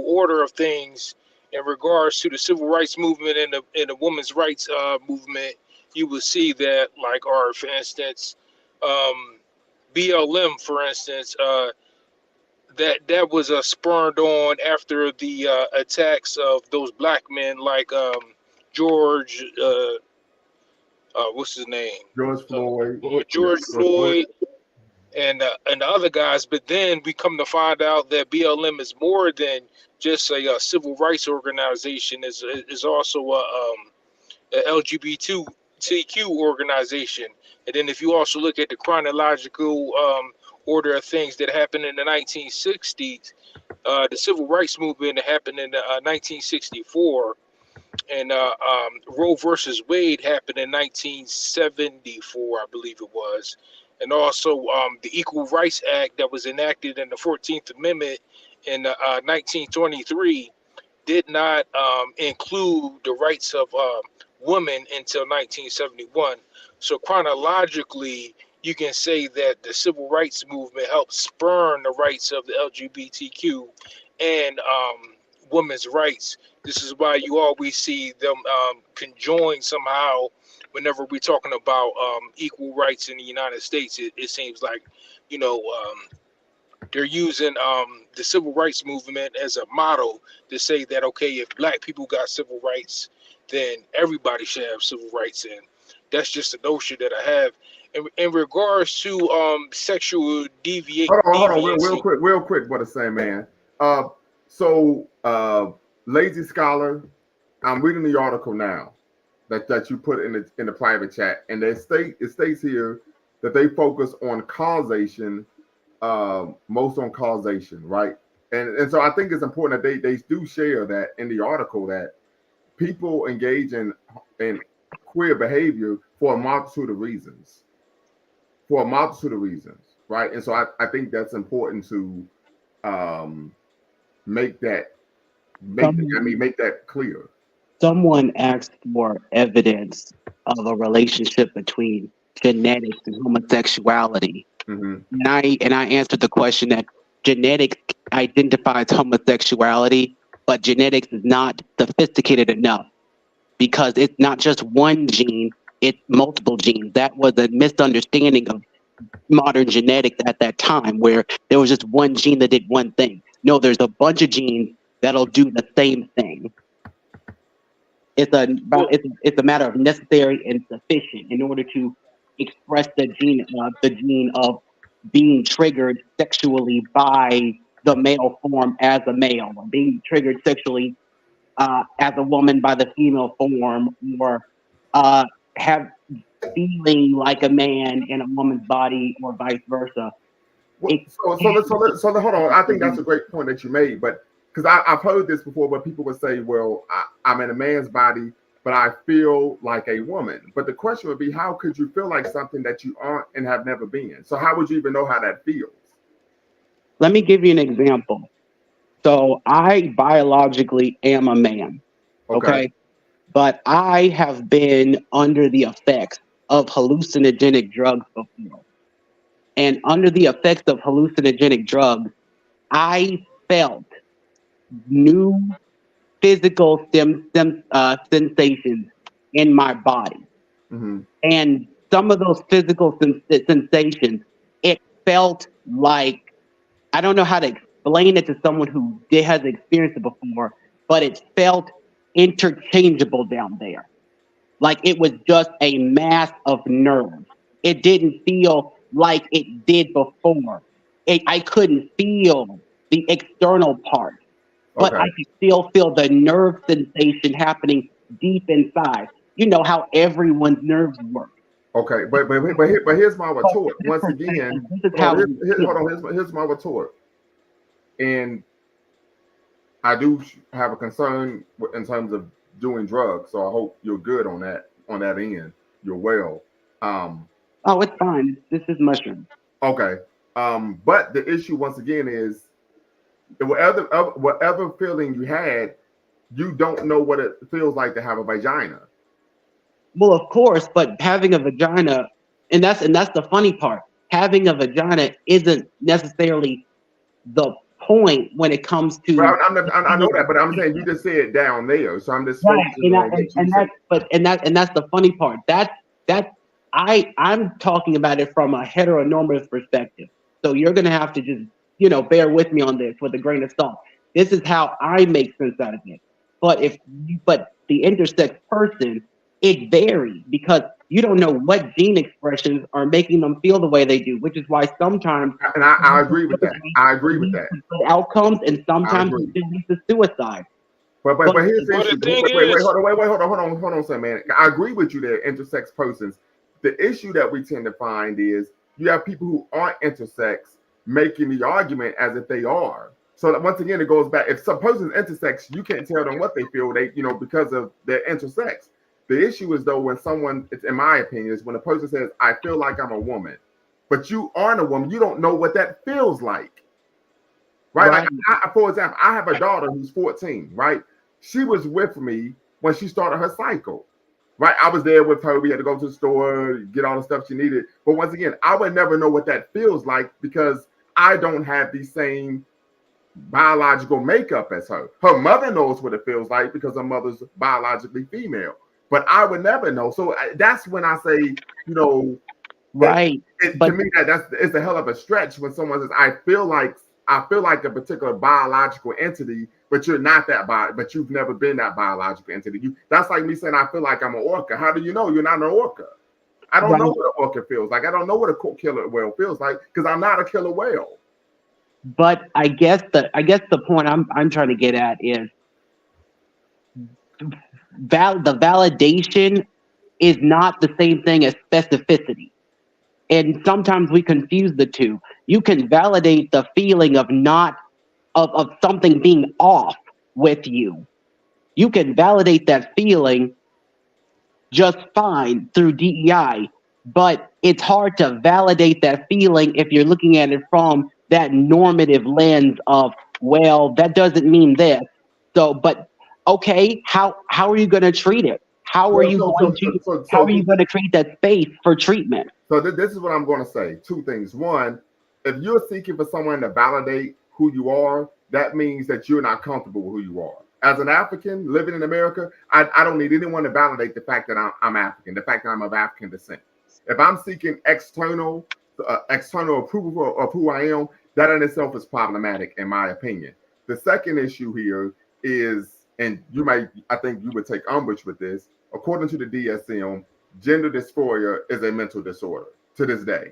order of things in regards to the civil rights movement and the women's rights movement, you will see that, for instance, BLM, for instance, that was spurned on after the attacks of those black men like George, what's his name? George Floyd. George Floyd and the other guys. But then we come to find out that BLM is more than just a civil rights organization. Is also a LGBTQ organization. And then if you also look at the chronological order of things that happened in the 1960s, the civil rights movement happened in 1964, and Roe versus Wade happened in 1974, I believe it was. And also the Equal Rights Act that was enacted in the 14th Amendment in 1923 did not include the rights of women until 1971. So chronologically, you can say that the civil rights movement helped spurn the rights of the LGBTQ and women's rights. This is why you always see them conjoined somehow whenever we're talking about equal rights in the United States. It seems like, they're using the civil rights movement as a model to say that, okay, if black people got civil rights, then everybody should have civil rights. And that's just a notion that I have. In regards to sexual deviation. Hold on, real quick, what it's saying, man. Lazy Scholar, I'm reading the article now that you put in the private chat, and it states here that they focus on causation, most on causation, right? And so I think it's important that they do share that in the article, that people engage in queer behavior for a multitude of reasons. Right? And so I think that's important to make that clear. Someone asked for evidence of a relationship between genetics and homosexuality. Mm-hmm. And I answered the question that genetics identifies homosexuality, but genetics is not sophisticated enough, because it's not just one gene, it's multiple genes. That was a misunderstanding of modern genetics at that time, where there was just one gene that did one thing. No, there's a bunch of genes that'll do the same thing. It's a matter of necessary and sufficient in order to express the gene of being triggered sexually by the male form as a male, or being triggered sexually as a woman by the female form, or have feeling like a man in a woman's body, or vice versa. So hold on. I think that's a great point that you made, but because I've heard this before, but people would say, well, I'm in a man's body, but I feel like a woman. But the question would be, how could you feel like something that you aren't and have never been? So how would you even know how that feels? Let me give you an example. So I biologically am a man, okay? But I have been under the effects of hallucinogenic drugs before. And under the effects of hallucinogenic drugs, I felt new physical sensations in my body. Mm-hmm. And some of those physical sensations, it felt like, I don't know how to explain it to someone who has experienced it before, but it felt interchangeable down there. Like it was just a mass of nerves. It didn't feel like it did before. I couldn't feel the external part, but I could still feel the nerve sensation happening deep inside. You know how everyone's nerves work. Okay, but here's my retort. Once again, here's my retort. And I do have a concern in terms of doing drugs, so I hope you're good on that end. You're well. Oh, it's fine. This is mushroom. Okay. But the issue once again is whatever feeling you had, you don't know what it feels like to have a vagina. Well, of course, but having a vagina, and that's the funny part. Having a vagina isn't necessarily the point when it comes to. Well, I know that, but I'm saying you just said down there, so I'm just right. And that's the funny part. That I'm talking about it from a heteronormative perspective. So you're going to have to just, bear with me on this with a grain of salt. This is how I make sense out of it. But but the intersex person, it varies because you don't know what gene expressions are making them feel the way they do, which is why sometimes And I agree with that. I agree with that. outcomes, and sometimes it leads to suicide. But here's the Well, the issue. thing Wait, is, hold on, son, man. I agree with you there, intersex persons. The issue that we tend to find is you have people who aren't intersex making the argument as if they are. So that once again, it goes back. If some person's intersex, you can't tell them what they feel. They, because of their intersex. The issue is though when someone, it's in my opinion, is when a person says, "I feel like I'm a woman," but you aren't a woman. You don't know what that feels like. Right? Like, for example, I have a daughter who's 14, right? She was with me when she started her cycle, right? I was there with her. We had to go to the store, get all the stuff she needed. But once again, I would never know what that feels like because I don't have the same biological makeup as her. Her mother knows what it feels like because her mother's biologically female, but I would never know. So that's when I say, right. To me, it's a hell of a stretch when someone says, I feel like a particular biological entity, but you're not that but you've never been that biological entity. That's like me saying, I feel like I'm an orca. How do you know you're not an orca? I don't know what an orca feels like. I don't know what a killer whale feels like because I'm not a killer whale. But I guess the point I'm trying to get at is the validation is not the same thing as specificity. And sometimes we confuse the two. You can validate the feeling of of something being off with you. You can validate that feeling just fine through DEI, but it's hard to validate that feeling if you're looking at it from that normative lens of, well, that doesn't mean this. So, but okay, how are you going to treat it? How are you going to create that space for treatment? So this is what I'm going to say. Two things. One, if you're seeking for someone to validate who you are, that means that you're not comfortable with who you are. As an African living in America, I don't need anyone to validate the fact that I'm African, the fact that I'm of African descent. If I'm seeking external approval of who I am, that in itself is problematic, in my opinion. The second issue here is, and I think you would take umbrage with this, according to the DSM, gender dysphoria is a mental disorder to this day.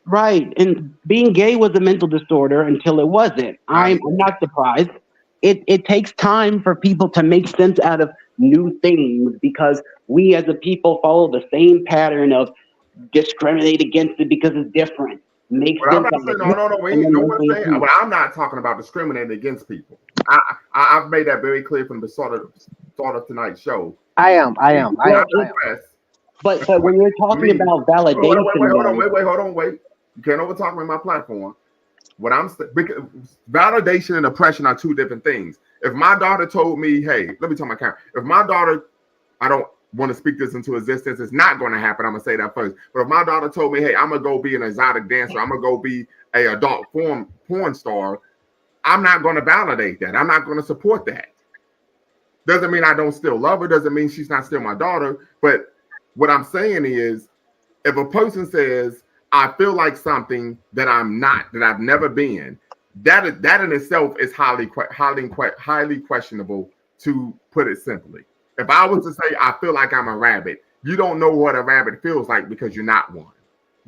Right. And being gay was a mental disorder until it wasn't. I'm not surprised. It takes time for people to make sense out of new things because we as a people follow the same pattern of discriminate against it because it's different. Makes sense. I'm not talking about discriminating against people. I've made that very clear from the start of tonight's show. I am. But when you're talking about validation, wait. You can't overtalk me on my platform. Because validation and oppression are two different things. If my daughter told me, hey, let me tell my camera. If my daughter, I don't want to speak this into existence, it's not going to happen. I'm gonna say that first. But if my daughter told me, hey, I'm gonna go be an exotic dancer, I'm gonna go be a adult porn star, I'm not going to validate that. I'm not going to support that. Doesn't mean I don't still love her. Doesn't mean she's not still my daughter. But what I'm saying is, if a person says, I feel like something that I'm not, that I've never been, that in itself is highly questionable, to put it simply. If I was to say, I feel like I'm a rabbit, you don't know what a rabbit feels like because you're not one.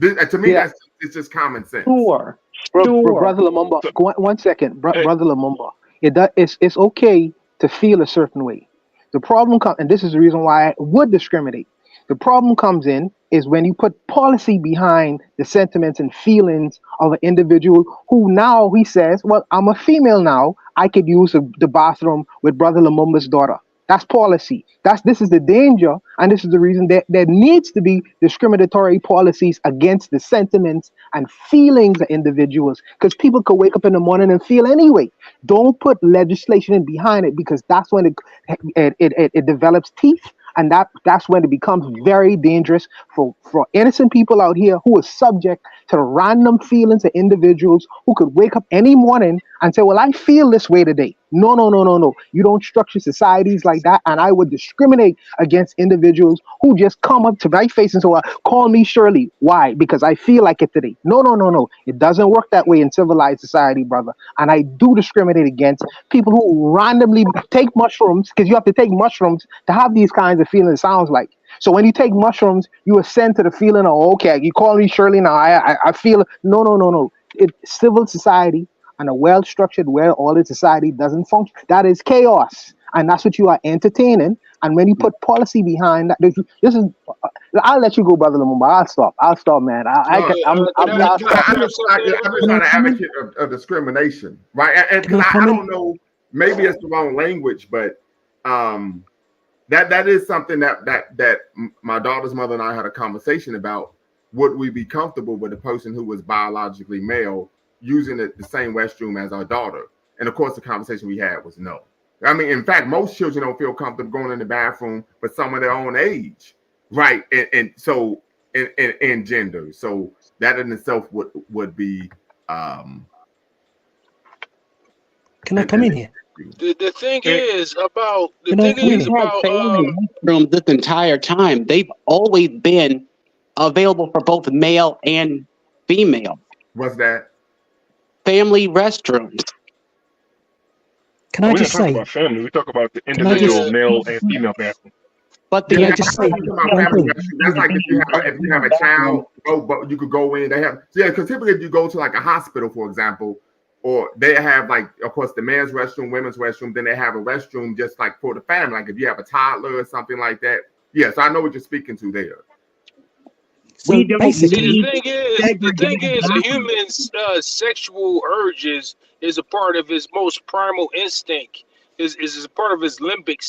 To me, it's just common sense. Sure. Brother Lumumba, one second. Brother Lumumba, it's okay to feel a certain way. The problem comes, and this is the reason why I would discriminate. The problem comes in is when you put policy behind the sentiments and feelings of an individual who now he says, well, I'm a female now, I could use the bathroom with Brother Lumumba's daughter. That's policy. This is the danger, and this is the reason that there needs to be discriminatory policies against the sentiments and feelings of individuals, because people could wake up in the morning and feel anyway. Don't put legislation in behind it, because that's when it develops teeth, and that's when it becomes very dangerous for innocent people out here who are subject to random feelings of individuals who could wake up any morning and say, well, I feel this way today. No, no, no, no, no. You don't structure societies like that. And I would discriminate against individuals who just come up to my face and say, well, call me Shirley. Why? Because I feel like it today. No, no, no, no. It doesn't work that way in civilized society, brother. And I do discriminate against people who randomly take mushrooms, because you have to take mushrooms to have these kinds of feelings, it sounds like. So when you take mushrooms, you ascend to the feeling of, okay, you call me Shirley now. I feel, no, no, no, no. Civil society and a well-structured, well-ordered society doesn't function. That is chaos, and that's what you are entertaining. And when you put policy behind that, this is. I'll let you go, brother Lumumba. I'll stop, man. I'll stop. I'm just not an advocate of discrimination, right? And because I don't know, maybe it's the wrong language, but that is something that my daughter's mother and I had a conversation about. Would we be comfortable with a person who was biologically male using the same restroom as our daughter? And of course, the conversation we had was no. I mean, in fact, most children don't feel comfortable going in the bathroom with someone their own age, right? And so in gender, so that in itself would be. Can I come in here? The thing is about this entire time. They've always been available for both male and female. What's that? Family restrooms. Can I just say? We talk about family. We talk about the individual male and female bathroom. But Can I just say? That's like if you have a child, but you could go in. They have because typically if you go to like a hospital, for example, or they have like, of course, the men's restroom, women's restroom. Then they have a restroom just like for the family. Like if you have a toddler or something like that. Yes, I know what you're speaking to there. So basically, the thing is, a human's sexual urges is a part of his most primal instinct. Is a part of his limbic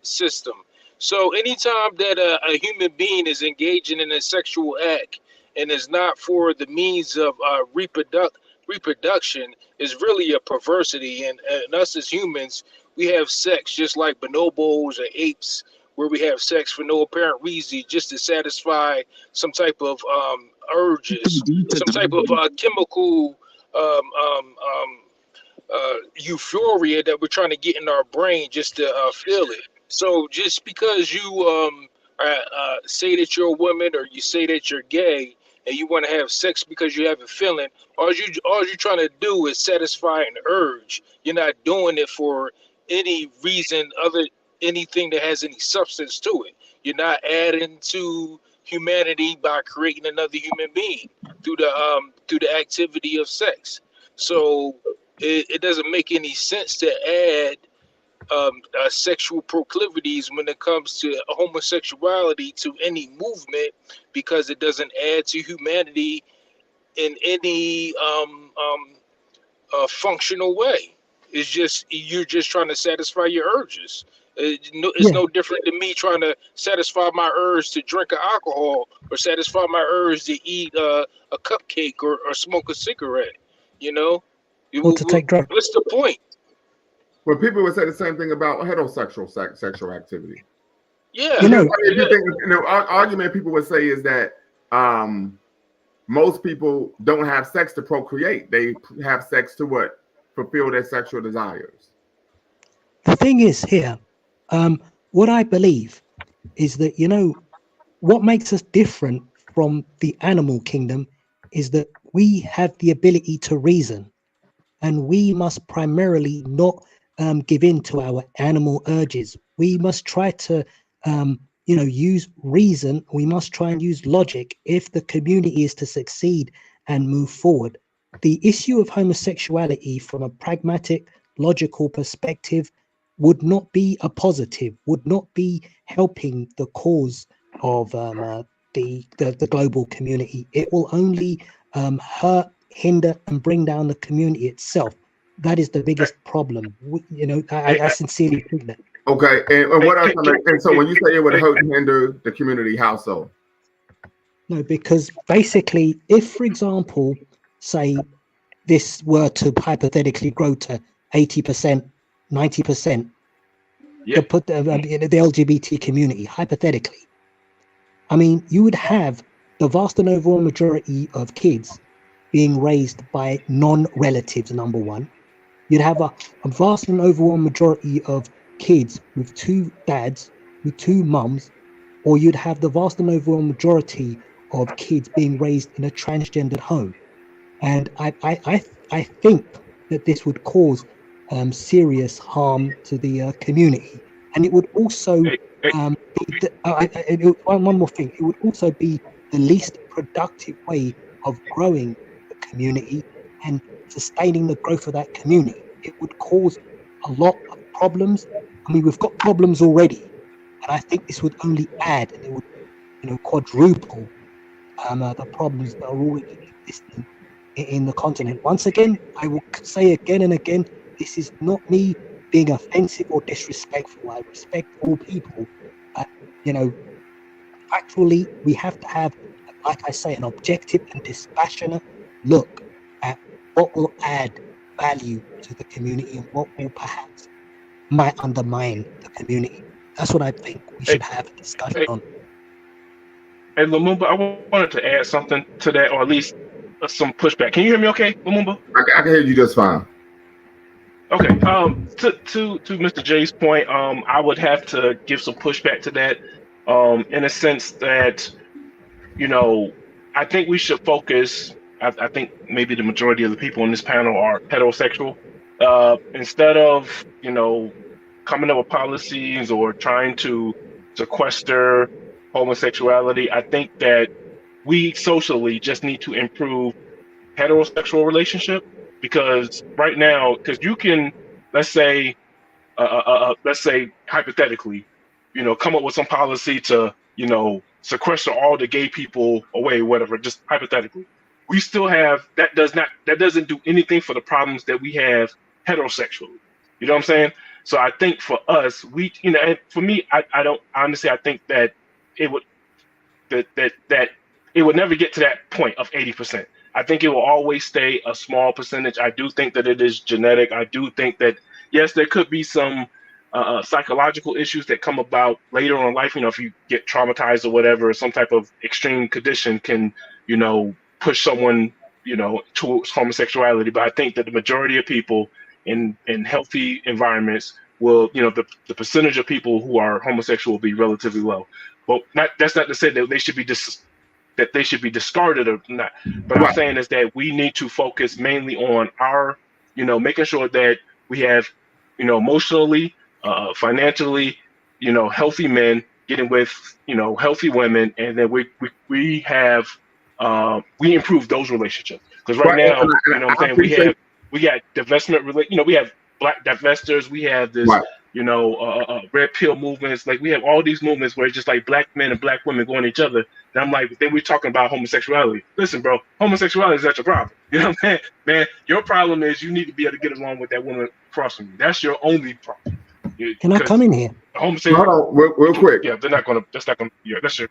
system. So anytime that a human being is engaging in a sexual act and is not for the means of reproduction, is really a perversity. And us as humans, we have sex just like bonobos or apes, where we have sex for no apparent reason, just to satisfy some type of urges, some type of chemical euphoria that we're trying to get in our brain just to feel it. So just because you say that you're a woman or you say that you're gay and you want to have sex because you have a feeling, all you're trying to do is satisfy an urge. You're not doing it for any reason anything that has any substance to it. You're not adding to humanity by creating another human being through the activity of sex. So it doesn't make any sense to add sexual proclivities when it comes to homosexuality to any movement, because it doesn't add to humanity in any functional way. It's just you're just trying to satisfy your urges. It's no different than me trying to satisfy my urge to drink alcohol or satisfy my urge to eat a cupcake or smoke a cigarette. You know, or to take drugs. What's the point? Well, people would say the same thing about heterosexual sexual activity. Yeah, argument people would say is that most people don't have sex to procreate; they have sex to what? Fulfill their sexual desires. The thing is here, what I believe is that, what makes us different from the animal kingdom is that we have the ability to reason, and we must primarily not give in to our animal urges. We must try to, use reason. We must try and use logic if the community is to succeed and move forward. The issue of homosexuality from a pragmatic, logical perspective would not be a positive, would not be helping the cause of the global community. It will only hurt, hinder, and bring down the community itself. That is the biggest problem. I sincerely think that. Okay, and what else? And so when you say it would hurt and hinder the community, how so? No, because basically, if, for example, say this were to hypothetically grow to 80%, 90%, to put the LGBT community, hypothetically, I mean, you would have the vast and overwhelming majority of kids being raised by non-relatives, number one. You'd have a vast and overwhelming majority of kids with two dads, with two mums, or you'd have the vast and overwhelming majority of kids being raised in a transgendered home. And I think that this would cause serious harm to the community, and it would also one more thing. It would also be the least productive way of growing the community and sustaining the growth of that community. It would cause a lot of problems. I mean, we've got problems already, and I think this would only add, and it would, quadruple the problems that are already existing in the continent. Once again, I will say again and again, this is not me being offensive or disrespectful. I respect all people. Actually, we have to have, like I say, an objective and dispassionate look at what will add value to the community and what will perhaps might undermine the community. That's what I think we should have a discussion on. And Lumumba, I wanted to add something to that, or at least some pushback. Can you hear me okay, Lumumba? I can hear you just fine. Okay. To Mr. J's point, I would have to give some pushback to that, in a sense that, I think we should focus. I think maybe the majority of the people on this panel are heterosexual. Instead of coming up with policies or trying to sequester homosexuality, I think that we socially just need to improve heterosexual relationship, because right now, because you can, let's say hypothetically, come up with some policy to, sequester all the gay people away, whatever, just hypothetically. We still have, that doesn't do anything for the problems that we have heterosexually. You know what I'm saying? So I think for us, and for me, I think that it would, that it would never get to that point of 80%. I think it will always stay a small percentage. I do think that it is genetic. I do think that, yes, there could be some psychological issues that come about later on in life. If you get traumatized or whatever, some type of extreme condition can, push someone, towards homosexuality. But I think that the majority of people in healthy environments will, the percentage of people who are homosexual will be relatively low. But that's not to say that they should be discarded or not. But I'm saying is that we need to focus mainly on our, making sure that we have, emotionally, financially, healthy men getting with, healthy women, and then we have, we improve those relationships. Because right now, what I'm saying, we got divestment, we have black divestors, we have this, red pill movements. Like, we have all these movements where it's just like black men and black women going at each other. And I'm like, then we're talking about homosexuality. Listen, bro, homosexuality is not your problem. You know what I'm saying? Man, your problem is you need to be able to get along with that woman across from you. That's your only problem. Can I come in here? Hold on, real quick. Yeah, that's not gonna, yeah, that's your.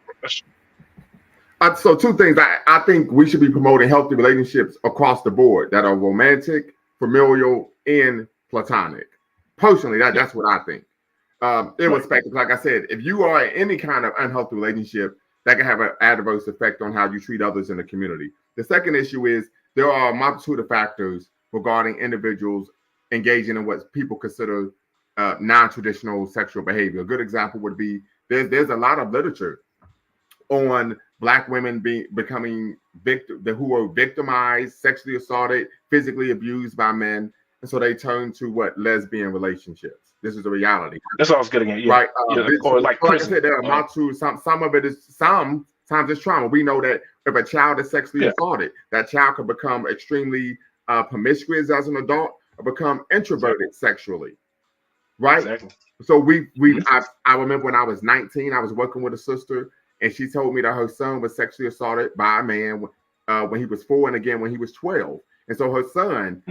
So two things. I think we should be promoting healthy relationships across the board that are romantic, familial, and platonic. Personally, that's what I think. Irrespective, like I said, if you are in any kind of unhealthy relationship, that can have an adverse effect on how you treat others in the community. The second issue is there are a multitude of factors regarding individuals engaging in what people consider non-traditional sexual behavior. A good example would be there's a lot of literature on Black women becoming who are victimized, sexually assaulted, physically abused by men, and so they turn to lesbian relationships. This is a reality. That's what I was getting at. Yeah. Right. Or like I said, there are multitude. Some of it is sometimes it's trauma. We know that if a child is sexually assaulted, that child could become extremely promiscuous as an adult or become introverted sexually. Right. Exactly. So I remember when I was 19, I was working with a sister, and she told me that her son was sexually assaulted by a man when he was 4 and again when he was 12. And so her son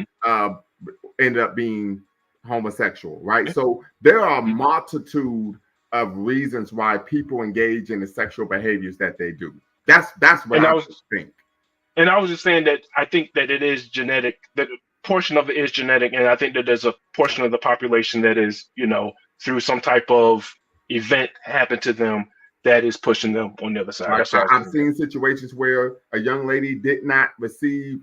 ended up being homosexual, right? So there are a multitude of reasons why people engage in the sexual behaviors that they do. That's what I think. And I was just saying that I think that it is genetic, that a portion of it is genetic, and I think that there's a portion of the population that is, through some type of event happened to them that is pushing them on the other side. Right. I've seen situations where a young lady did not receive,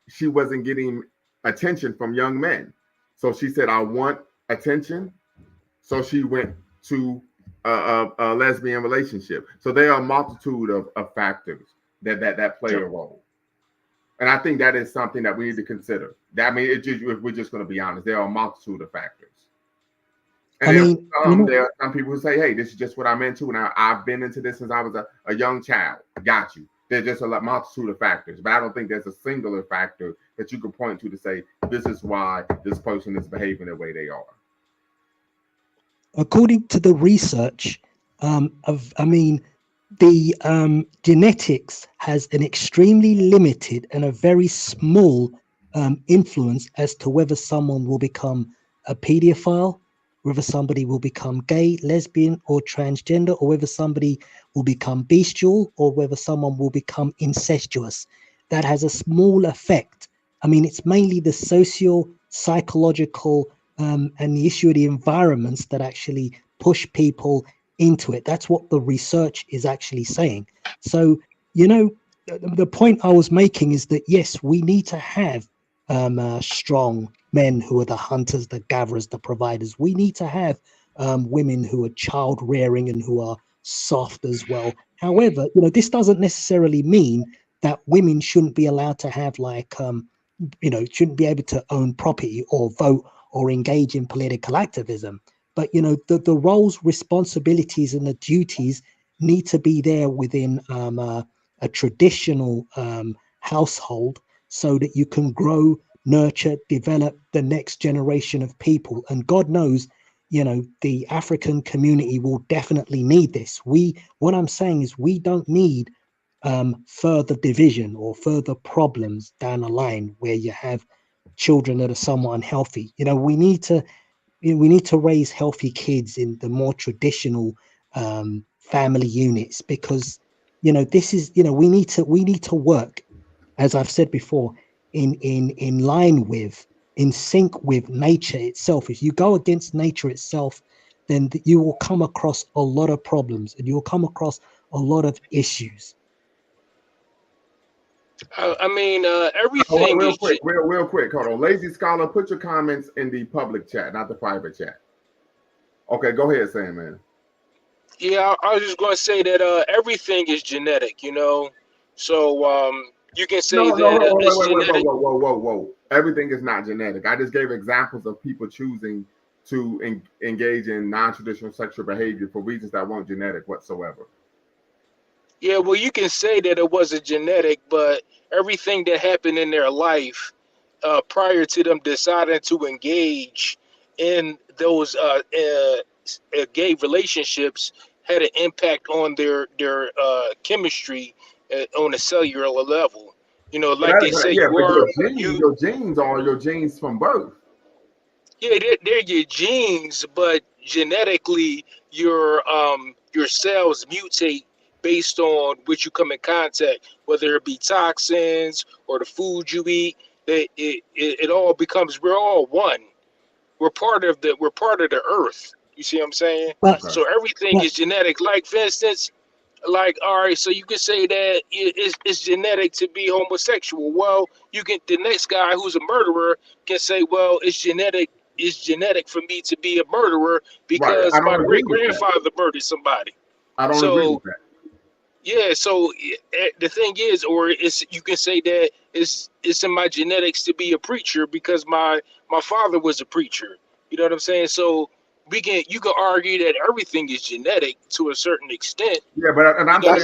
she wasn't getting attention from young men. So she said, I want attention. So she went to a lesbian relationship. So there are a multitude of factors that play a role. And I think that is something that we need to consider. That, I mean, if we're just going to be honest, there are a multitude of factors. And there are some people who say, hey, this is just what I'm into. And I've been into this since I was a young child. Got you. There's just a multitude of factors. But I don't think there's a singular factor that you can point to say, this is why this person is behaving the way they are. According to the research, the genetics has an extremely limited and a very small influence as to whether someone will become a pedophile, whether somebody will become gay, lesbian, or transgender, or whether somebody will become bestial, or whether someone will become incestuous. That has a small effect. I mean, it's mainly the social, psychological, and the issue of the environments that actually push people into it. That's what the research is actually saying. So, the point I was making is that, yes, we need to have strong men who are the hunters, the gatherers, the providers. We need to have women who are child rearing and who are soft as well. However, this doesn't necessarily mean that women shouldn't be allowed to have shouldn't be able to own property or vote or engage in political activism. But, the roles, responsibilities, and the duties need to be there within a traditional household so that you can grow, nurture, develop the next generation of people. And God knows, the African community will definitely need this. What I'm saying is we don't need further division or further problems down the line where you have children that are somewhat unhealthy. We need to raise healthy kids in the more traditional family units, because this is we need to work, as I've said before, in line with, in sync with nature itself. If you go against nature itself, then you will come across a lot of problems and you will come across a lot of issues. Everything real is. quick, real quick. Hold on. Lazy Scholar, put your comments in the public chat, not the private chat. Okay, go ahead, Sam, man. Yeah, I was just going to say that everything is genetic, So you can say it's genetic. Whoa. Everything is not genetic. I just gave examples of people choosing to engage in non-traditional sexual behavior for reasons that weren't genetic whatsoever. Yeah, well, you can say that it wasn't genetic, but everything that happened in their life prior to them deciding to engage in those gay relationships had an impact on their chemistry on a cellular level. Like they say, your genes are your genes from birth. Yeah, they're your genes, but genetically, your cells mutate based on what you come in contact, whether it be toxins or the food you eat. It all becomes, we're all one. We're part of the earth. You see what I'm saying? But, So everything is genetic. Like, for instance, all right, so you can say that it's genetic to be homosexual. Well, the next guy who's a murderer can say, well, it's genetic for me to be a murderer because my great grandfather murdered somebody. I don't agree with that. Yeah, so the thing is, or you can say that it's in my genetics to be a preacher because my father was a preacher. You know what I'm saying? So you can argue that everything is genetic to a certain extent. Yeah, but and I'm saying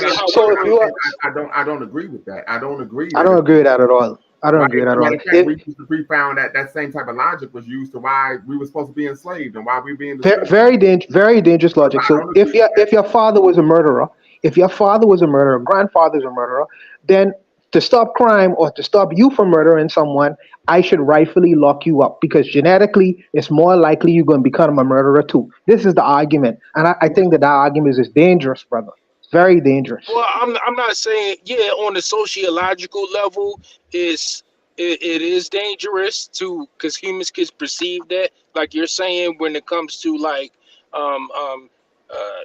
I don't agree with that. I don't agree. I don't agree with that at all. I don't agree with that at all. We found that same type of logic was used to why we were supposed to be enslaved and why we being very dangerous logic. So if your father was a murderer, grandfather's a murderer, then to stop crime or to stop you from murdering someone, I should rightfully lock you up because genetically it's more likely you're going to become a murderer too. This is the argument, and I think that argument is dangerous, brother. It's very dangerous. Well, I'm not saying, on the sociological level it is dangerous because humans can perceive that, like you're saying, when it comes to like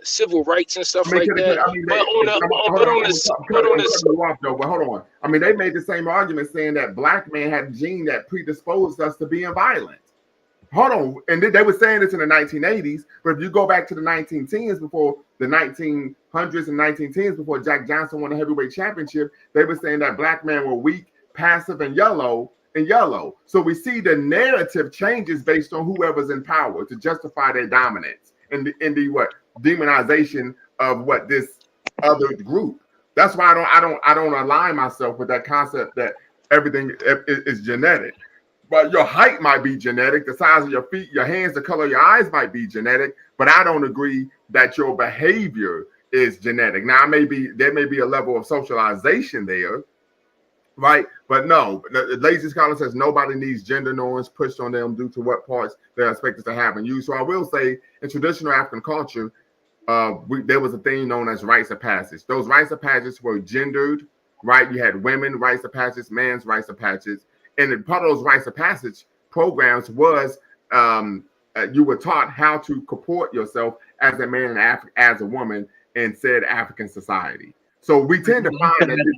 civil rights and stuff I mean, like that. But on the you off though, but hold on. I mean, they made the same argument saying that black men had a gene that predisposed us to being violent. Hold on, and they were saying this in the 1980s, but if you go back to the 1910s, before the 1900s and 1910s, before Jack Johnson won the heavyweight championship, they were saying that black men were weak, passive, and yellow. So we see the narrative changes based on whoever's in power to justify their dominance and the what demonization of what this other group. That's why I don't align myself with that concept that everything is genetic. But your height might be genetic, the size of your feet, your hands, the color of your eyes might be genetic, but I don't agree that your behavior is genetic. Now, there may be a level of socialization there, right? But no, the lazy scholar says nobody needs gender norms pushed on them due to what parts they're expected to have and use. So I will say, in traditional African culture, there was a thing known as rites of passage. Those rites of passage were gendered, right? You had women rites of passage, men's rites of passage. And part of those rites of passage programs was you were taught how to comport yourself as a man and as a woman in said African society. So we tend to find that in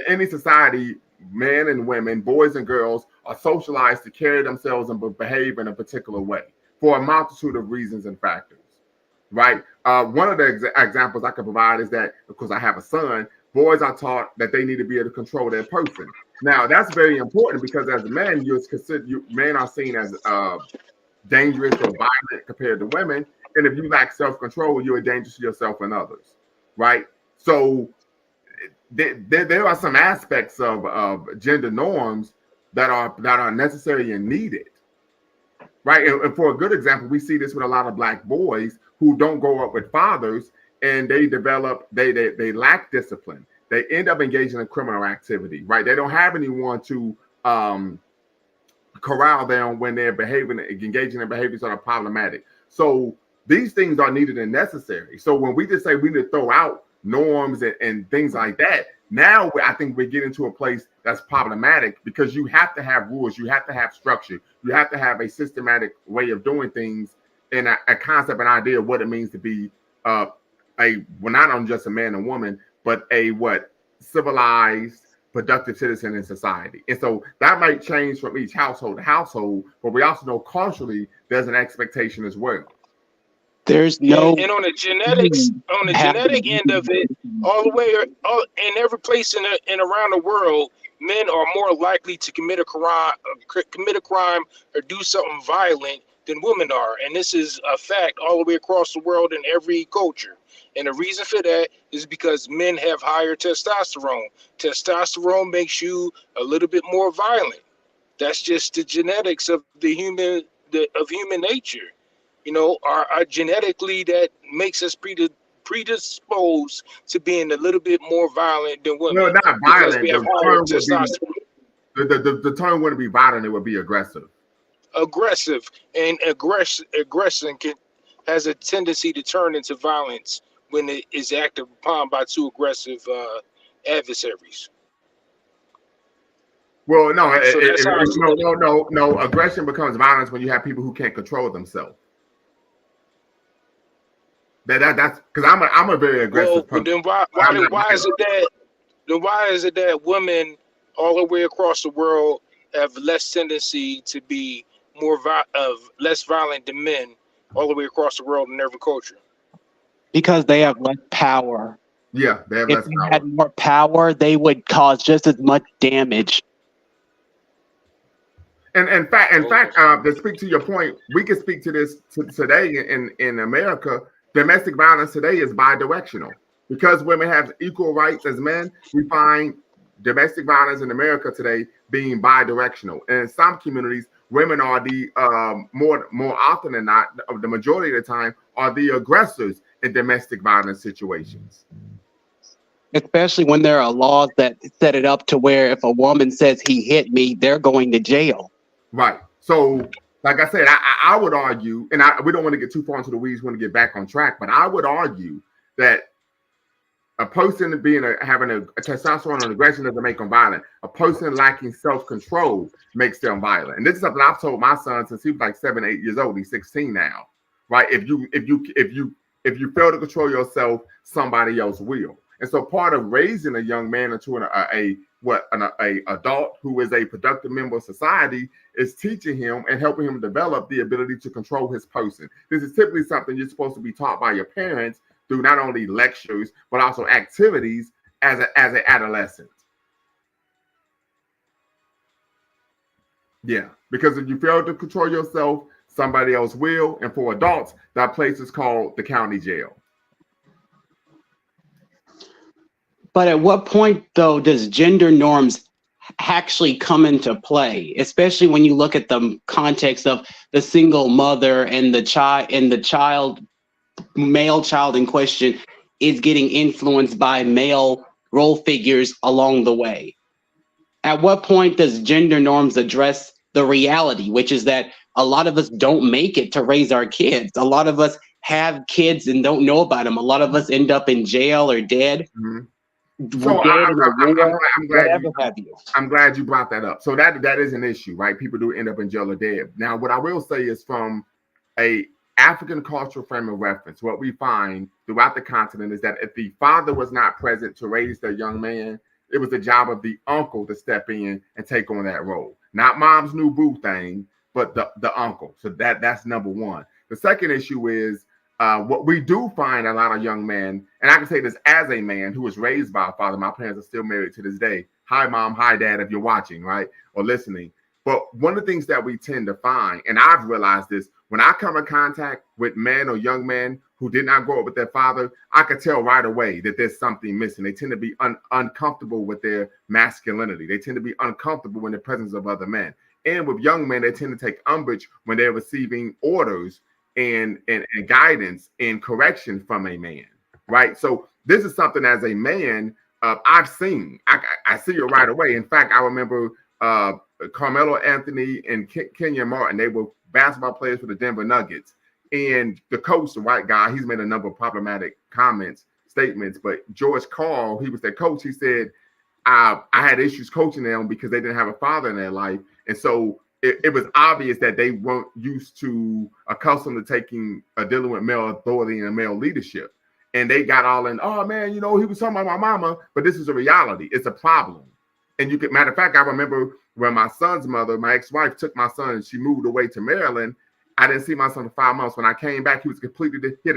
any society, men and women, boys and girls are socialized to carry themselves and behave in a particular way for a multitude of reasons and factors, right? One of the examples I can provide is that because I have a son, boys are taught that they need to be able to control their person. Now, that's very important because as men, men are seen as dangerous or violent compared to women. And if you lack self-control, you're a danger to yourself and others, right? So there are some aspects of gender norms that are necessary and needed, right? And for a good example, we see this with a lot of black boys who don't grow up with fathers, and they lack discipline. They end up engaging in criminal activity, right? They don't have anyone to corral them when they're engaging in behaviors that are problematic. So these things are needed and necessary. So when we just say we need to throw out norms and things like that, now I think we get into a place that's problematic because you have to have rules, you have to have structure, you have to have a systematic way of doing things and a concept, an idea of what it means to be well, not only just a man and woman, but a civilized, productive citizen in society. And so that might change from each household to household, but we also know culturally there's an expectation as well. There's no and on the genetic end of it, all the way, in every place in around the world, men are more likely to commit a crime or do something violent than women are, and this is a fact all the way across the world in every culture. And the reason for that is because men have higher testosterone. Testosterone makes you a little bit more violent. That's just the genetics of human nature. You know, our genetically that makes us predisposed to being a little bit more violent than women. No, not violent. We have higher testosterone. The term wouldn't be violent; it would be aggressive. Aggressive, and aggression has a tendency to turn into violence when it is acted upon by two aggressive adversaries. Well, no, no. Aggression becomes violence when you have people who can't control themselves. That's because I'm a very aggressive person. Then why is it that women all the way across the world have less tendency to be less violent than men all the way across the world in every culture? Because they have less power. Yeah, they have less power. If they had more power, they would cause just as much damage. And in fact, to speak to your point, we can speak to this today in America. Domestic violence today is bidirectional. Because women have equal rights as men, we find domestic violence in America today being bidirectional. And in some communities, women are the more often than not, the majority of the time, are the aggressors in domestic violence situations. Especially when there are laws that set it up to where if a woman says he hit me, they're going to jail. Right. So, like I said, I would argue, and we don't want to get too far into the weeds, we want to get back on track, but I would argue that a person having a testosterone and aggression doesn't make them violent. A person lacking self-control makes them violent. And this is something I've told my son since he was like 7, 8 years old. He's 16 now. right? If you fail to control yourself, somebody else will. And so part of raising a young man into an adult who is a productive member of society is teaching him and helping him develop the ability to control his person. This is typically something you're supposed to be taught by your parents through not only lectures but also activities as an adolescent. Yeah, because if you fail to control yourself, somebody else will. And for adults, that place is called the county jail. But at what point, though, does gender norms actually come into play, especially when you look at the context of the single mother and the male child in question is getting influenced by male role figures along the way? At what point does gender norms address the reality, which is that a lot of us don't make it to raise our kids? A lot of us have kids and don't know about them. A lot of us end up in jail or dead. Mm-hmm. So I'm glad you brought that up. So that is an issue, right? People do end up in jail or dead. Now, what I will say is from a African cultural frame of reference, what we find throughout the continent is that if the father was not present to raise their young man, it was the job of the uncle to step in and take on that role. Not mom's new boo thing, but the uncle. So that's number one. The second issue is what we do find a lot of young men, and I can say this as a man who was raised by a father. My parents are still married to this day. Hi, mom. Hi, dad, if you're watching, right, or listening. But one of the things that we tend to find, and I've realized this, when I come in contact with men or young men who did not grow up with their father, I could tell right away that there's something missing. They tend to be uncomfortable with their masculinity. They tend to be uncomfortable in the presence of other men. And with young men, they tend to take umbrage when they're receiving orders and guidance and correction from a man, right? So this is something as a man I've seen. I see it right away. In fact, I remember Carmelo Anthony and Kenyon Martin. They were basketball players for the Denver Nuggets. And the coach, the white guy, he's made a number of problematic statements. But George Karl, he was their coach. He said, I had issues coaching them because they didn't have a father in their life. And so it was obvious that they weren't used to accustomed to dealing with male authority and male leadership. And they got all in, oh man, he was talking about my mama, but this is a reality. It's a problem. And matter of fact, I remember when my son's mother, my ex-wife, took my son and she moved away to Maryland. I didn't see my son for 5 months. When I came back, he had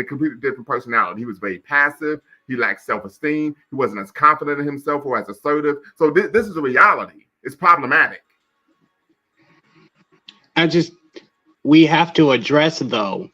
a completely different personality. He was very passive. He lacked self-esteem. He wasn't as confident in himself or as assertive. So this is a reality. It's problematic. We have to address, though,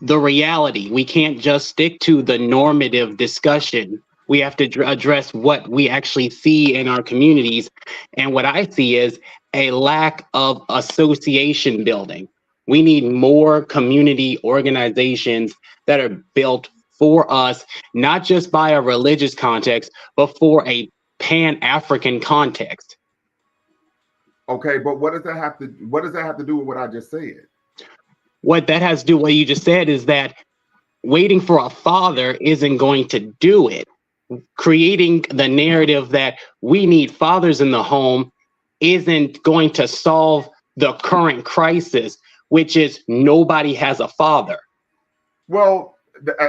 the reality. We can't just stick to the normative discussion. We have to address what we actually see in our communities. And what I see is a lack of association building. We need more community organizations that are built for us, not just by a religious context, but for a Pan-African context. Okay, but what does that have to do with what I just said? What that has to do with what you just said is that waiting for a father isn't going to do it. Creating the narrative that we need fathers in the home isn't going to solve the current crisis, which is nobody has a father. Well,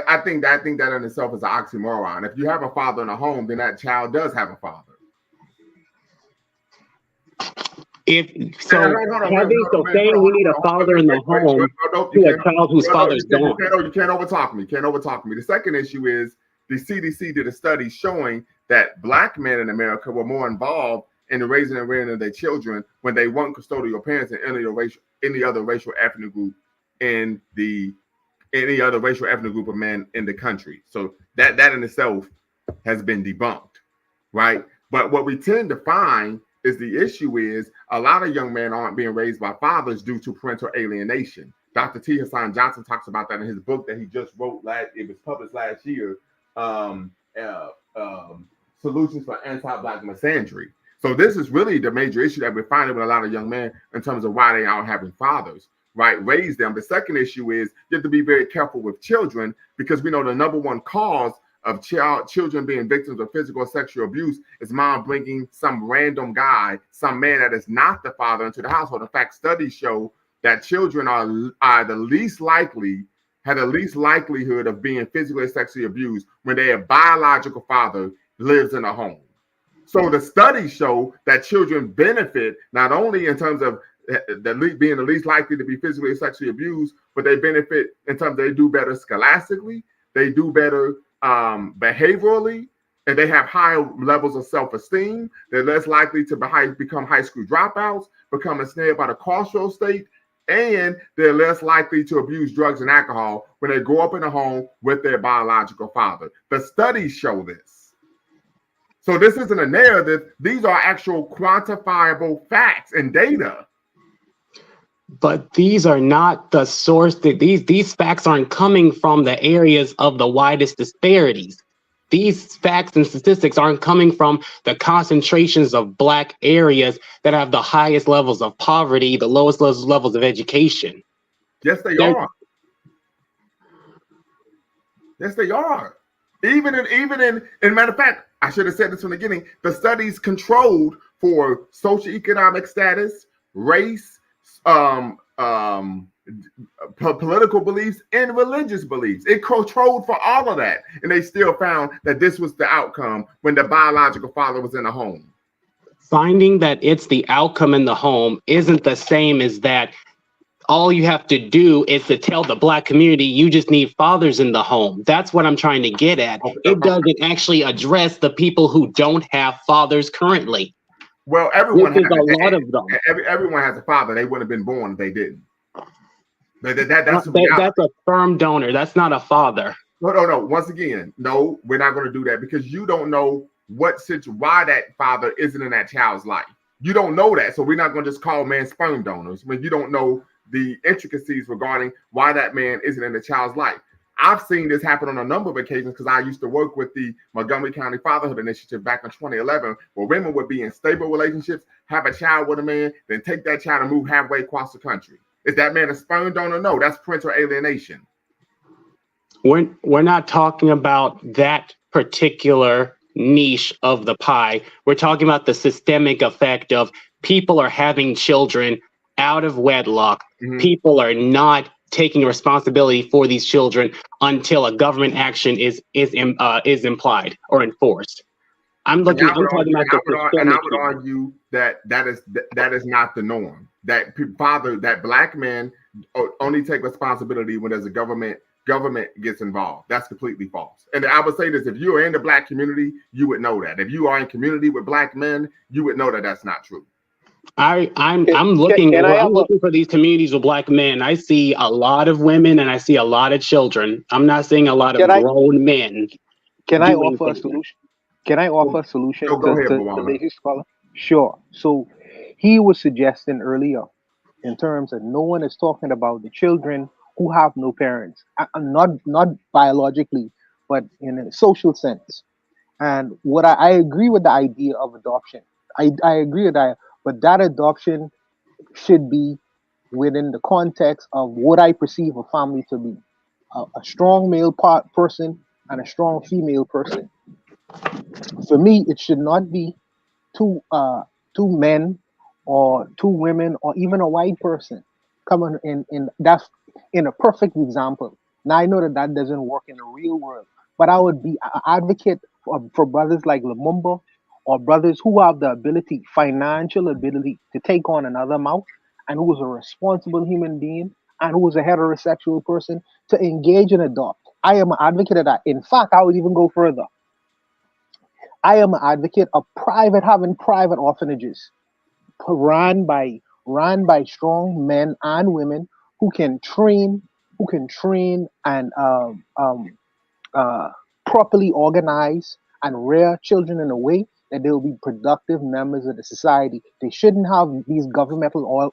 I think that in itself is an oxymoron. If you have a father in a home, then that child does have a father. Saying we need a father in the home to a child whose father's gone. You can't overtalk me. The second issue is the CDC did a study showing that Black men in America were more involved in the raising and rearing of their children when they weren't custodial parents in any other racial ethnic group of men in the country. So that in itself has been debunked, right? But what we tend to find is the issue is a lot of young men aren't being raised by fathers due to parental alienation. Dr. T. Hassan Johnson talks about that in his book that he just wrote. It was published last year. Solutions for anti-Black misandry. So this is really the major issue that we're finding with a lot of young men in terms of why they aren't having fathers, right? Raise them. The second issue is you have to be very careful with children because we know the number one cause of children being victims of physical or sexual abuse is mom bringing some random guy, some man that is not the father into the household. In fact, studies show that children are the least likely had the least likelihood of being physically and sexually abused when their biological father lives in a home. So the studies show that children benefit not only in terms of being the least likely to be physically and sexually abused, but they benefit in terms of they do better scholastically, they do better behaviorally, and they have higher levels of self-esteem. They're less likely to become high school dropouts, become ensnared by the carceral state, and they're less likely to abuse drugs and alcohol when they grow up in a home with their biological father. The studies show this. So this isn't a narrative. These are actual quantifiable facts and data. But these are not the source. These facts aren't coming from the areas of the widest disparities. These facts and statistics aren't coming from the concentrations of Black areas that have the highest levels of poverty, the lowest levels of education. Yes, they are. Yes, they are. Even in matter of fact, I should have said this from the beginning. The studies controlled for socioeconomic status, race, political beliefs, and religious beliefs. It controlled for all of that, and they still found that this was the outcome when the biological father was in the home. Finding that it's the outcome in the home isn't the same as that all you have to do is to tell the Black community you just need fathers in the home. That's what I'm trying to get at. It doesn't actually address the people who don't have fathers currently. Well, everyone has a lot of them. Everyone has a father. They wouldn't have been born if they didn't. That's a sperm donor. That's not a father. No. Once again, no, we're not going to do that because you don't know why that father isn't in that child's life. You don't know that, so we're not going to just call men sperm donors when you don't know the intricacies regarding why that man isn't in the child's life. I've seen this happen on a number of occasions because I used to work with the Montgomery County Fatherhood Initiative back in 2011, where women would be in stable relationships, have a child with a man, then take that child and move halfway across the country. Is that man a sperm donor? No, that's parental alienation. We're not talking about that particular niche of the pie. We're talking about the systemic effect of people are having children out of wedlock. Mm-hmm. People are not taking responsibility for these children until a government action is implied or enforced. I would argue that is not the norm. That Black men only take responsibility when there's a government gets involved. That's completely false. And I would say this: if you are in the Black community, you would know that. If you are in community with Black men, you would know that that's not true. I'm looking for these communities with Black men. I see a lot of women and I see a lot of children. I'm not seeing a lot of grown men. Can I offer a solution? Can I offer a solution to the lady scholar? Sure. So he was suggesting earlier, in terms of no one is talking about the children who have no parents, not biologically, but in a social sense. And what I agree with the idea of adoption. I agree with that. But that adoption should be within the context of what I perceive a family to be. A strong male person and a strong female person. For me, it should not be two men or two women or even a white person coming in. That's in a perfect example. Now I know that doesn't work in the real world, but I would be an advocate for brothers like Lumumba, or brothers who have the ability, financial ability, to take on another mouth, and who is a responsible human being, and who is a heterosexual person, to engage and adopt. I am an advocate of that. In fact, I would even go further. I am an advocate of having private orphanages run by strong men and women who can train and properly organize and rear children in a way that they will be productive members of the society. They shouldn't have these governmental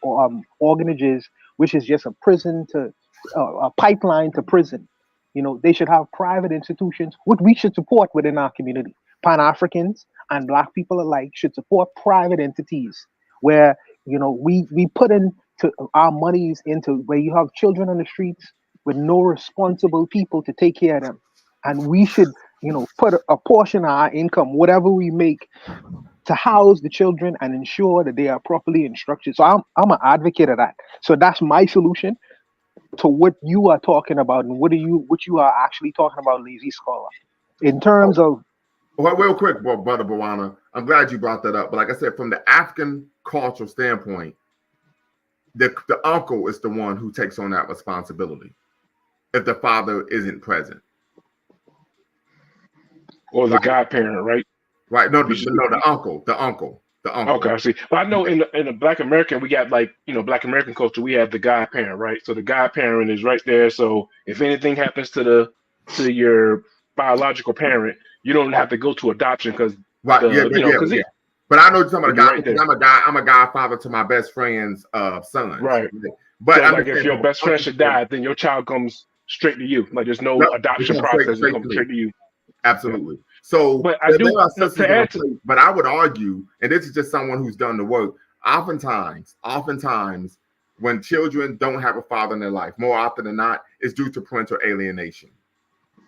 organages, which is just a prison to a pipeline to prison. You know, they should have private institutions, which we should support within our community. Pan-Africans and Black people alike should support private entities where, you know, we put into our monies into where you have children on the streets with no responsible people to take care of them. And we should, you know, put a portion of our income, whatever we make, to house the children and ensure that they are properly instructed. So I'm an advocate of that. So that's my solution. to what you are talking about and what you are actually talking about, lazy scholar, in terms of. Well, real quick, brother Bawana, I'm glad you brought that up. But like I said, from the African cultural standpoint, the uncle is the one who takes on that responsibility if the father isn't present. Or the godparent, right? Right. No, the uncle. Okay, I see. Well, I know in the Black American, we got like, Black American culture, we have the godparent, right? So the godparent is right there. So if anything happens to your biological parent, you don't have to go to adoption because But I know you're talking about a guy. Right there. I'm a godfather to my best friend's sons. Right. But so like if your best friend should die, then your child comes straight to you. Like there's no adoption process. It comes straight to you. Absolutely. So, but I do to add to, but I would argue, and this is just someone who's done the work. Oftentimes, when children don't have a father in their life, more often than not, it's due to parental alienation.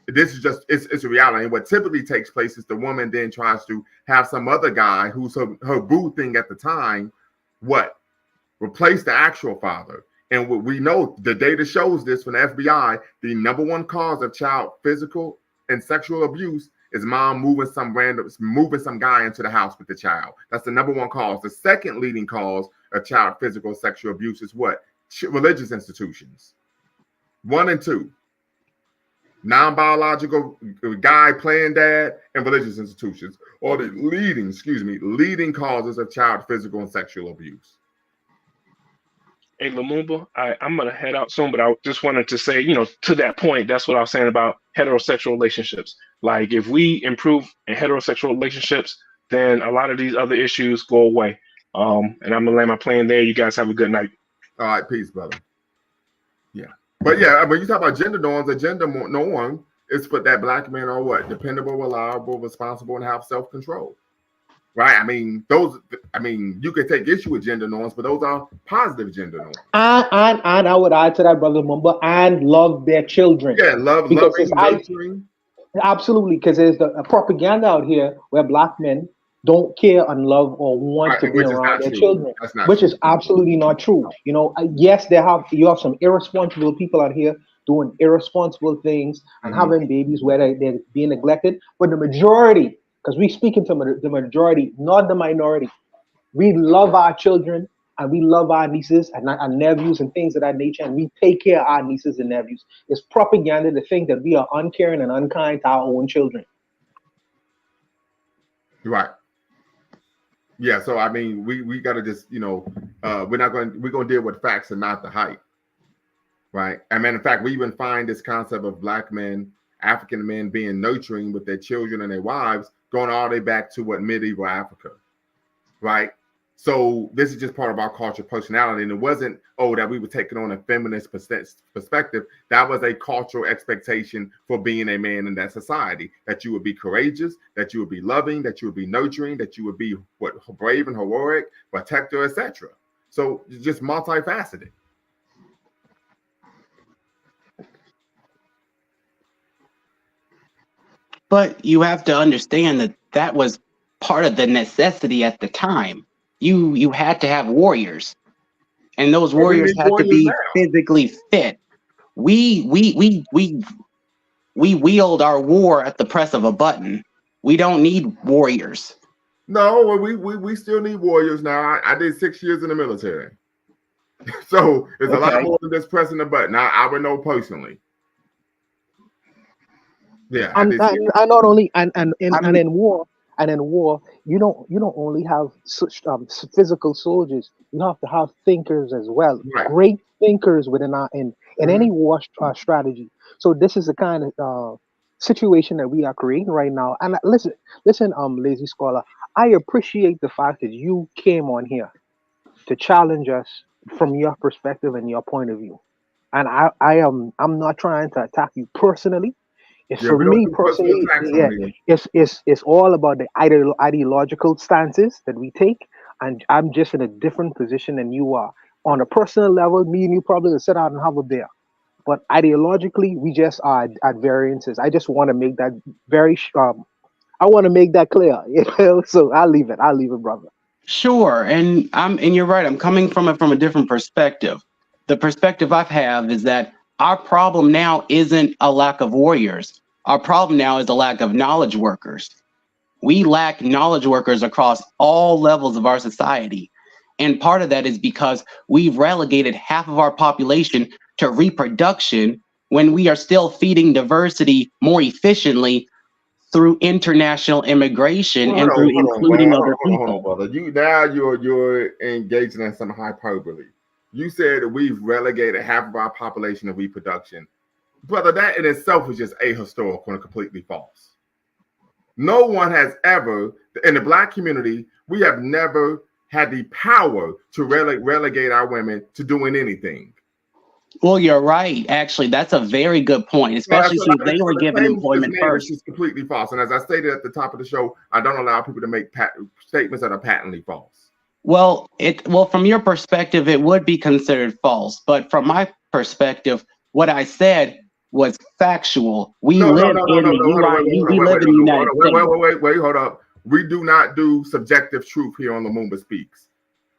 This is just it's a reality. And what typically takes place is the woman then tries to have some other guy who's her boo thing at the time, replace the actual father. And we know the data shows this from the FBI, the number one cause of child physical and sexual abuse is mom moving some guy into the house with the child. That's the number one cause. The second leading cause of child physical sexual abuse is what? Religious institutions. 1 and 2. Non-biological guy playing dad and religious institutions are the leading causes of child physical and sexual abuse. Hey, Lumumba, I'm going to head out soon, but I just wanted to say, to that point, that's what I was saying about heterosexual relationships. Like, if we improve in heterosexual relationships, then a lot of these other issues go away. And I'm going to land my plane there. You guys have a good night. All right, peace, brother. Yeah. But yeah, when you talk about gender norms, a gender norm is for that Black men are what? Dependable, reliable, responsible, and have self-control. Right. You could take issue with gender norms, but those are positive gender norms. And I would add to that, brother Mumba, and love their children. Yeah, nurturing. Absolutely, because there's a propaganda out here where Black men don't care and love or want to be around their children, which is absolutely not true. Yes, you have some irresponsible people out here doing irresponsible things and having babies where they're being neglected, but the majority. Because we speaking to the majority, not the minority. We love our children and we love our nieces and our nephews and things of that nature, and we take care of our nieces and nephews. It's propaganda to think that we are uncaring and unkind to our own children. Right. Yeah. So we gotta just we're gonna deal with facts and not the hype. Right. And in fact, we even find this concept of Black men, African men being nurturing with their children and their wives going all the way back to medieval Africa, right? So this is just part of our culture, personality, and it wasn't that we were taking on a feminist perspective. That was a cultural expectation for being a man in that society, that you would be courageous, that you would be loving, that you would be nurturing, that you would be brave and heroic, protector, etc. So just multifaceted. But you have to understand that was part of the necessity at the time. You had to have warriors, and those warriors had to be physically fit. We wield our war at the press of a button. We don't need warriors. No, we still need warriors now. I did 6 years in the military, so it's a lot more than just pressing the button. I would know personally. Yeah, and not only and in war, you don't only have such physical soldiers. You have to have thinkers as well. Right. Great thinkers within in any war strategy. So this is the kind of situation that we are creating right now. And listen, lazy scholar, I appreciate the fact that you came on here to challenge us from your perspective and your point of view. And I'm not trying to attack you personally. For me personally, it's all about the ideological stances that we take, and I'm just in a different position than you are. On a personal level, me and you probably will sit out and have a beer, but ideologically, we just are at variances. I just want to make that I want to make that clear. So I'll leave it, brother. Sure, and you're right. I'm coming from it from a different perspective. The perspective I have is that Our problem now isn't a lack of warriors. Our problem now is a lack of knowledge workers. We lack knowledge workers across all levels of our society. And part of that is because we've relegated half of our population to reproduction when we are still feeding diversity more efficiently through international immigration and through including other people. Brother. You're engaging in some hyperbole. You said that we've relegated half of our population to reproduction. Brother, that in itself is just ahistorical and completely false. No one has ever, in the Black community, we have never had the power to relegate our women to doing anything. Well, you're right. Actually, that's a very good point, especially since they were given employment first. It's completely false. And as I stated at the top of the show, I don't allow people to make statements that are patently false. Well, from your perspective, it would be considered false. But from my perspective, what I said was factual. We live in the United States. Wait, hold up. We do not do subjective truth here on Lumumba Speaks.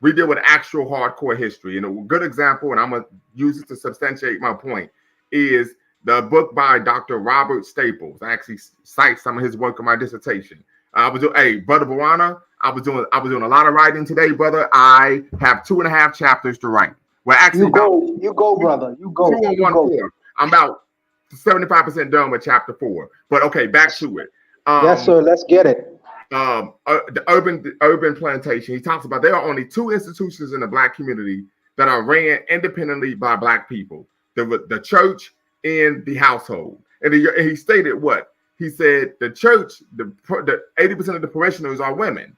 We deal with actual hardcore history. And a good example, and I'm going to use it to substantiate my point, is the book by Dr. Robert Staples. I actually cite some of his work in my dissertation. Brother Bawana, I was doing a lot of writing today, brother. I have 2.5 chapters to write. Well, actually, you go, brother. You go. 2:14. I'm about 75% done with chapter 4. But okay, back to it. Yes, sir. Let's get it. The urban plantation. He talks about there are only 2 institutions in the Black community that are ran independently by Black people: the church and the household. And he stated what he said: the church, the 80% of the parishioners are women,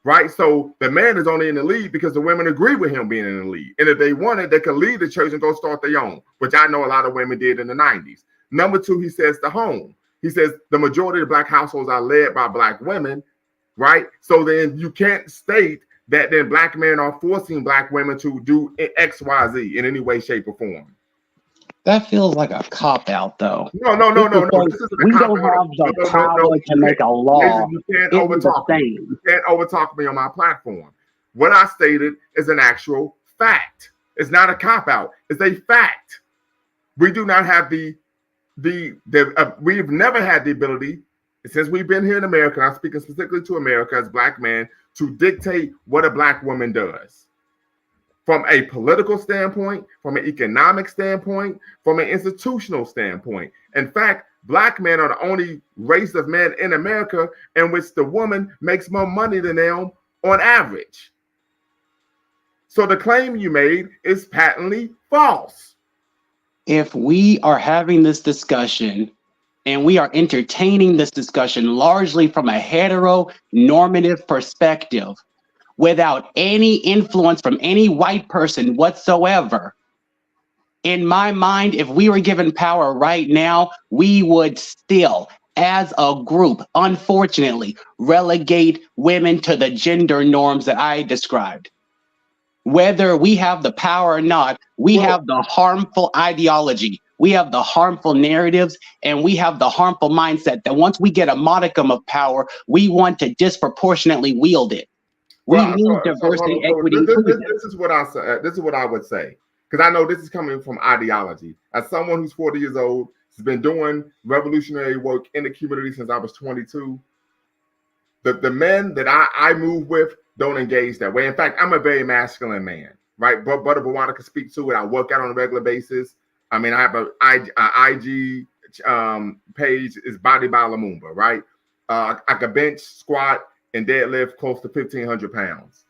right? So the man is only in the lead because the women agree with him being in the lead. And if they wanted, they could leave the church and go start their own, which I know a lot of women did in the 90s. Number 2, he says the home. He says the majority of the Black households are led by Black women, right? So then you can't state that then Black men are forcing Black women to do X, Y, Z in any way, shape, or form. That feels like a cop-out, though. No. We don't have the power to make a law. You can't overtalk me. You can't overtalk me on my platform. What I stated is an actual fact. It's not a cop-out. It's a fact. We do not have we've never had the ability, since we've been here in America, and I'm speaking specifically to America as Black men, to dictate what a Black woman does. From a political standpoint, from an economic standpoint, from an institutional standpoint. In fact, Black men are the only race of men in America in which the woman makes more money than them on average. So the claim you made is patently false. If we are having this discussion and we are entertaining this discussion largely from a heteronormative perspective, without any influence from any white person whatsoever, in my mind, if we were given power right now, we would still, as a group, unfortunately, relegate women to the gender norms that I described. Whether we have the power or not, we have the harmful ideology, we have the harmful narratives, and we have the harmful mindset that once we get a modicum of power, we want to disproportionately wield it. We need diversity, equity, inclusion. This is what I say. This is what I would say, because I know this is coming from ideology. As someone who's 40 years old, has been doing revolutionary work in the community since I was 22. The men that I move with don't engage that way. In fact, I'm a very masculine man, right? Brother Bawana can speak to it. I work out on a regular basis. I mean, I have an IG page, is Body by Lumumba, right? I could bench, squat, and deadlift close to 1,500 pounds.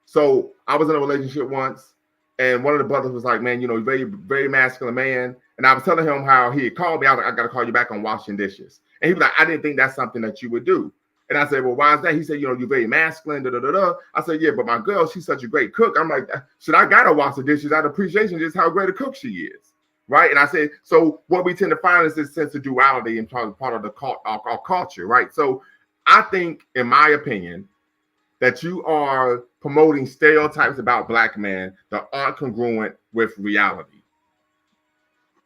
So I was in a relationship once, and one of the brothers was like, man, you know, very, very masculine man. And I was telling him how he had called me. I was like, I got to call you back on washing dishes. And he was like, I didn't think that's something that you would do. And I said, well, why is that? He said, you know, you're very masculine, da, da, da, da. I said, yeah, but my girl, she's such a great cook. I'm like, should I got to wash the dishes out of appreciation just how great a cook she is, right? And I said, so what we tend to find is this sense of duality and part of the our culture, right? So I think, in my opinion, that you are promoting stereotypes about Black men that aren't congruent with reality.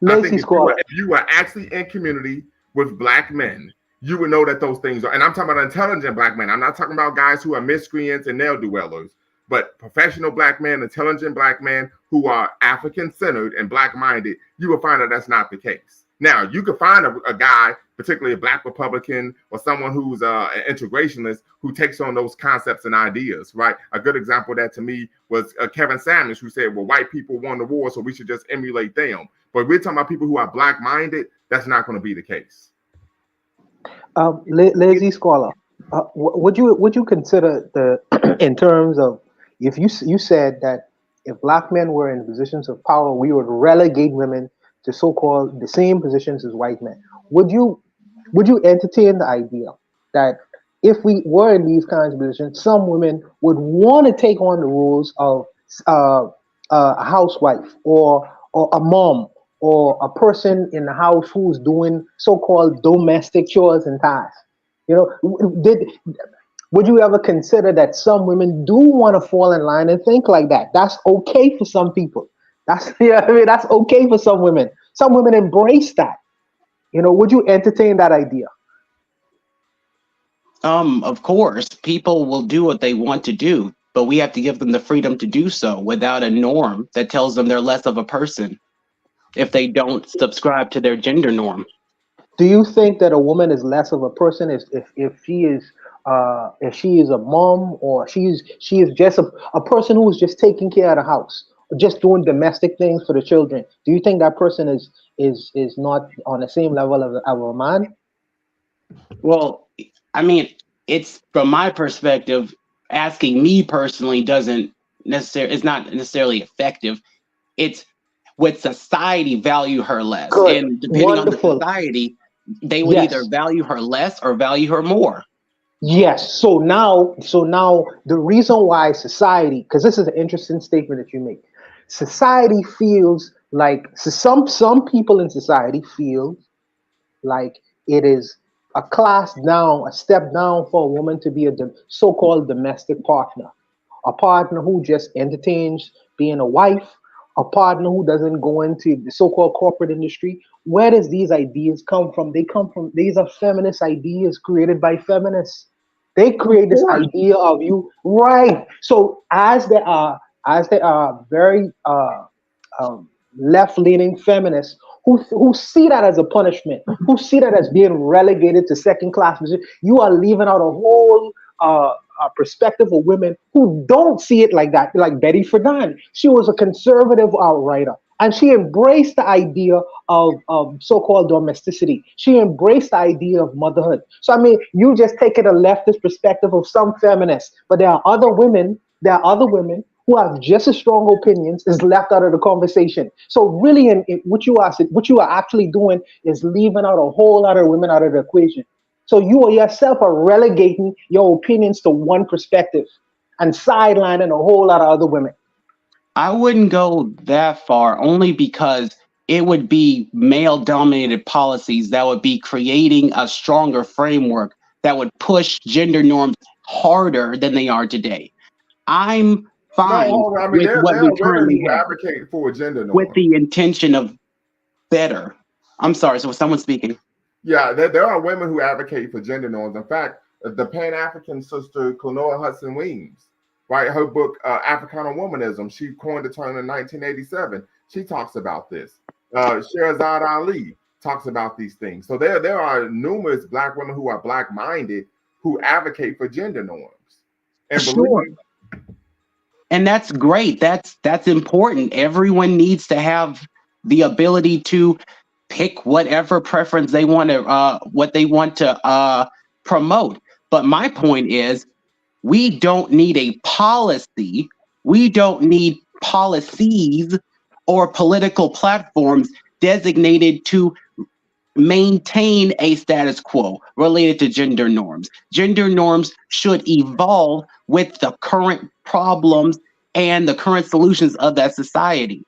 I think if you are actually in community with Black men, you would know that those things are, and I'm talking about intelligent Black men. I'm not talking about guys who are miscreants and ne'er-do-wellers. But professional black men, intelligent black men who are African-centered and black-minded, you will find that that's not the case. Now, you could find a guy, particularly a black Republican or someone who's an integrationist, who takes on those concepts and ideas, right? A good example of that to me was Kevin Samuels, who said, well, white people won the war, so we should just emulate them. But we're talking about people who are black-minded, that's not going to be the case. Lazy Scholar, would you consider the in terms of, if you said that if black men were in positions of power, we would relegate women to so-called the same positions as white men. Would you entertain the idea that if we were in these kinds of positions, some women would want to take on the roles of a housewife or a mom or a person in the house who's doing so-called domestic chores and tasks? You know, would you ever consider that some women do want to fall in line and think like that? That's okay for some people. That's that's okay for some women. Some women embrace that. You know, would you entertain that idea? Of course, people will do what they want to do, but we have to give them the freedom to do so without a norm that tells them they're less of a person if they don't subscribe to their gender norm. Do you think that a woman is less of a person if she is a mom, or she is just a person who is just taking care of the house, just doing domestic things for the children? Do you think that person is not on the same level of a man? Well, I mean, it's from my perspective, asking me personally is not necessarily effective. It's would society value her less? Good. And depending Wonderful. on the society, they would either value her less or value her more. Yes. So now the reason why society, because this is an interesting statement that you make, society feels like, so some people in society feel like it is a class down, a step down for a woman to be a so-called domestic partner, a partner who just entertains being a wife, a partner who doesn't go into the so-called corporate industry. Where does these ideas come from? These are feminist ideas created by feminists. They create this idea of you, right? So as there are very left-leaning feminists who see that as a punishment, who see that as being relegated to second-class position, you are leaving out a whole perspective of women who don't see it like that. Like Betty Friedan, she was a conservative writer, and she embraced the idea of so-called domesticity. She embraced the idea of motherhood. So I mean, you just take it a leftist perspective of some feminists, but there are other women who have just as strong opinions is left out of the conversation. So really, in what you are actually doing is leaving out a whole lot of women out of the equation. So you yourself are relegating your opinions to one perspective and sidelining a whole lot of other women. I wouldn't go that far, only because it would be male-dominated policies that would be creating a stronger framework that would push gender norms harder than they are today. I'm fine with what we currently have, advocate for gender norms with the intention of better. I'm sorry, so was someone speaking? Yeah, there are women who advocate for gender norms. In fact, the Pan-African sister, Clonoa Hudson Weems, right, her book, Africana Womanism, she coined the term in 1987. She talks about this. Sherazad Ali talks about these things. So there are numerous Black women who are Black-minded who advocate for gender norms. And sure. And that's great. That's important. Everyone needs to have the ability to pick whatever preference they want to promote. But my point is, we don't need a policy. We don't need policies or political platforms designated to maintain a status quo related to gender norms. Gender norms should evolve with the current problems and the current solutions of that society.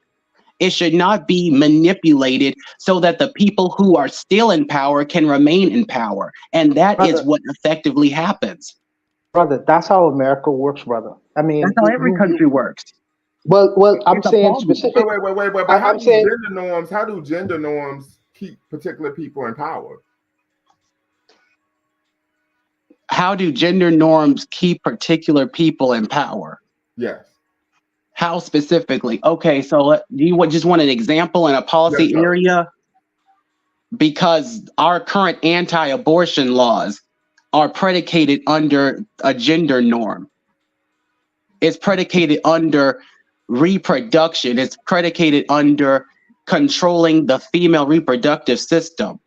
It should not be manipulated so that the people who are still in power can remain in power. And that is what effectively happens. Brother, that's how America works, brother. I mean, that's how every country works. Well, I'm saying specific. Wait. But how do gender norms keep particular people in power? How do gender norms keep particular people in power? Yes. How specifically? Okay, so do you just want an example in a policy Yes, sir. area? Because our current anti-abortion laws are predicated under a gender norm. It's predicated under reproduction. It's predicated under controlling the female reproductive system.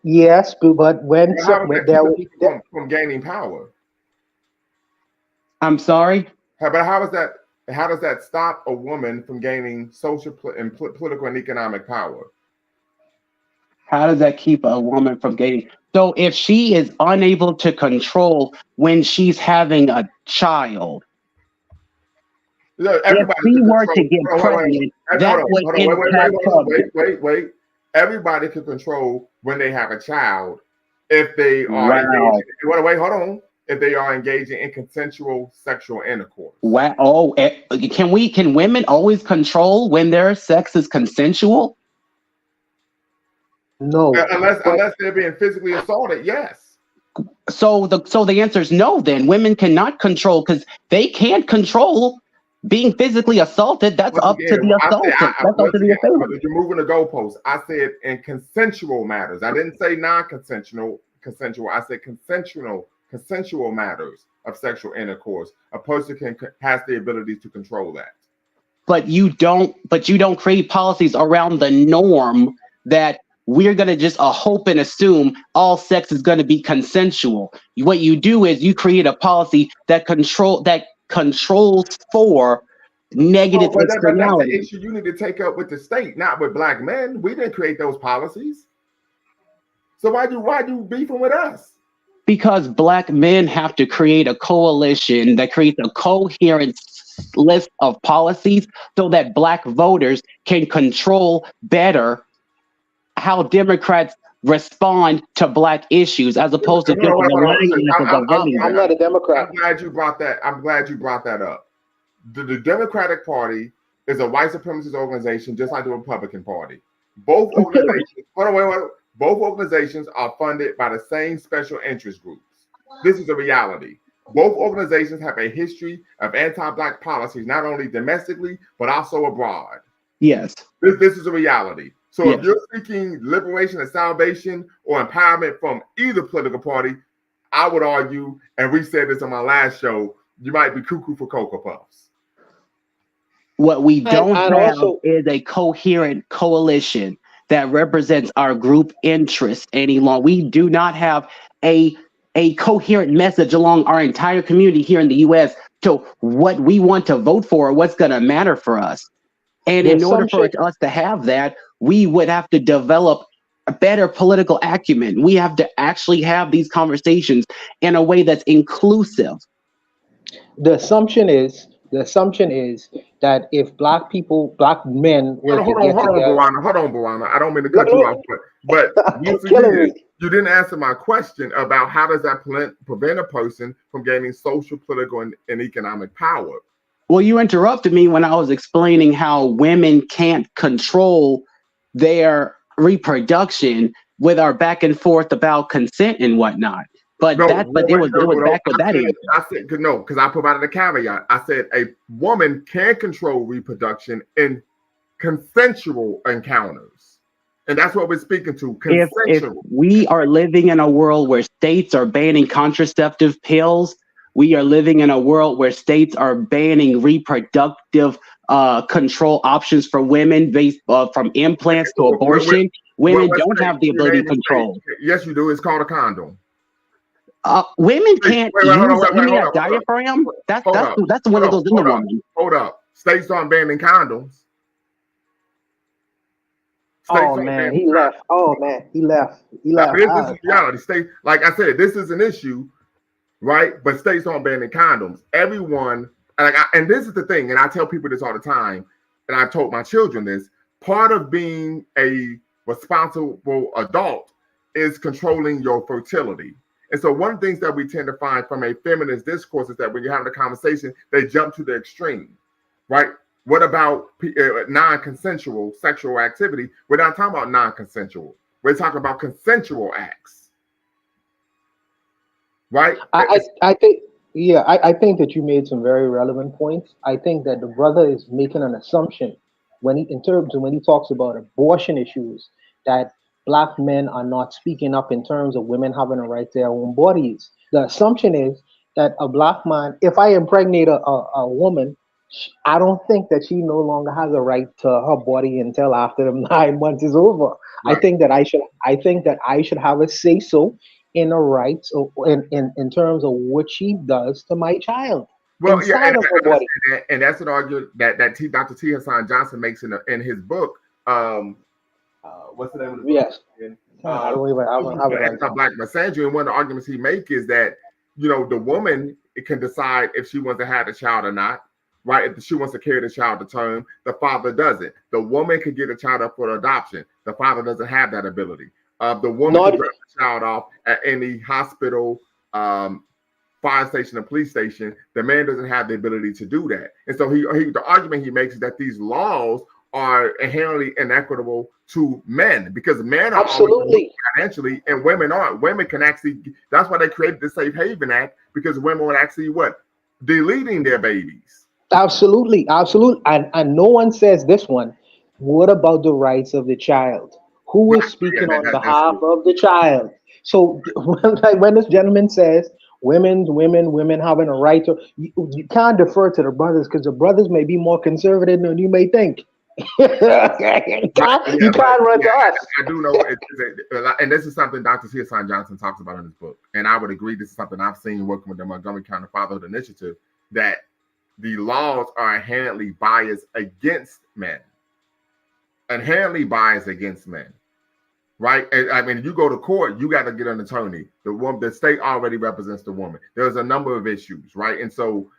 Yes, but when But how does that there, keep people from gaining power? I'm sorry? But how does that stop a woman from gaining social and political and economic power? How does that keep a woman from gaining? So if she is unable to control when she's having a child, if she were to get pregnant, that would impact. Wait. Everybody can control when they have a child if they are engaging. Wait, hold on. If they are engaging in consensual sexual intercourse. Wow. Oh, can women always control when their sex is consensual? No. Unless they're being physically assaulted, yes. So the answer is no. Then women cannot control because they can't control being physically assaulted. That's up to the assaulted. That's up to the assailant. You're moving the goalposts. I said in consensual matters. I didn't say non-consensual. I said consensual matters of sexual intercourse. A person has the ability to control that. But you don't create policies around the norm that we're going to just hope and assume all sex is going to be consensual. What you do is you create a policy that controls for negative externalities. That's the issue you need to take up with the state, not with black men. We didn't create those policies. So why you beefing with us? Because black men have to create a coalition that creates a coherent list of policies so that black voters can control better how Democrats respond to black issues as opposed to just I'm not a Democrat. I'm glad you brought that up. The Democratic Party is a white supremacist organization, just like the Republican Party. Both organizations are funded by the same special interest groups. This is a reality. Both organizations have a history of anti-black policies, not only domestically, but also abroad. Yes. This is a reality. So if you're seeking liberation and salvation or empowerment from either political party, I would argue, and we said this on my last show, you might be cuckoo for Cocoa Puffs. What we don't have is a coherent coalition that represents our group interests any longer. We do not have a coherent message along our entire community here in the U.S. to what we want to vote for or what's going to matter for us. And in order for us to have that, we would have to develop a better political acumen. We have to actually have these conversations in a way that's inclusive. The assumption is that if black men were to get together. Hold on, Buwana. I don't mean to cut you off, but you didn't answer my question about how does that prevent a person from gaining social, political, and economic power. Well, you interrupted me when I was explaining how women can't control their reproduction with our back and forth about consent and whatnot. But it was back with that answer. I said no, because I provided a caveat. I said a woman can control reproduction in consensual encounters. And that's what we're speaking to. Consensual. If we are living in a world where states are banning contraceptive pills, we are living in a world where states are banning reproductive control options for women based from implants to abortion. Women don't have the ability to control. Yes, you do. It's called a condom. Women can't use a diaphragm. That's the one that goes in the woman. Hold up. States aren't banning condoms. He left. He left. This is reality. Like I said, this is an issue, right? But states aren't banning condoms. Everyone, and this is the thing, and I tell people this all the time, and I've told my children this, part of being a responsible adult is controlling your fertility. And so one of the things that we tend to find from a feminist discourse is that when you're having a conversation, they jump to the extreme, right? What about non-consensual sexual activity? We're not talking about non-consensual. We're talking about consensual acts, right? I think Yeah, I think that you made some very relevant points. I think that the brother is making an assumption when he, in terms of when he talks about abortion issues, that black men are not speaking up in terms of women having a right to their own bodies. The assumption is that a black man, if I impregnate a woman, I don't think that she no longer has a right to her body until after the 9 months is over. Right. I think that I should have a say so in a rights or in terms of what she does to my child Well, yeah, inside and of I her body. understand that, and that's an argument that Dr. T. Hassan Johnson makes in his book. What's the name of the book Yes. again? I don't even I don't have it right now. Anti-black misandry. And one of the arguments he makes is that the woman can decide if she wants to have a child or not. Right? If she wants to carry the child to term, the father doesn't. The woman can get a child up for adoption. The father doesn't have that ability. The woman Not can drop the child off at any hospital, fire station, or police station. The man doesn't have the ability to do that. And so the argument he makes is that these laws are inherently inequitable to men because men are always absolutely. financially and women aren't. Women can actually, that's why they created the Safe Haven Act, because women would actually deleting their babies. Absolutely, absolutely. And no one says this one. What about the rights of the child? Who is Right. Yeah, speaking on that's behalf true. of the child? So when this gentleman says women having a right to, you can't defer to the brothers because the brothers may be more conservative than you may think. you Right, yeah, can't run to us. I do know, and this is something Dr. T. Hassan Johnson talks about in his book, and I would agree. This is something I've seen working with the Montgomery County Fatherhood Initiative, that the laws are inherently biased against men, right? And, I mean, you go to court, you got to get an attorney. The state already represents the woman. There's a number of issues, right? And so,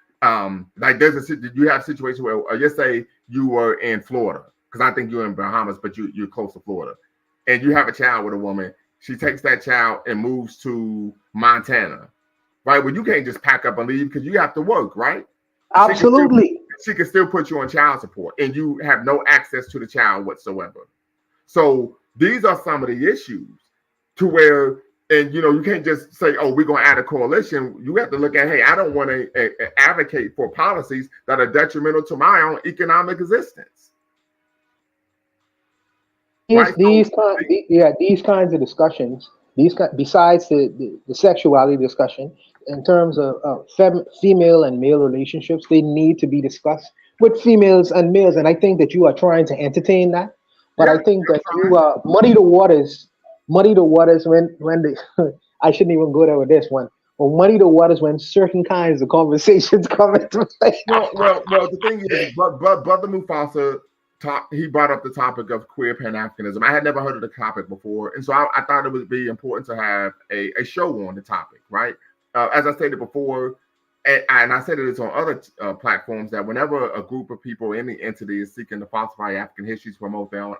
like, you have situations where, let's say you were in Florida, because I think you're in Bahamas, but you're close to Florida, and you have a child with a woman. She takes that child and moves to Montana, right? Well, you can't just pack up and leave because you have to work, right? Absolutely. She can still put you on child support, and you have no access to the child whatsoever. So these are some of the issues to where, and you can't just say, oh, we're going to add a coalition. You have to look at, hey, I don't want to advocate for policies that are detrimental to my own economic existence. Right? These kinds of discussions, besides the sexuality discussion, in terms of female and male relationships, they need to be discussed with females and males. And I think that you are trying to entertain that, but Yeah, I think that you muddy the waters when the I shouldn't even go there with this one. Well, muddy the waters when certain kinds of conversations come into play. well, the thing is, Brother Mufasa he brought up the topic of queer Pan-Africanism. I had never heard of the topic before, and so I thought it would be important to have a show on the topic, right? As I stated before, and I said this on other platforms, that whenever a group of people, any entity, is seeking to falsify African history to promote their own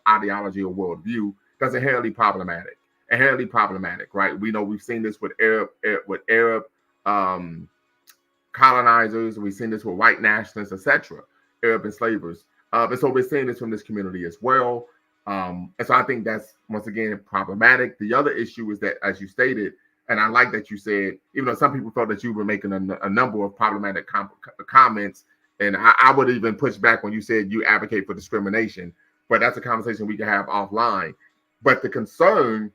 ideology or worldview, that's inherently problematic. Right? We know we've seen this with Arab colonizers. We've seen this with white nationalists, etc., Arab enslavers. And so we're seeing this from this community as well. And so I think that's, once again, problematic. The other issue is that, as you stated, and I like that you said, even though some people felt that you were making a number of problematic comments, and I would even push back when you said you advocate for discrimination, but that's a conversation we can have offline. But the concern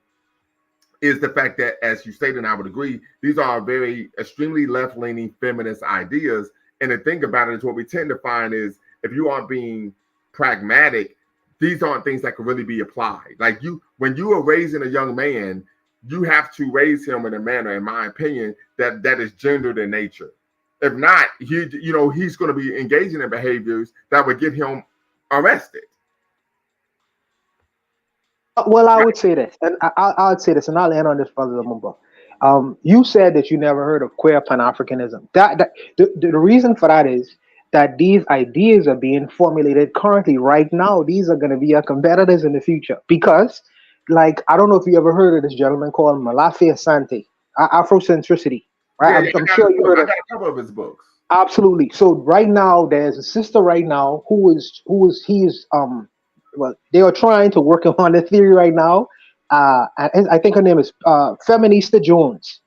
is the fact that, as you stated, and I would agree, these are very extremely left-leaning feminist ideas. And the thing about it is, what we tend to find is, if you aren't being pragmatic, these aren't things that can really be applied. Like, when you are raising a young man, you have to raise him in a manner, in my opinion, that is gendered in nature. If not, he's going to be engaging in behaviors that would get him arrested. Well, I would say this, and I'd say this, and I'll end on this, Brother Lumumba. You said that you never heard of queer Pan-Africanism. The reason for that is that these ideas are being formulated currently, right now. These are going to be our competitors in the future because, like, I don't know if you ever heard of this gentleman called Malafi Asante, Afrocentricity, right? Yeah, I'm sure you heard of. I got a couple of his books. Absolutely. So right now, there's a sister right now who is well, they are trying to work on the theory right now. I think her name is Feminista Jones.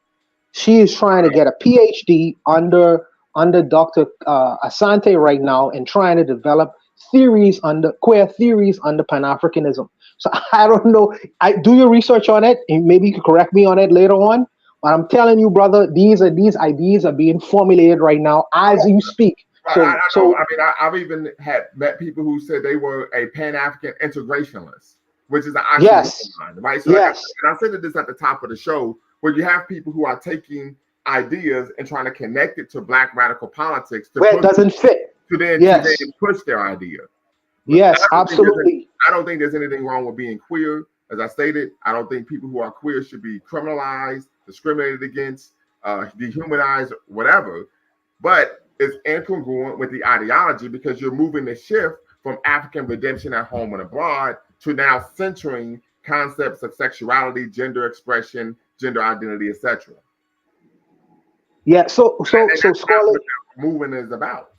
She is trying to get a PhD under Dr. Asante right now, and trying to develop theories under queer theories under Pan-Africanism. So I don't know. I do your research on it, and maybe you could correct me on it later on. But I'm telling you, brother, these ideas are being formulated right now as you speak. So, I know. I mean, I've even met people who said they were a Pan-African integrationalist, which is an yes, oxymoron, right? So, yes, I said this at the top of the show, where you have people who are taking ideas and trying to connect it to Black radical politics where it doesn't fit. to then push their idea. Yes, absolutely. I don't think there's anything wrong with being queer. As I stated, I don't think people who are queer should be criminalized, discriminated against, dehumanized, whatever. But it's incongruent with the ideology, because you're moving the shift from African redemption at home and abroad to now centering concepts of sexuality, gender expression, gender identity, etc. Yeah, so scholars, movement is about.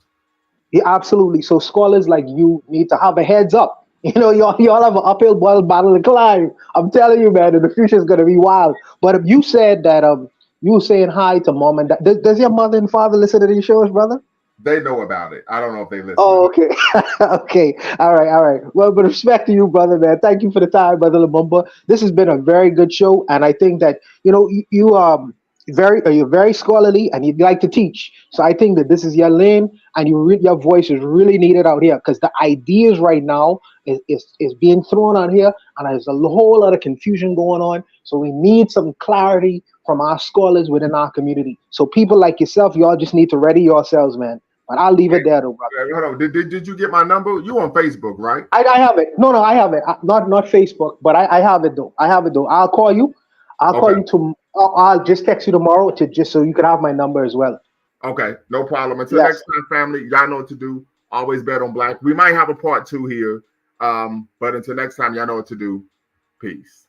Yeah, absolutely. So scholars like you need to have a heads up. You know, y'all have an uphill battle to climb. I'm telling you, man, the future is gonna be wild. But you said that you were saying hi to mom and dad. Does your mother and father listen to these shows, brother? They know about it. I don't know if they listen. Oh, okay. Okay. All right. Well, but respect to you, brother, man. Thank you for the time, brother Lumumba. This has been a very good show, and I think that you're very scholarly, and you'd like to teach. So I think that this is your lane, and your voice is really needed out here, because the ideas right now is being thrown out here, and there's a whole lot of confusion going on. So we need some clarity from our scholars within our community. So people like yourself, y'all just need to ready yourselves, man. But I'll leave it there, though, brother. Hold on. Did you get my number? You on Facebook, right? I have it. No, I have it. Not Facebook, but I have it though. I'll call you. Call you I'll just text you tomorrow just so you can have my number as well. Okay, no problem. Until next time, family, y'all know what to do. Always bet on Black. We might have a part 2 here, but until next time, y'all know what to do. Peace.